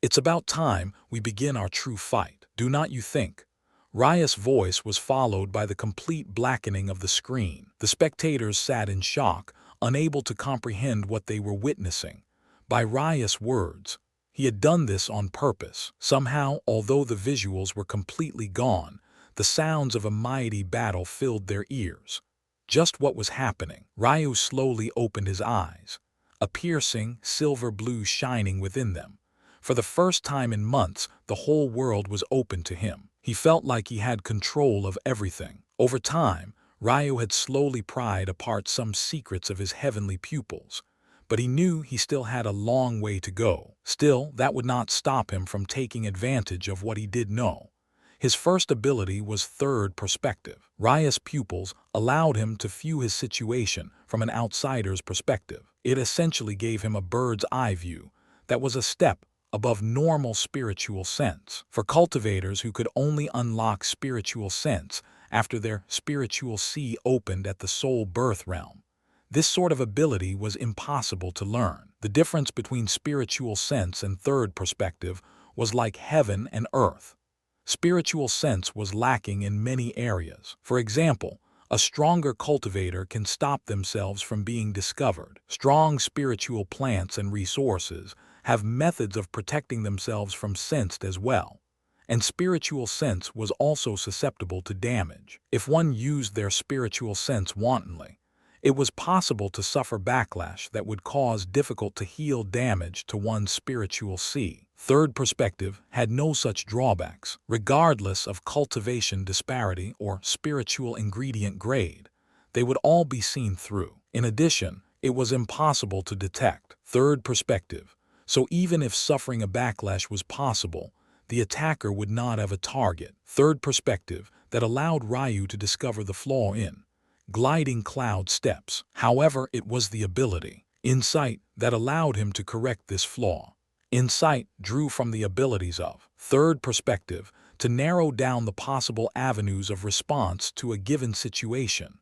It's about time we begin our true fight, do not you think? Ryu's voice was followed by the complete blackening of the screen. The spectators sat in shock, unable to comprehend what they were witnessing. By Ryu's words, he had done this on purpose. Somehow, although the visuals were completely gone, the sounds of a mighty battle filled their ears. Just what was happening? Ryu slowly opened his eyes, a piercing, silver blue shining within them. For the first time in months, the whole world was open to him. He felt like he had control of everything. Over time, Ryu had slowly pried apart some secrets of his heavenly pupils, but he knew he still had a long way to go. Still, that would not stop him from taking advantage of what he did know. His first ability was third perspective. Ryu's pupils allowed him to view his situation from an outsider's perspective. It essentially gave him a bird's eye view that was a step above normal spiritual sense. For cultivators who could only unlock spiritual sense after their spiritual sea opened at the soul birth realm, this sort of ability was impossible to learn. The difference between spiritual sense and third perspective was like heaven and earth. Spiritual sense was lacking in many areas. For example, a stronger cultivator can stop themselves from being discovered. Strong spiritual plants and resources have methods of protecting themselves from sense as well. And spiritual sense was also susceptible to damage. If one used their spiritual sense wantonly, it was possible to suffer backlash that would cause difficult to heal damage to one's spiritual sea. Third perspective had no such drawbacks, regardless of cultivation disparity or spiritual ingredient grade. They would all be seen through. In addition, it was impossible to detect third perspective, so even if suffering a backlash was possible, the attacker would not have a target. Third perspective that allowed Ryu to discover the flaw in gliding cloud steps. However, it was the ability, insight, that allowed him to correct this flaw. Insight drew from the abilities of third perspective to narrow down the possible avenues of response to a given situation.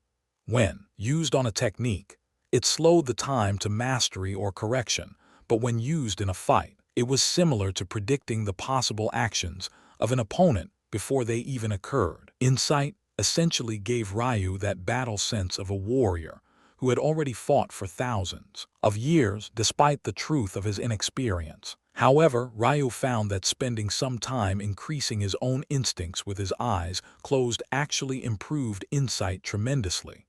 When used on a technique, it slowed the time to mastery or correction, but when used in a fight, it was similar to predicting the possible actions of an opponent before they even occurred. Insight essentially gave Ryu that battle sense of a warrior who had already fought for thousands of years despite the truth of his inexperience. However, Ryu found that spending some time increasing his own instincts with his eyes closed actually improved insight tremendously.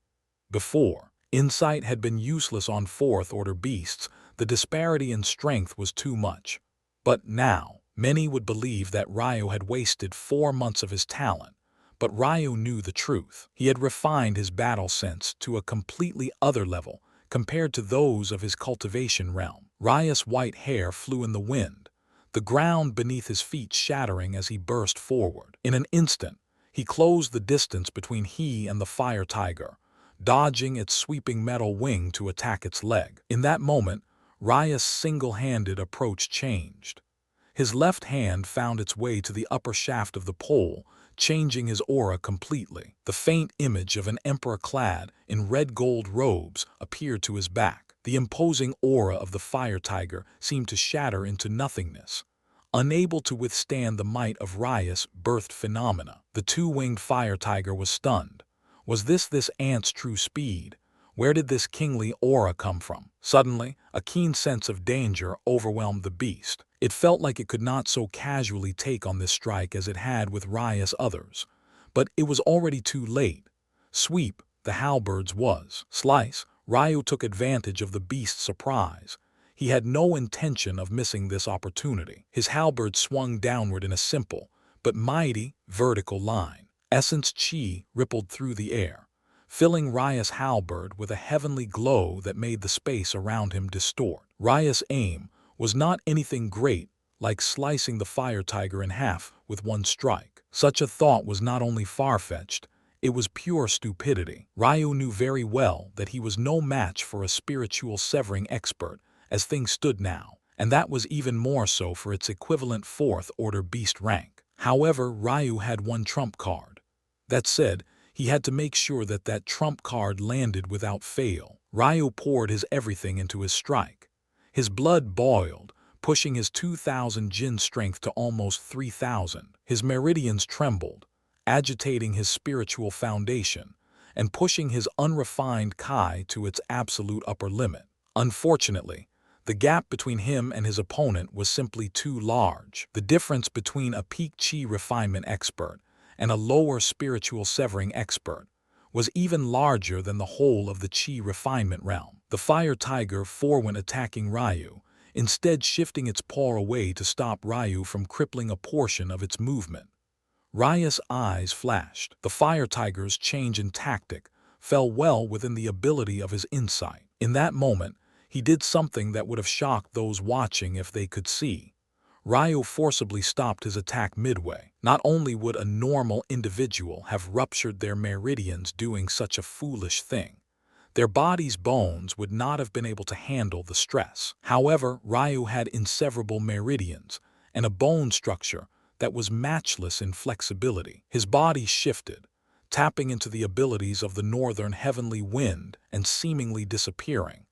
Before, insight had been useless on fourth-order beasts. The disparity in strength was too much. But now, many would believe that Ryu had wasted 4 months of his talent. But Ryu knew the truth. He had refined his battle sense to a completely other level compared to those of his cultivation realm. Ryu's white hair flew in the wind, the ground beneath his feet shattering as he burst forward. In an instant, he closed the distance between he and the fire tiger, dodging its sweeping metal wing to attack its leg. In that moment, Ryu's single-handed approach changed. His left hand found its way to the upper shaft of the pole, changing his aura completely. The faint image of an emperor clad in red-gold robes appeared to his back. The imposing aura of the fire tiger seemed to shatter into nothingness, unable to withstand the might of Ryu's birthed phenomena. The two-winged fire tiger was stunned. Was this ant's true speed? Where did this kingly aura come from? Suddenly, a keen sense of danger overwhelmed the beast. It felt like it could not so casually take on this strike as it had with Ryu's others. But it was already too late. Sweep, the halberds was. Slice, Ryu took advantage of the beast's surprise. He had no intention of missing this opportunity. His halberd swung downward in a simple, but mighty, vertical line. Essence chi rippled through the air, filling Ryu's halberd with a heavenly glow that made the space around him distort. Ryu's aim was not anything great, like slicing the fire tiger in half with one strike. Such a thought was not only far-fetched, it was pure stupidity. Ryu knew very well that he was no match for a spiritual severing expert as things stood now, and that was even more so for its equivalent fourth-order beast rank. However, Ryu had one trump card. That said, he had to make sure that that trump card landed without fail. Ryu poured his everything into his strike. His blood boiled, pushing his 2,000 Jin strength to almost 3,000. His meridians trembled, agitating his spiritual foundation, and pushing his unrefined Kai to its absolute upper limit. Unfortunately, the gap between him and his opponent was simply too large. The difference between a peak chi refinement expert and a lower spiritual severing expert was even larger than the whole of the chi refinement realm. The fire tiger forewent attacking Ryu, instead shifting its paw away to stop Ryu from crippling a portion of its movement. Ryu's eyes flashed. The fire tiger's change in tactic fell well within the ability of his insight. In that moment, he did something that would have shocked those watching if they could see. Ryu forcibly stopped his attack midway. Not only would a normal individual have ruptured their meridians doing such a foolish thing, Their body's bones would not have been able to handle the stress. However, Ryu had inseverable meridians and a bone structure that was matchless in flexibility. His body shifted, tapping into the abilities of the northern heavenly wind and seemingly disappearing,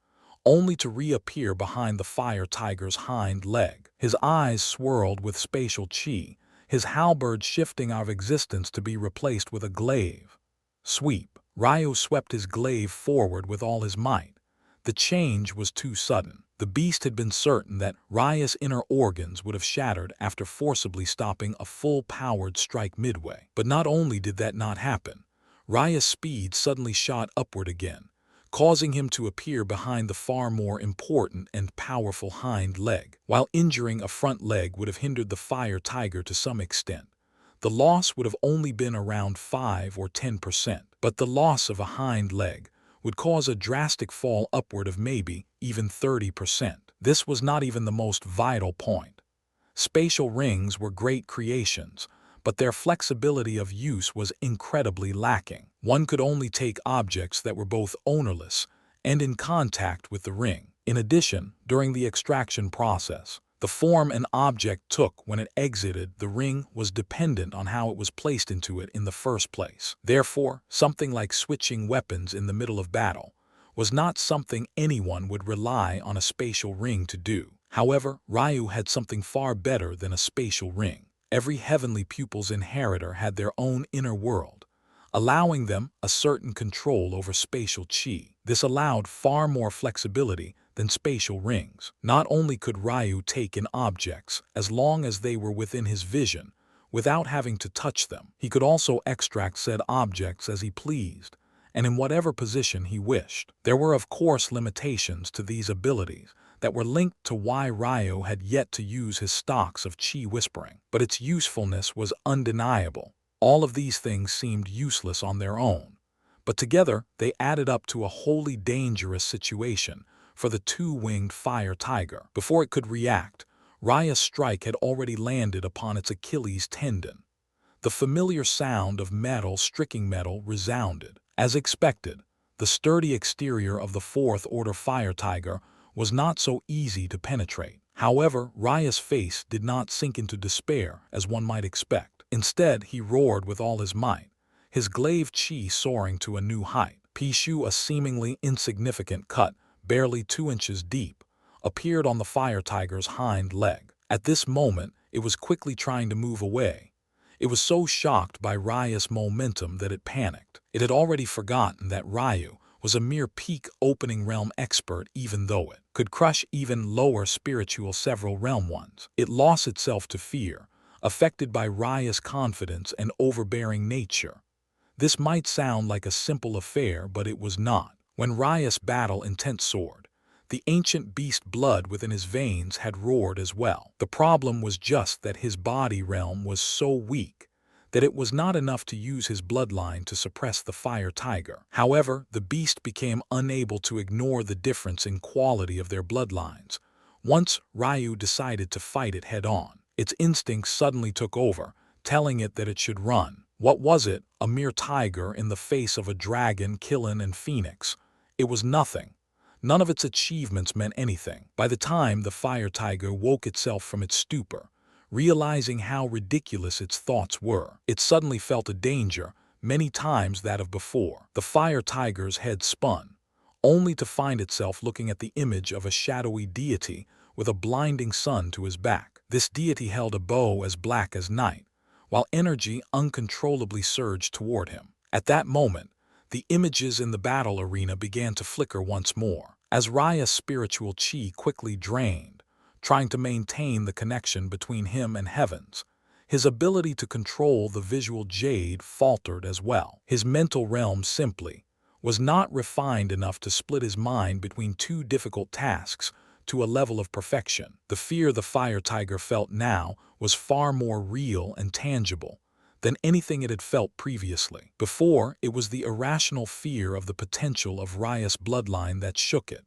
only to reappear behind the fire tiger's hind leg. His eyes swirled with spatial chi, his halberd shifting out of existence to be replaced with a glaive. Sweep. Ryu swept his glaive forward with all his might. The change was too sudden. The beast had been certain that Ryu's inner organs would have shattered after forcibly stopping a full-powered strike midway. But not only did that not happen, Ryu's speed suddenly shot upward again, causing him to appear behind the far more important and powerful hind leg. While injuring a front leg would have hindered the fire tiger to some extent, the loss would have only been around 5 or 10%. But the loss of a hind leg would cause a drastic fall upward of maybe even 30%. This was not even the most vital point. Spatial rings were great creations, but their flexibility of use was incredibly lacking. One could only take objects that were both ownerless and in contact with the ring. In addition, during the extraction process, the form an object took when it exited the ring was dependent on how it was placed into it in the first place. Therefore, something like switching weapons in the middle of battle was not something anyone would rely on a spatial ring to do. However, Ryu had something far better than a spatial ring. Every heavenly pupil's inheritor had their own inner world, allowing them a certain control over spatial chi. This allowed far more flexibility than spatial rings. Not only could Ryu take in objects as long as they were within his vision, without having to touch them, he could also extract said objects as he pleased, and in whatever position he wished. There were of course limitations to these abilities that were linked to why Ryu had yet to use his stocks of chi whispering, but its usefulness was undeniable. All of these things seemed useless on their own, but together they added up to a wholly dangerous situation for the two-winged fire tiger. Before it could react, Ryu's strike had already landed upon its Achilles tendon. The familiar sound of metal striking metal resounded. As expected, the sturdy exterior of the fourth-order fire tiger was not so easy to penetrate. However, Ryu's face did not sink into despair as one might expect. Instead, he roared with all his might, his glaive chi soaring to a new height. Pishu, a seemingly insignificant cut, barely 2 inches deep, appeared on the fire tiger's hind leg. At this moment, it was quickly trying to move away. It was so shocked by Ryu's momentum that it panicked. It had already forgotten that Ryu was a mere peak opening realm expert, even though it could crush even lower spiritual several realm ones. It lost itself to fear, affected by Ryu's confidence and overbearing nature. This might sound like a simple affair, but it was not. When Ryu's battle intent soared, the ancient beast blood within his veins had roared as well. The problem was just that his body realm was so weak that it was not enough to use his bloodline to suppress the fire tiger. However, the beast became unable to ignore the difference in quality of their bloodlines. Once Ryu decided to fight it head-on, its instincts suddenly took over, telling it that it should run. What was it? A mere tiger in the face of a dragon, Killen, and Phoenix. It was nothing. None of its achievements meant anything. By the time the fire tiger woke itself from its stupor, realizing how ridiculous its thoughts were, it suddenly felt a danger, many times that of before. The fire tiger's head spun, only to find itself looking at the image of a shadowy deity with a blinding sun to his back. This deity held a bow as black as night, while energy uncontrollably surged toward him. At that moment, the images in the battle arena began to flicker once more, as Ryu's spiritual chi quickly drained, trying to maintain the connection between him and heavens. His ability to control the visual jade faltered as well. His mental realm simply was not refined enough to split his mind between two difficult tasks to a level of perfection. The fear the fire tiger felt now was far more real and tangible than anything it had felt previously. Before, it was the irrational fear of the potential of Ryu's bloodline that shook it.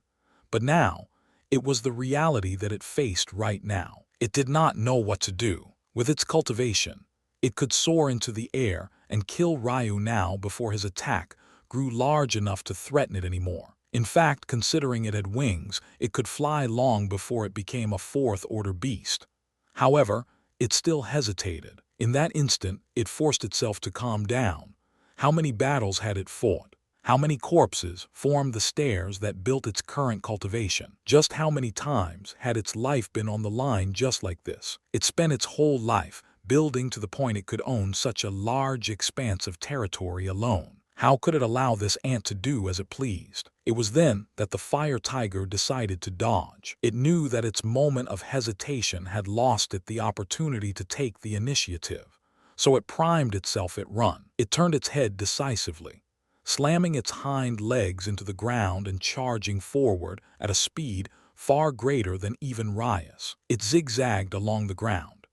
But now, it was the reality that it faced right now. It did not know what to do. With its cultivation, it could soar into the air and kill Ryu now before his attack grew large enough to threaten it anymore. In fact, considering it had wings, it could fly long before it became a fourth-order beast. However, it still hesitated. In that instant, it forced itself to calm down. How many battles had it fought? How many corpses formed the stairs that built its current cultivation? Just how many times had its life been on the line just like this? It spent its whole life building to the point it could own such a large expanse of territory alone. How could it allow this ant to do as it pleased? It was then that the fire tiger decided to dodge. It knew that its moment of hesitation had lost it the opportunity to take the initiative. So it primed itself at run. It turned its head decisively, slamming its hind legs into the ground and charging forward at a speed far greater than even Rias. It zigzagged along the ground.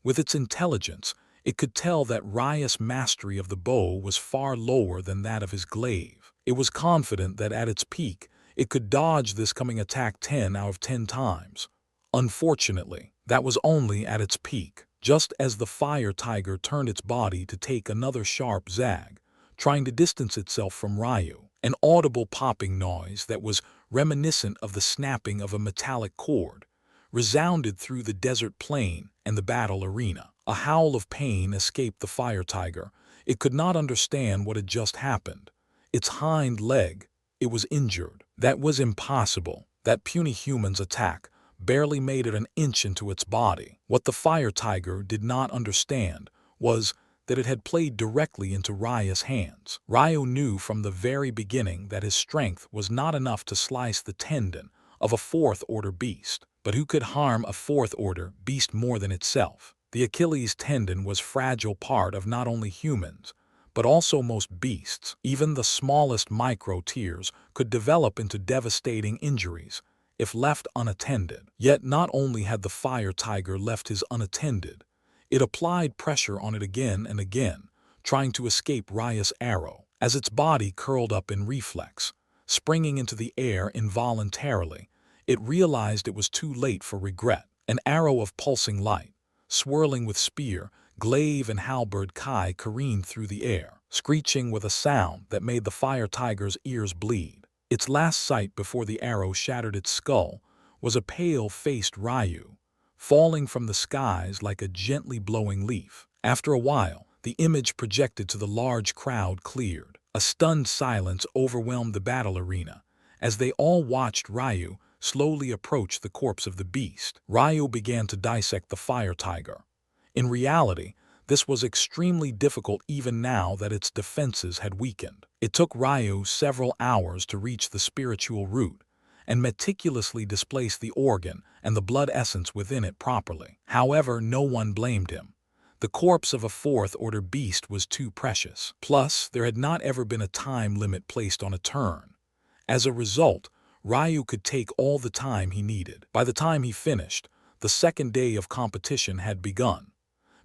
With its intelligence, it could tell that Rias' mastery of the bow was far lower than that of his glaive. It was confident that at its peak, it could dodge this coming attack 10 out of 10 times. Unfortunately, that was only at its peak. Just as the fire tiger turned its body to take another sharp zag, trying to distance itself from Ryu, an audible popping noise that was reminiscent of the snapping of a metallic cord resounded through the desert plain and the battle arena. A howl of pain escaped the fire tiger. It could not understand what had just happened. Its hind leg, it was injured. That was impossible. That puny human's attack barely made it an inch into its body. What the fire tiger did not understand was that it had played directly into Rya's hands. Ryu knew from the very beginning that his strength was not enough to slice the tendon of a fourth-order beast. But who could harm a fourth-order beast more than itself? The Achilles tendon was a fragile part of not only humans, but also most beasts. Even the smallest micro-tears could develop into devastating injuries if left unattended. Yet not only had the fire tiger left his unattended, it applied pressure on it again and again, trying to escape Rya's arrow. As its body curled up in reflex, springing into the air involuntarily, it realized it was too late for regret. An arrow of pulsing light, swirling with spear, glaive, and halberd kai careened through the air, screeching with a sound that made the fire tiger's ears bleed. Its last sight before the arrow shattered its skull was a pale-faced Ryu, falling from the skies like a gently blowing leaf. After a while, the image projected to the large crowd cleared. A stunned silence overwhelmed the battle arena as they all watched Ryu slowly approach the corpse of the beast. Ryu began to dissect the fire tiger. In reality, this was extremely difficult even now that its defenses had weakened. It took Ryu several hours to reach the spiritual root and meticulously displace the organ and the blood essence within it properly. However, no one blamed him. The corpse of a fourth-order beast was too precious. Plus, there had not ever been a time limit placed on a turn. As a result, Ryu could take all the time he needed. By the time he finished, the second day of competition had begun.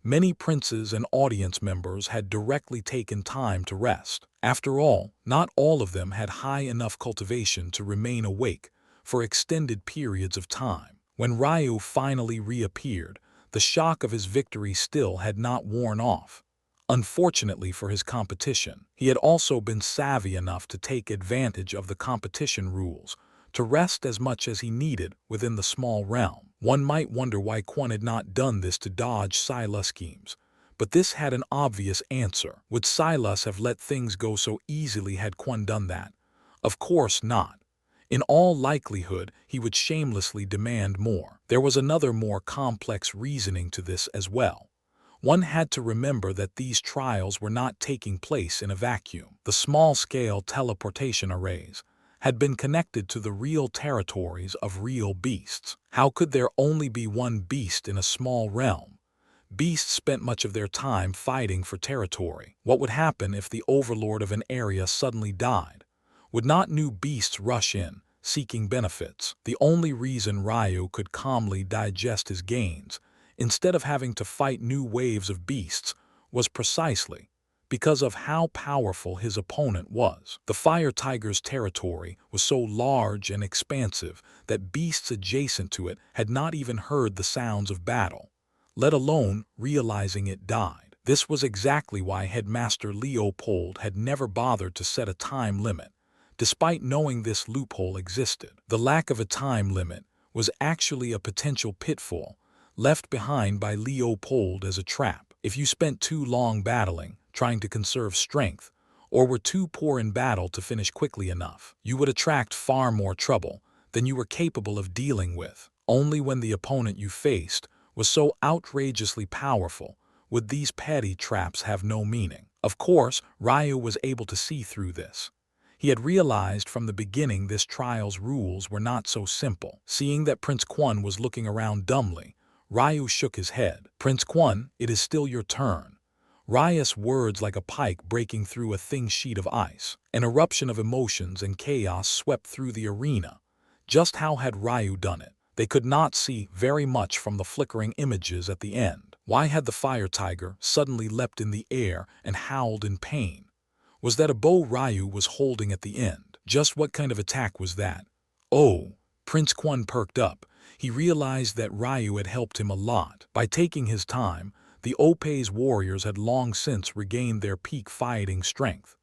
Many princes and audience members had directly taken time to rest. After all, not all of them had high enough cultivation to remain awake for extended periods of time. When Ryu finally reappeared, the shock of his victory still had not worn off. Unfortunately for his competition, he had also been savvy enough to take advantage of the competition rules to rest as much as he needed within the small realm. One might wonder why Quan had not done this to dodge Silas' schemes, but this had an obvious answer. Would Silas have let things go so easily had Quan done that? Of course not. In all likelihood, he would shamelessly demand more. There was another more complex reasoning to this as well. One had to remember that these trials were not taking place in a vacuum. The small-scale teleportation arrays had been connected to the real territories of real beasts. How could there only be one beast in a small realm? Beasts spent much of their time fighting for territory. What would happen if the overlord of an area suddenly died? Would not new beasts rush in, seeking benefits? The only reason Ryu could calmly digest his gains, instead of having to fight new waves of beasts, was precisely because of how powerful his opponent was. The fire tiger's territory was so large and expansive that beasts adjacent to it had not even heard the sounds of battle, let alone realizing it died. This was exactly why Headmaster Leopold had never bothered to set a time limit, despite knowing this loophole existed. The lack of a time limit was actually a potential pitfall left behind by Leopold as a trap. If you spent too long battling, trying to conserve strength, or were too poor in battle to finish quickly enough, you would attract far more trouble than you were capable of dealing with. Only when the opponent you faced was so outrageously powerful would these petty traps have no meaning. Of course, Ryu was able to see through this. He had realized from the beginning this trial's rules were not so simple. Seeing that Prince Quan was looking around dumbly, Ryu shook his head. "Prince Quan, it is still your turn." Ryu's words like a pike breaking through a thin sheet of ice. An eruption of emotions and chaos swept through the arena. Just how had Ryu done it? They could not see very much from the flickering images at the end. Why had the fire tiger suddenly leapt in the air and howled in pain? Was that a bow Ryu was holding at the end? Just what kind of attack was that? Oh, Prince Quan perked up. He realized that Ryu had helped him a lot. By taking his time, the Opei's warriors had long since regained their peak fighting strength.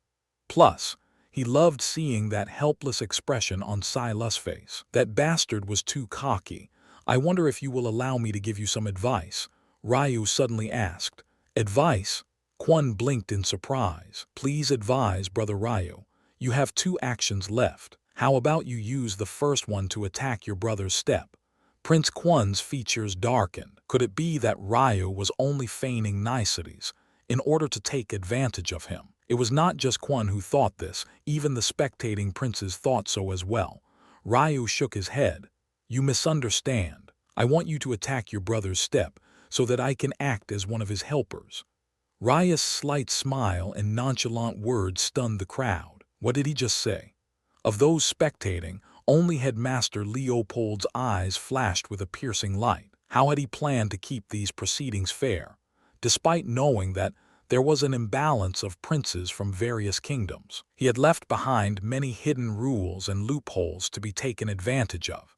Plus, he loved seeing that helpless expression on Silas' face. "That bastard was too cocky. I wonder if you will allow me to give you some advice," Ryu suddenly asked. "Advice?" Quan blinked in surprise. "Please advise, Brother Ryu. You have 2 actions left. How about you use the first one to attack your brother's step?" Prince Quan's features darkened. Could it be that Ryu was only feigning niceties in order to take advantage of him? It was not just Quan who thought this, even the spectating princes thought so as well. Ryu shook his head. "You misunderstand. I want you to attack your brother's step so that I can act as one of his helpers." Ryu's slight smile and nonchalant words stunned the crowd. What did he just say? Of those spectating, only Headmaster Leopold's eyes flashed with a piercing light. How had he planned to keep these proceedings fair, despite knowing that there was an imbalance of princes from various kingdoms? He had left behind many hidden rules and loopholes to be taken advantage of.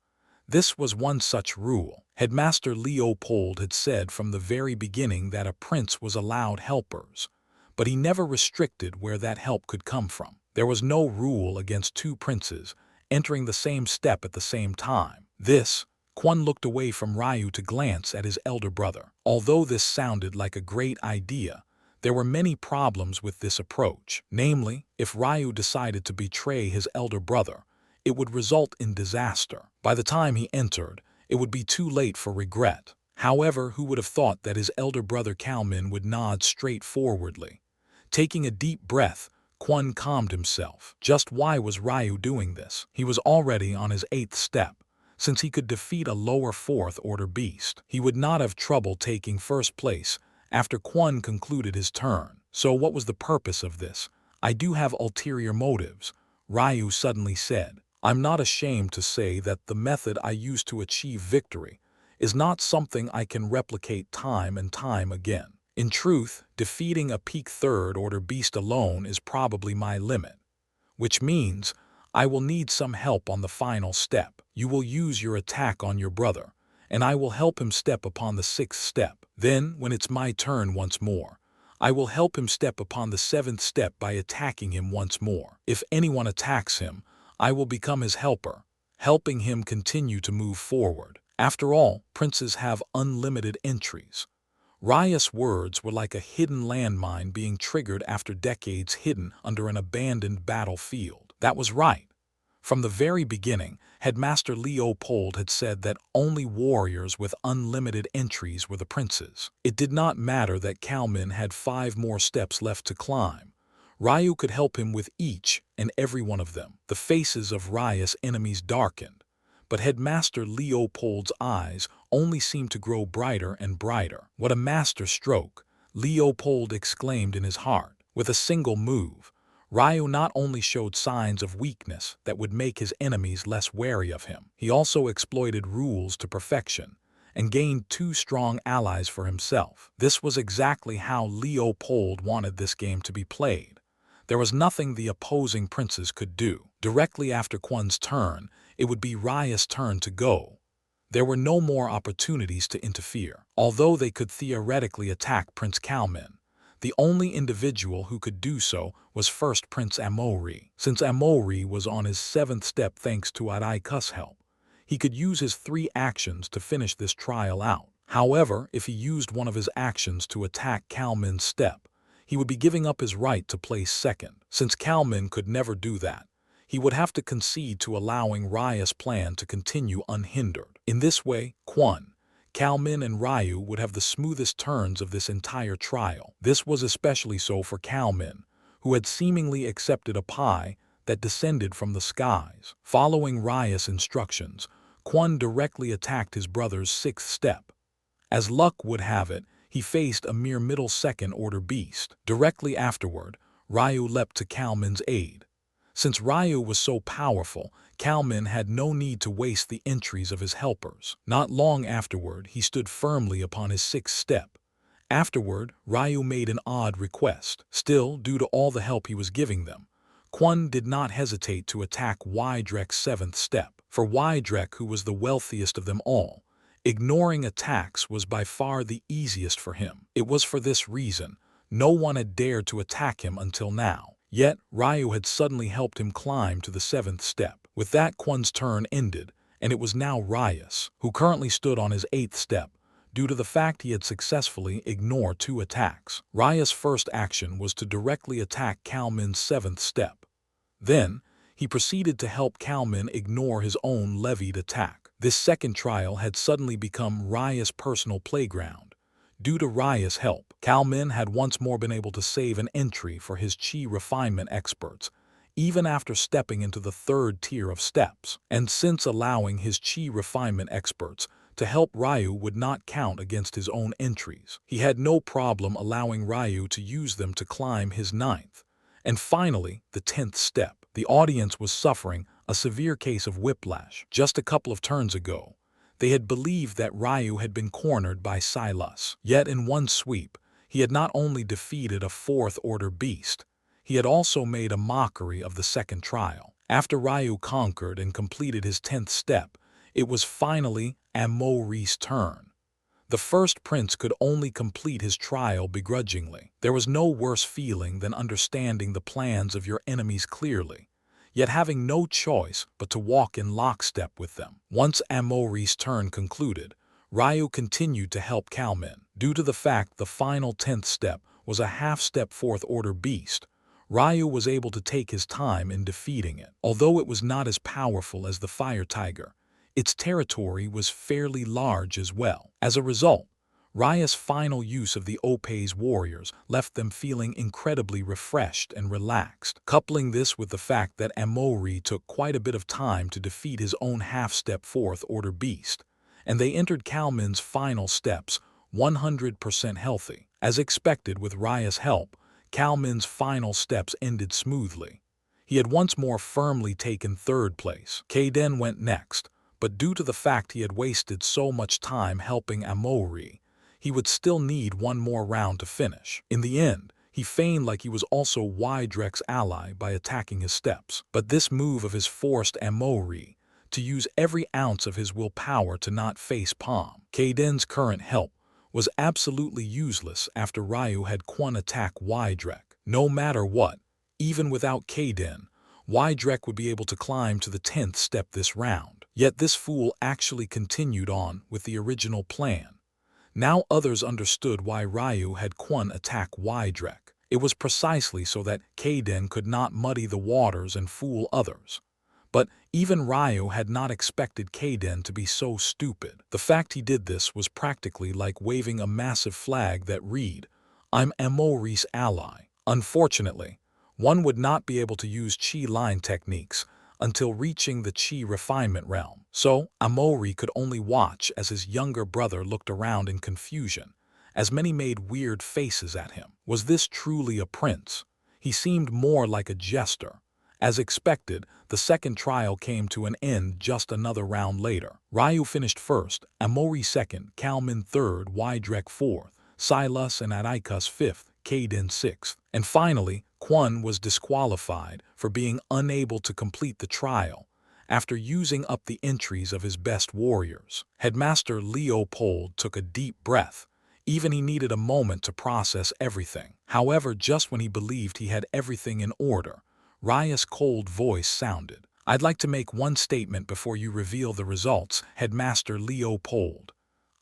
This was one such rule. Headmaster Leopold had said from the very beginning that a prince was allowed helpers, but he never restricted where that help could come from. There was no rule against 2 princes entering the same step at the same time. Quan looked away from Ryu to glance at his elder brother. Although this sounded like a great idea, there were many problems with this approach. Namely, if Ryu decided to betray his elder brother, it would result in disaster. By the time he entered, it would be too late for regret. However, who would have thought that his elder brother Calmin would nod straightforwardly? Taking a deep breath, Quan calmed himself. Just why was Ryu doing this? He was already on his 8th step. Since he could defeat a lower 4th order beast, he would not have trouble taking first place after Quan concluded his turn. So what was the purpose of this? "I do have ulterior motives," Ryu suddenly said. "I'm not ashamed to say that the method I use to achieve victory is not something I can replicate time and time again. In truth, defeating a peak 3rd order beast alone is probably my limit, which means I will need some help on the final step. You will use your attack on your brother, and I will help him step upon the 6th step. Then, when it's my turn once more, I will help him step upon the 7th step by attacking him once more. If anyone attacks him, I will become his helper, helping him continue to move forward. After all, princes have unlimited entries." Ryu's words were like a hidden landmine being triggered after decades hidden under an abandoned battlefield. That was right. From the very beginning, Headmaster Leopold had said that only warriors with unlimited entries were the princes. It did not matter that Calmin had 5 more steps left to climb. Ryu could help him with each and every one of them. The faces of Ryu's enemies darkened, but Headmaster Leopold's eyes only seemed to grow brighter and brighter. "What a master stroke!" Leopold exclaimed in his heart. With a single move, Ryu not only showed signs of weakness that would make his enemies less wary of him, he also exploited rules to perfection and gained 2 strong allies for himself. This was exactly how Leopold wanted this game to be played. There was nothing the opposing princes could do. Directly after Quan's turn, it would be Ryu's turn to go. There were no more opportunities to interfere. Although they could theoretically attack Prince Calmin, The only individual who could do so was first Prince Amori. Since Amori was on his 7th step thanks to Araika's help, he could use his 3 actions to finish this trial out. However, if he used one of his actions to attack Kalmin's step, he would be giving up his right to place second. Since Kalmin could never do that, he would have to concede to allowing Raya's plan to continue unhindered. In this way, Kwon, Kalmin and Ryu would have the smoothest turns of this entire trial. This was especially so for Kalmin, who had seemingly accepted a pie that descended from the skies. Following Raya's instructions, Kwon directly attacked his brother's 6th step. As luck would have it, he faced a mere middle second-order beast. Directly afterward, Ryu leapt to Kalmin's aid. Since Ryu was so powerful, Kalmin had no need to waste the entries of his helpers. Not long afterward, he stood firmly upon his 6th step. Afterward, Ryu made an odd request. Still, due to all the help he was giving them, Kwon did not hesitate to attack Wydrek's 7th step. For Wydrek, who was the wealthiest of them all, ignoring attacks was by far the easiest for him. It was for this reason no one had dared to attack him until now. Yet, Ryu had suddenly helped him climb to the 7th step. With that, Kwon's turn ended, and it was now Ryus, who currently stood on his 8th step, due to the fact he had successfully ignored 2 attacks. Ryus' first action was to directly attack Kalmin's 7th step. Then, he proceeded to help Kalmin ignore his own levied attack. This second trial had suddenly become Ryus' personal playground. Due to Ryus' help, Kalmin had once more been able to save an entry for his chi refinement experts, even after stepping into the 3rd tier of steps. And since allowing his chi refinement experts to help Ryu would not count against his own entries, he had no problem allowing Ryu to use them to climb his 9th. And finally, the 10th step. The audience was suffering a severe case of whiplash. Just a couple of turns ago, they had believed that Ryu had been cornered by Silas. Yet in one sweep, he had not only defeated a 4th-order beast, he had also made a mockery of the 2nd trial. After Ryu conquered and completed his 10th step, it was finally Amori's turn. The first prince could only complete his trial begrudgingly. There was no worse feeling than understanding the plans of your enemies clearly, yet having no choice but to walk in lockstep with them. Once Amori's turn concluded, Ryu continued to help Kalmin. Due to the fact the final 10th step was a half-step 4th-order beast, Ryu was able to take his time in defeating it. Although it was not as powerful as the fire tiger, its territory was fairly large as well. As a result, Ryu's final use of the Opei's warriors left them feeling incredibly refreshed and relaxed. Coupling this with the fact that Amori took quite a bit of time to defeat his own half-step 4th-order beast, and they entered Kalmin's final steps 100% healthy. As expected with Ryu's help, Kalmin's final steps ended smoothly. He had once more firmly taken 3rd place. Kaden went next, but due to the fact he had wasted so much time helping Amori, he would still need one more round to finish. In the end, he feigned like he was also Wydrek's ally by attacking his steps. But this move of his forced Amori to use every ounce of his willpower to not face Palm. Kaden's current help was absolutely useless after Ryu had Kwon attack Wydrek. No matter what, even without Kaden, Wydrek would be able to climb to the 10th step this round. Yet this fool actually continued on with the original plan. Now others understood why Ryu had Kwon attack Wydrek. It was precisely so that Kaden could not muddy the waters and fool others. But even Ryu had not expected Kaden to be so stupid. The fact he did this was practically like waving a massive flag that read, "I'm Amori's ally." Unfortunately, one would not be able to use chi line techniques until reaching the chi refinement realm. So, Amori could only watch as his younger brother looked around in confusion, as many made weird faces at him. Was this truly a prince? He seemed more like a jester. As expected, the 2nd trial came to an end just another round later. Ryu finished 1st, Amori 2nd, Kalmin 3rd, Wydrek 4th, Silas and Araika's 5th, Kaden 6th. And finally, Kwon was disqualified for being unable to complete the trial after using up the entries of his best warriors. Headmaster Leopold took a deep breath, Even he needed a moment to process everything. However, just when he believed he had everything in order, Raya's cold voice sounded. "I'd like to make one statement before you reveal the results, Headmaster Leopold."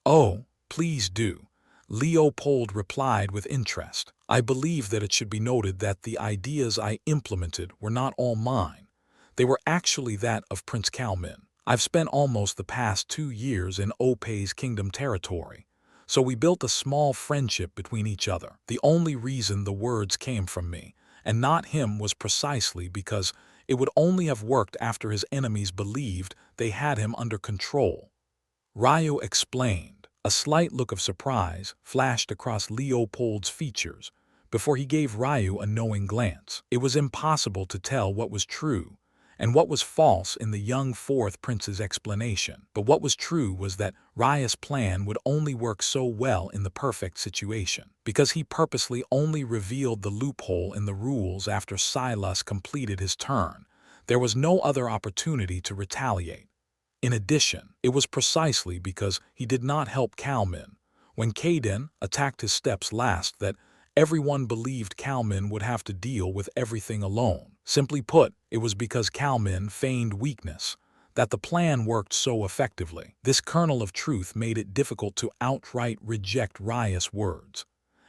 "Oh, please do," Leopold replied with interest. "I believe that it should be noted that the ideas I implemented were not all mine. They were actually that of Prince Kalmin. I've spent almost the past 2 years in Opei's kingdom territory, so we built a small friendship between each other. The only reason the words came from me, and not him, was precisely because it would only have worked after his enemies believed they had him under control." Ryo explained. A slight look of surprise flashed across Leopold's features before he gave Ryu a knowing glance. It was impossible to tell what was true and what was false in the young fourth prince's explanation. But what was true was that Ryu's plan would only work so well in the perfect situation, because he purposely only revealed the loophole in the rules after Silas completed his turn. There was no other opportunity to retaliate. In addition, it was precisely because he did not help Kalmin when Kaden attacked his steps last that everyone believed Kalmin would have to deal with everything alone. Simply put, it was because Kalmin feigned weakness that the plan worked so effectively. This kernel of truth made it difficult to outright reject Ryu's words.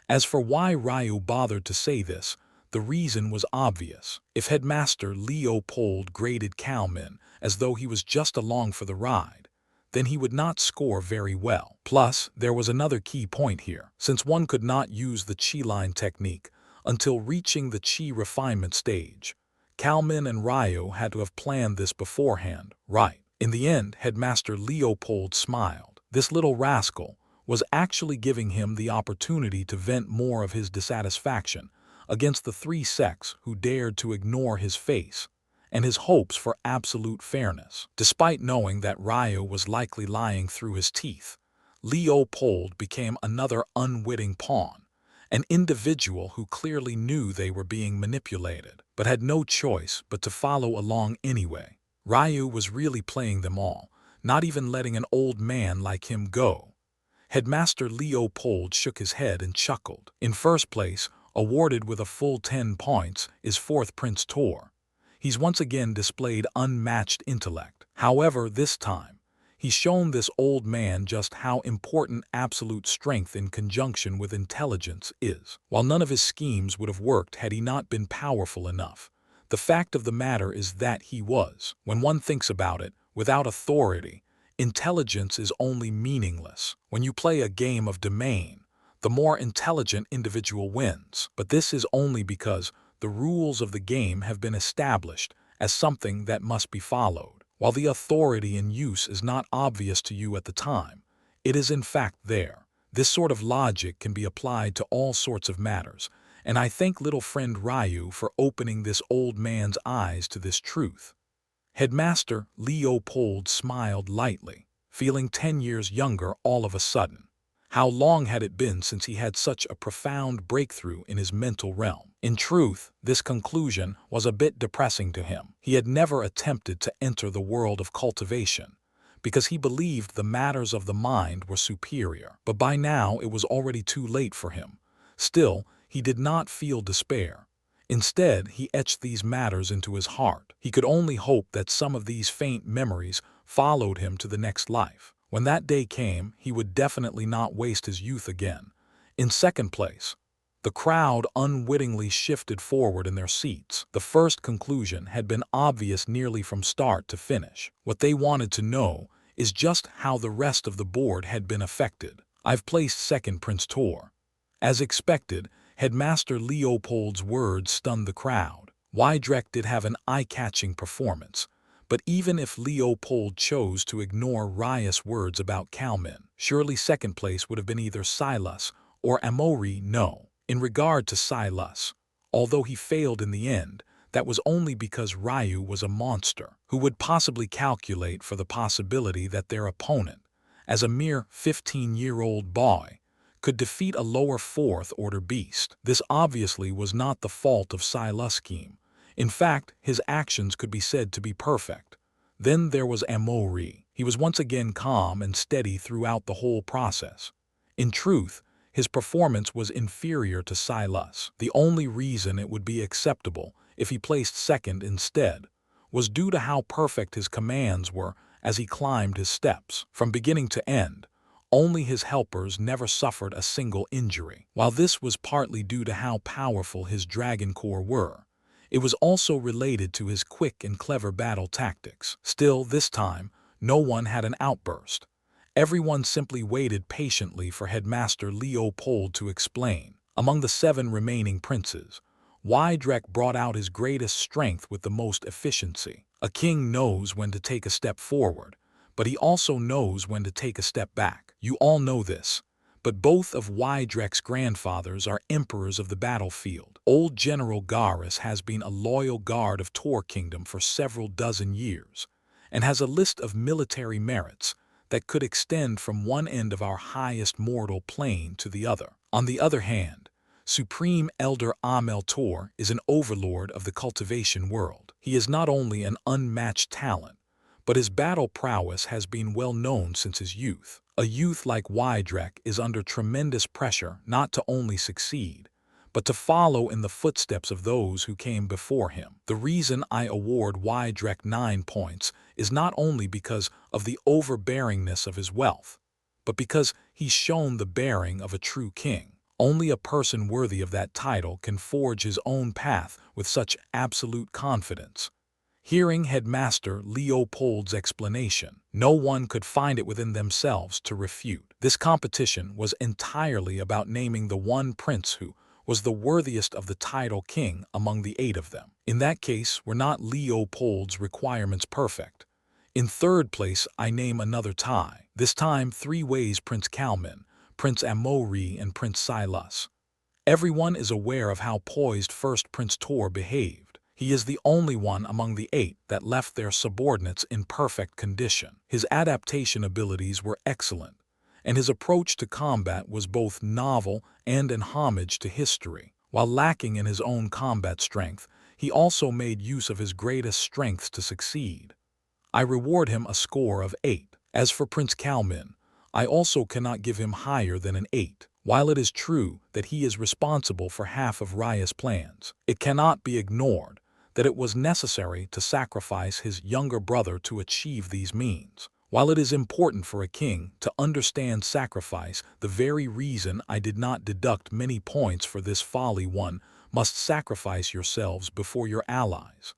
As for why Ryu bothered to say this, the reason was obvious. If Headmaster Leopold graded Kalmin as though he was just along for the ride, then he would not score very well. Plus, there was another key point here. Since one could not use the chi line technique until reaching the chi refinement stage, Kalmin and Ryu had to have planned this beforehand, right? In the end, Headmaster Leopold smiled. This little rascal was actually giving him the opportunity to vent more of his dissatisfaction against the three sects who dared to ignore his face and his hopes for absolute fairness. Despite knowing that Ryu was likely lying through his teeth, Leopold became another unwitting pawn, an individual who clearly knew they were being manipulated, but had no choice but to follow along anyway. Ryu was really playing them all, not even letting an old man like him go. Headmaster Leopold shook his head and chuckled. In first place, awarded with a full 10 points, is fourth Prince Tor. He's once again displayed unmatched intellect. However, this time, he's shown this old man just how important absolute strength in conjunction with intelligence is. While none of his schemes would have worked had he not been powerful enough, the fact of the matter is that he was. When one thinks about it, without authority, intelligence is only meaningless. When you play a game of domain, the more intelligent individual wins. But this is only because the rules of the game have been established as something that must be followed. While the authority in use is not obvious to you at the time, it is in fact there. This sort of logic can be applied to all sorts of matters, and I thank little friend Ryu for opening this old man's eyes to this truth. Headmaster Leopold smiled lightly, feeling 10 years younger all of a sudden. How long had it been since he had such a profound breakthrough in his mental realm? In truth, this conclusion was a bit depressing to him. He had never attempted to enter the world of cultivation, because he believed the matters of the mind were superior. But by now it was already too late for him. Still, he did not feel despair. Instead, he etched these matters into his heart. He could only hope that some of these faint memories followed him to the next life. When that day came, he would definitely not waste his youth again. In second place, the crowd unwittingly shifted forward in their seats. The first conclusion had been obvious nearly from start to finish. What they wanted to know is just how the rest of the board had been affected. I've placed second Prince Tor. As expected, Headmaster Leopold's words stunned the crowd. Wydrek did have an eye-catching performance, but even if Leopold chose to ignore Ryu's words about Kalmin, surely second place would have been either Silas or Amori. No. In regard to Silas, although he failed in the end, that was only because Ryu was a monster who would possibly calculate for the possibility that their opponent, as a mere 15-year-old boy, could defeat a lower fourth-order beast. This obviously was not the fault of Silas' scheme. In fact, his actions could be said to be perfect. Then there was Amori. He was once again calm and steady throughout the whole process. In truth, his performance was inferior to Silas. The only reason it would be acceptable if he placed second instead was due to how perfect his commands were as he climbed his steps. From beginning to end, only his helpers never suffered a single injury. While this was partly due to how powerful his dragon core were, it was also related to his quick and clever battle tactics. Still, this time, no one had an outburst. Everyone simply waited patiently for Headmaster Leopold to explain. Among the 7 remaining princes, Wydrek brought out his greatest strength with the most efficiency. A king knows when to take a step forward, but he also knows when to take a step back. You all know this, but both of Wydrek's grandfathers are emperors of the battlefield. Old General Garrus has been a loyal guard of Tor Kingdom for several dozen years, and has a list of military merits that could extend from one end of our highest mortal plane to the other. On the other hand, Supreme Elder Amel Tor is an overlord of the cultivation world. He is not only an unmatched talent, but his battle prowess has been well known since his youth. A youth like Wydrek is under tremendous pressure not to only succeed, but to follow in the footsteps of those who came before him. The reason I award Wydrek 9 points is not only because of the overbearingness of his wealth, but because he's shown the bearing of a true king. Only a person worthy of that title can forge his own path with such absolute confidence. Hearing Headmaster Leopold's explanation, no one could find it within themselves to refute. This competition was entirely about naming the one prince who was the worthiest of the title king among the 8 of them. In that case, were not Leopold's requirements perfect? In third place, I name another tie, this time 3 ways Prince Kalman, Prince Amori, and Prince Silas. Everyone is aware of how poised first Prince Tor behaved. He is the only one among the 8 that left their subordinates in perfect condition. His adaptation abilities were excellent, and his approach to combat was both novel and an homage to history. While lacking in his own combat strength, he also made use of his greatest strengths to succeed. I reward him a score of 8. As for Prince Kalman, I also cannot give him higher than an 8. While it is true that he is responsible for half of Raya's plans, it cannot be ignored that it was necessary to sacrifice his younger brother to achieve these means. While it is important for a king to understand sacrifice, the very reason I did not deduct many points for this folly, one must sacrifice yourselves before your allies.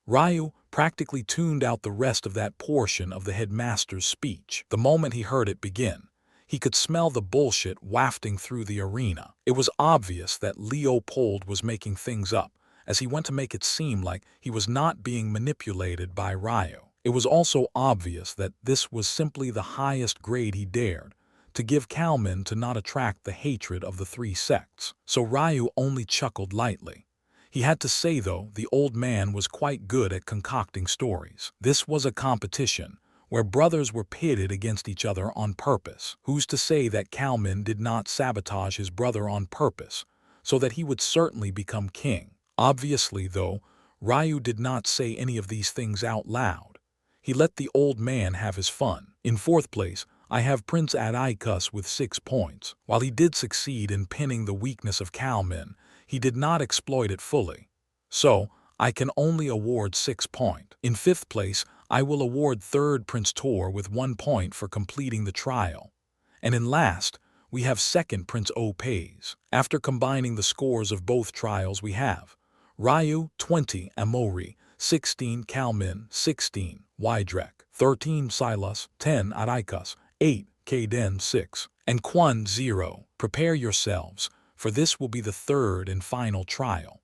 Ryu practically tuned out the rest of that portion of the headmaster's speech. The moment he heard it begin, he could smell the bullshit wafting through the arena. It was obvious that Leopold was making things up, as he went to make it seem like he was not being manipulated by Ryu. It was also obvious that this was simply the highest grade he dared to give Kalman to not attract the hatred of the 3 sects. So Ryu only chuckled lightly. He had to say, though, the old man was quite good at concocting stories. This was a competition where brothers were pitted against each other on purpose. Who's to say that Kalman did not sabotage his brother on purpose so that he would certainly become king? Obviously, though, Ryu did not say any of these things out loud. He let the old man have his fun. In fourth place, I have Prince Adikus with 6 points. While he did succeed in pinning the weakness of Kalman, he did not exploit it fully. So, I can only award 6 points. In fifth place, I will award third Prince Tor with 1 point for completing the trial. And in last, we have second Prince Opais. After combining the scores of both trials, we have Ryu 20, Amori 16, Kalman 16, Wydrek 13, Silas 10, Adikus 8, Kaden 6, and Quan 0. Prepare yourselves, for this will be the third and final trial.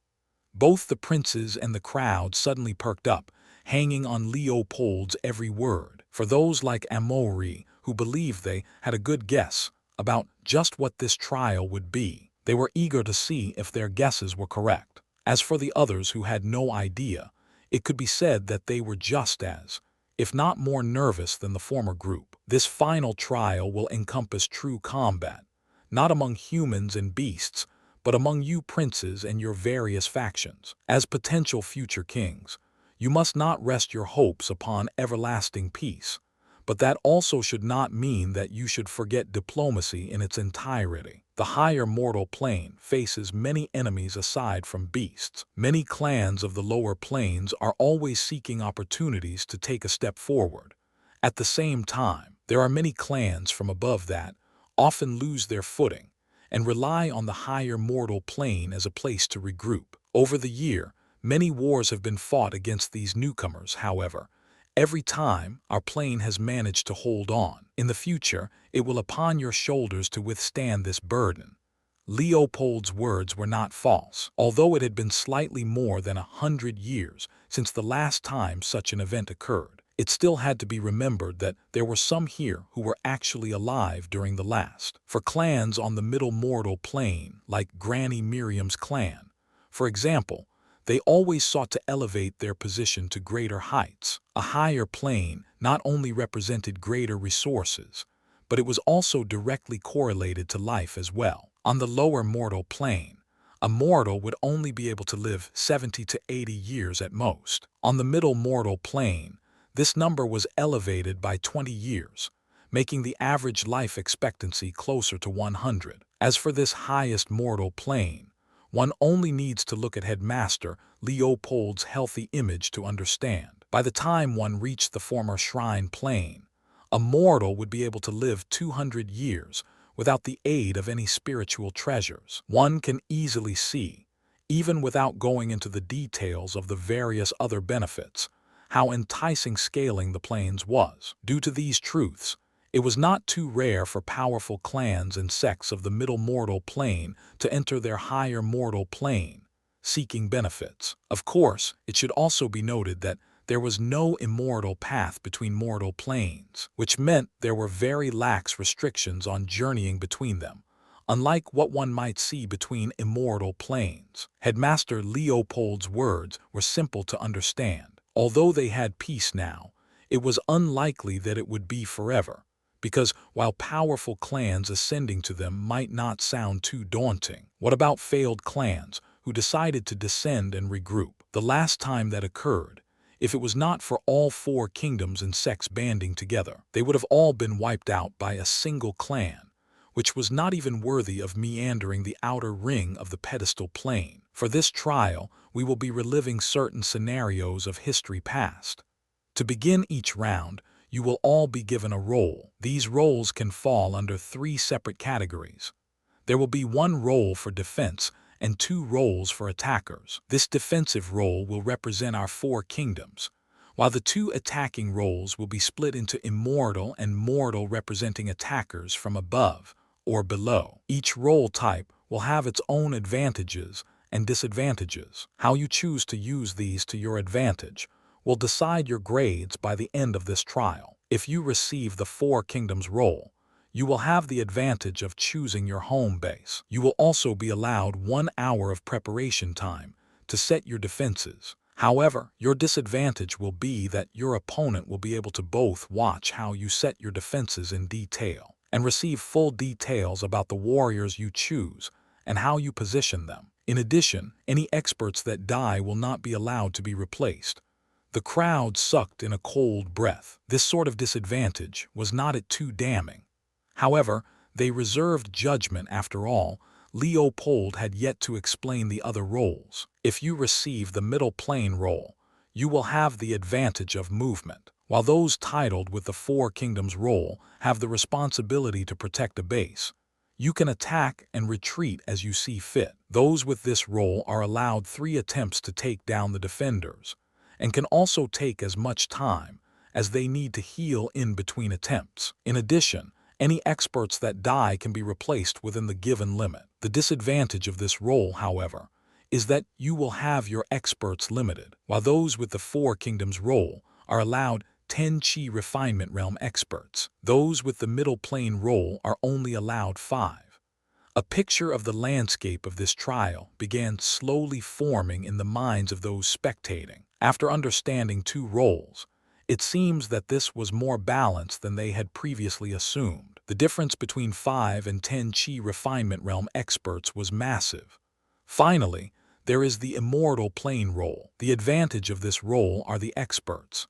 Both the princes and the crowd suddenly perked up, hanging on Leopold's every word. For those like Amori, who believed they had a good guess about just what this trial would be, they were eager to see if their guesses were correct. As for the others who had no idea, it could be said that they were just as, if not more nervous than the former group. This final trial will encompass true combat, not among humans and beasts, but among you princes and your various factions. As potential future kings, you must not rest your hopes upon everlasting peace, But that also should not mean that you should forget diplomacy in its entirety. The higher mortal plane faces many enemies aside from beasts. Many clans of the lower planes are always seeking opportunities to take a step forward. At the same time, there are many clans from above that often lose their footing and rely on the higher mortal plane as a place to regroup. Over the year, many wars have been fought against these newcomers, however. Every time, our plane has managed to hold on. In the future, it will upon your shoulders to withstand this burden. Leopold's words were not false. Although it had been slightly more than 100 years since the last time such an event occurred, it still had to be remembered that there were some here who were actually alive during the last. For clans on the middle mortal plane, like Granny Miriam's clan, for example, they always sought to elevate their position to greater heights. A higher plane not only represented greater resources, but it was also directly correlated to life as well. On the lower mortal plane, a mortal would only be able to live 70 to 80 years at most. On the middle mortal plane, this number was elevated by 20 years, making the average life expectancy closer to 100. As for this highest mortal plane, one only needs to look at Headmaster Leopold's healthy image to understand. By the time one reached the former shrine plane, a mortal would be able to live 200 years without the aid of any spiritual treasures. One can easily see, even without going into the details of the various other benefits, how enticing scaling the planes was. Due to these truths, it was not too rare for powerful clans and sects of the middle mortal plane to enter their higher mortal plane, seeking benefits. Of course, it should also be noted that there was no immortal path between mortal planes, which meant there were very lax restrictions on journeying between them, unlike what one might see between immortal planes. Headmaster Leopold's words were simple to understand. Although they had peace now, it was unlikely that it would be forever, because while powerful clans ascending to them might not sound too daunting, what about failed clans who decided to descend and regroup? The last time that occurred, if it was not for all four kingdoms and sects banding together, they would have all been wiped out by a single clan, which was not even worthy of meandering the outer ring of the pedestal plane. For this trial, we will be reliving certain scenarios of history past. To begin each round, you will all be given a role. These roles can fall under 3 separate categories. There will be 1 role for defense and 2 roles for attackers. This defensive role will represent our 4 kingdoms, while the 2 attacking roles will be split into immortal and mortal, representing attackers from above or below. Each role type will have its own advantages and disadvantages. How you choose to use these to your advantage will decide your grades by the end of this trial. If you receive the 4 kingdoms role, you will have the advantage of choosing your home base. You will also be allowed 1 hour of preparation time to set your defenses. However, your disadvantage will be that your opponent will be able to both watch how you set your defenses in detail and receive full details about the warriors you choose and how you position them. In addition, any experts that die will not be allowed to be replaced. The crowd sucked in a cold breath. This sort of disadvantage was not too damning. However, they reserved judgment. After all, Leopold had yet to explain the other roles. If you receive the middle plane role, you will have the advantage of movement, while those titled with the 4 kingdoms role have the responsibility to protect a base. You can attack and retreat as you see fit. Those with this role are allowed 3 attempts to take down the defenders, and can also take as much time as they need to heal in between attempts. In addition, any experts that die can be replaced within the given limit. The disadvantage of this role, however, is that you will have your experts limited, while those with the 4 kingdoms role are allowed 10 chi refinement realm experts. Those with the middle plane role are only allowed 5. A picture of the landscape of this trial began slowly forming in the minds of those spectating. After understanding 2 roles, it seems that this was more balanced than they had previously assumed. The difference between 5 and 10 chi refinement realm experts was massive. Finally, there is the immortal plane role. The advantage of this role are the experts.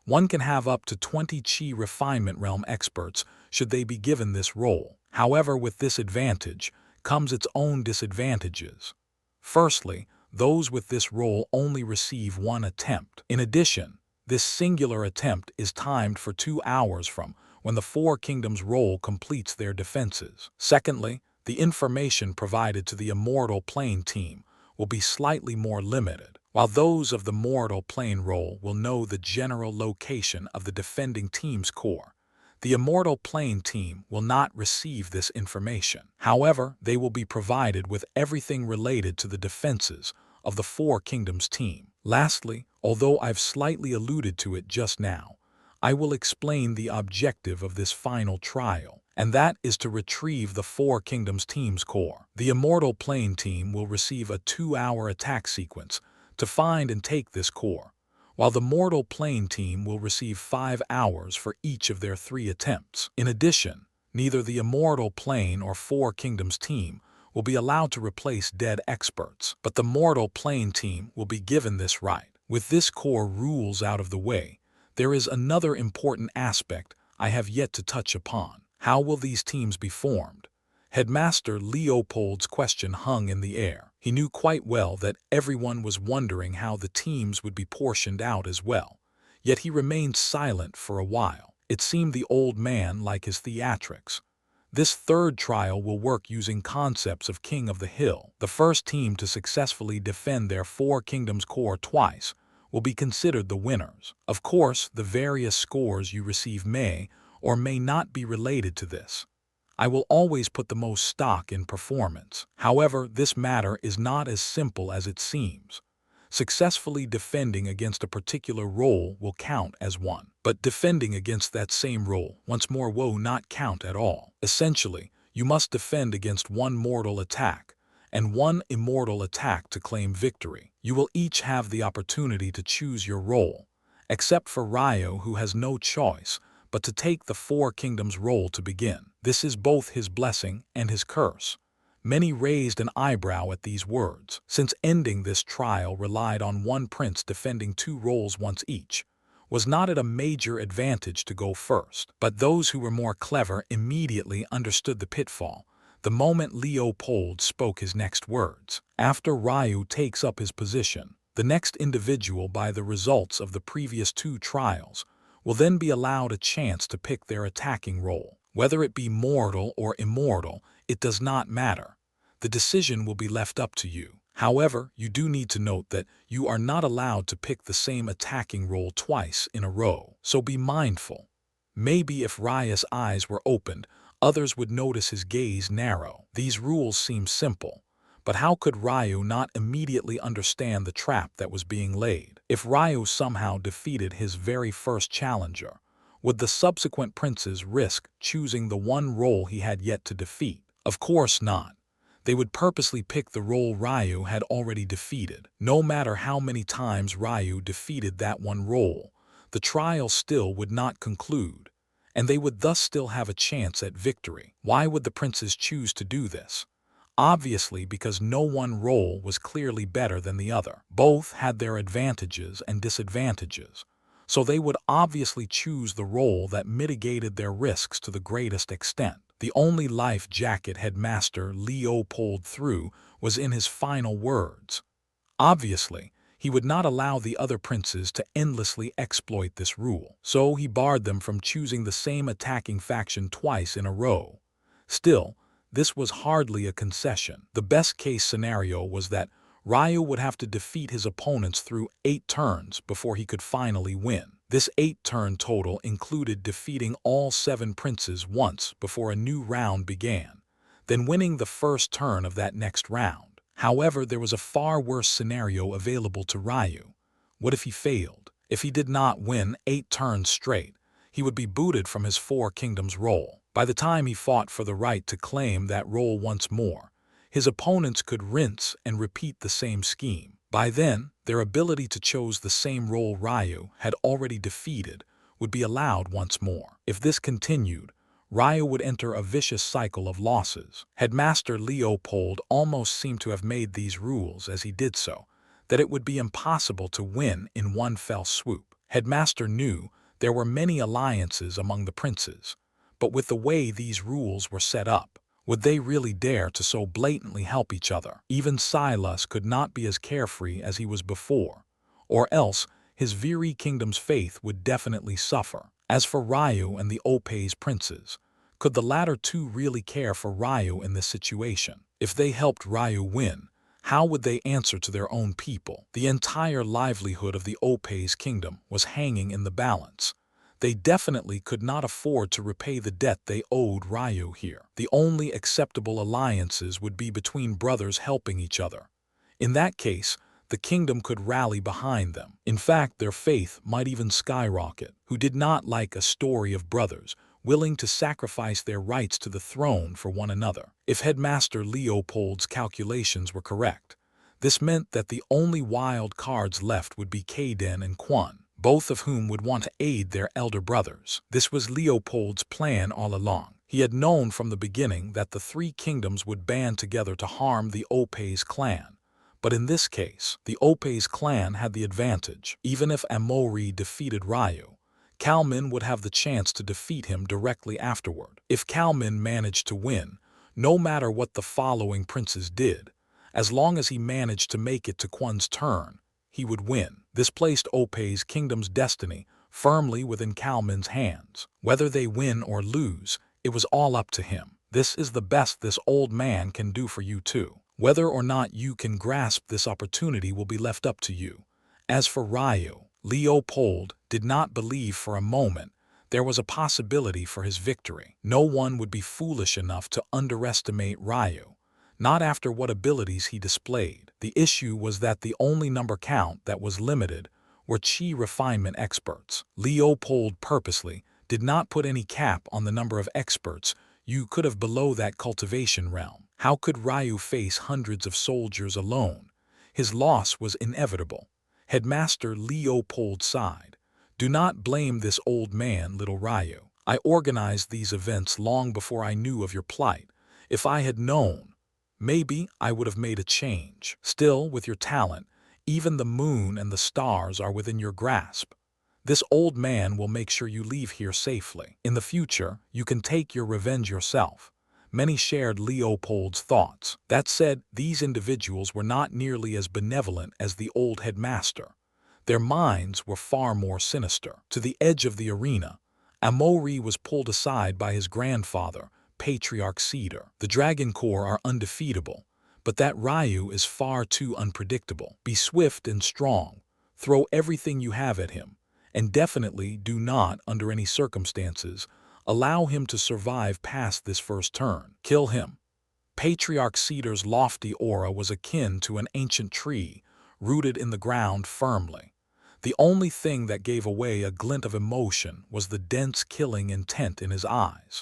One can have up to 20 Qi refinement realm experts should they be given this role. However, with this advantage comes its own disadvantages. Firstly, those with this role only receive one attempt. In addition, this singular attempt is timed for 2 hours from when the Four Kingdoms role completes their defenses. Secondly, the information provided to the Immortal Plane team will be slightly more limited. While those of the Mortal Plane role will know the general location of the defending team's core, the Immortal Plane team will not receive this information. However, they will be provided with everything related to the defenses of the Four Kingdoms team. Lastly, although I've slightly alluded to it just now, I will explain the objective of this final trial, and that is to retrieve the Four Kingdoms team's core. The Immortal Plane team will receive a 2-hour attack sequence to find and take this core, while the Mortal Plane team will receive 5 hours for each of their 3 attempts. In addition, neither the Immortal Plane or Four Kingdoms team will be allowed to replace dead experts, but the Mortal Plane team will be given this right. With this core rules out of the way, there is another important aspect I have yet to touch upon. How will these teams be formed? Headmaster Leopold's question hung in the air. He knew quite well that everyone was wondering how the teams would be portioned out as well, yet he remained silent for a while. It seemed the old man liked his theatrics. This third trial will work using concepts of King of the Hill. The first team to successfully defend their Four Kingdoms core twice will be considered the winners. Of course, the various scores you receive may or may not be related to this. I will always put the most stock in performance. However, this matter is not as simple as it seems. Successfully defending against a particular role will count as one, but defending against that same role once more will not count at all. Essentially, you must defend against one mortal attack and one immortal attack to claim victory. You will each have the opportunity to choose your role, except for Ryo, who has no choice but to take the Four Kingdoms role to begin. This is both his blessing and his curse. Many raised an eyebrow at these words, since ending this trial relied on one prince defending 2 roles once each. Was not it a major advantage to go first? But those who were more clever immediately understood the pitfall the moment Leopold spoke his next words. After Ryu takes up his position, the next individual by the results of the previous 2 trials will then be allowed a chance to pick their attacking role. Whether it be mortal or immortal, it does not matter. The decision will be left up to you. However, you do need to note that you are not allowed to pick the same attacking role twice in a row, so be mindful. Maybe if Rya's eyes were opened, others would notice his gaze narrow. These rules seem simple, but how could Ryu not immediately understand the trap that was being laid? If Ryu somehow defeated his very first challenger, would the subsequent princes risk choosing the one role he had yet to defeat? Of course not. They would purposely pick the role Ryu had already defeated. No matter how many times Ryu defeated that one role, the trial still would not conclude, and they would thus still have a chance at victory. Why would the princes choose to do this? Obviously because no one role was clearly better than the other. Both had their advantages and disadvantages, so they would obviously choose the role that mitigated their risks to the greatest extent. The only life jacket Headmaster Leopold threw was in his final words. Obviously, he would not allow the other princes to endlessly exploit this rule, so he barred them from choosing the same attacking faction twice in a row. Still, this was hardly a concession. The best-case scenario was that Ryu would have to defeat his opponents through 8 turns before he could finally win. This 8-turn total included defeating all 7 princes once before a new round began, then winning the first turn of that next round. However, there was a far worse scenario available to Ryu. What if he failed? If he did not win 8 turns straight, he would be booted from his Four Kingdoms role. By the time he fought for the right to claim that role once more, his opponents could rinse and repeat the same scheme. By then, their ability to choose the same role Ryu had already defeated would be allowed once more. If this continued, Ryu would enter a vicious cycle of losses. Headmaster Leopold almost seemed to have made these rules as he did so, that it would be impossible to win in one fell swoop. Headmaster knew There were many alliances among the princes, but with the way these rules were set up, would they really dare to so blatantly help each other? Even Silas could not be as carefree as he was before, or else his Viri kingdom's faith would definitely suffer. As for Ryu and the Opes princes, could the latter two really care for Ryu in this situation? If they helped Ryu win, how would they answer to their own people? The entire livelihood of the Opes kingdom was hanging in the balance. They definitely could not afford to repay the debt they owed Ryu here. The only acceptable alliances would be between brothers helping each other. In that case, the kingdom could rally behind them. In fact, their faith might even skyrocket. Who did not like a story of brothers willing to sacrifice their rights to the throne for one another? If Headmaster Leopold's calculations were correct, this meant that the only wild cards left would be Kaden and Quan, both of whom would want to aid their elder brothers. This was Leopold's plan all along. He had known from the beginning that the three kingdoms would band together to harm the Opes clan. But in this case, the Opes clan had the advantage. Even if Amori defeated Ryu, Kalman would have the chance to defeat him directly afterward. If Kalman managed to win, no matter what the following princes did, as long as he managed to make it to Quan's turn, he would win. This placed Opes kingdom's destiny firmly within Kalman's hands. Whether they win or lose, it was all up to him. This is the best this old man can do for you too. Whether or not you can grasp this opportunity will be left up to you. As for Ryu, Leopold did not believe for a moment there was a possibility for his victory. No one would be foolish enough to underestimate Ryu, not after what abilities he displayed. The issue was that the only number count that was limited were chi refinement experts. Leopold purposely did not put any cap on the number of experts you could have below that cultivation realm. How could Ryu face hundreds of soldiers alone? His loss was inevitable. Headmaster Leopold sighed. Do not blame this old man, little Ryu. I organized these events long before I knew of your plight. If I had known, maybe I would have made a change. Still, with your talent, even the moon and the stars are within your grasp. This old man will make sure you leave here safely. In the future, you can take your revenge yourself. Many shared Leopold's thoughts. That said, these individuals were not nearly as benevolent as the old headmaster. Their minds were far more sinister. To the edge of the arena, Amori was pulled aside by his grandfather, Patriarch Cedar. The Dragon Corps are undefeatable, but that Ryu is far too unpredictable. Be swift and strong. Throw everything you have at him. And definitely do not, under any circumstances, allow him to survive past this first turn. Kill him. Patriarch Cedar's lofty aura was akin to an ancient tree, rooted in the ground firmly. The only thing that gave away a glint of emotion was the dense killing intent in his eyes.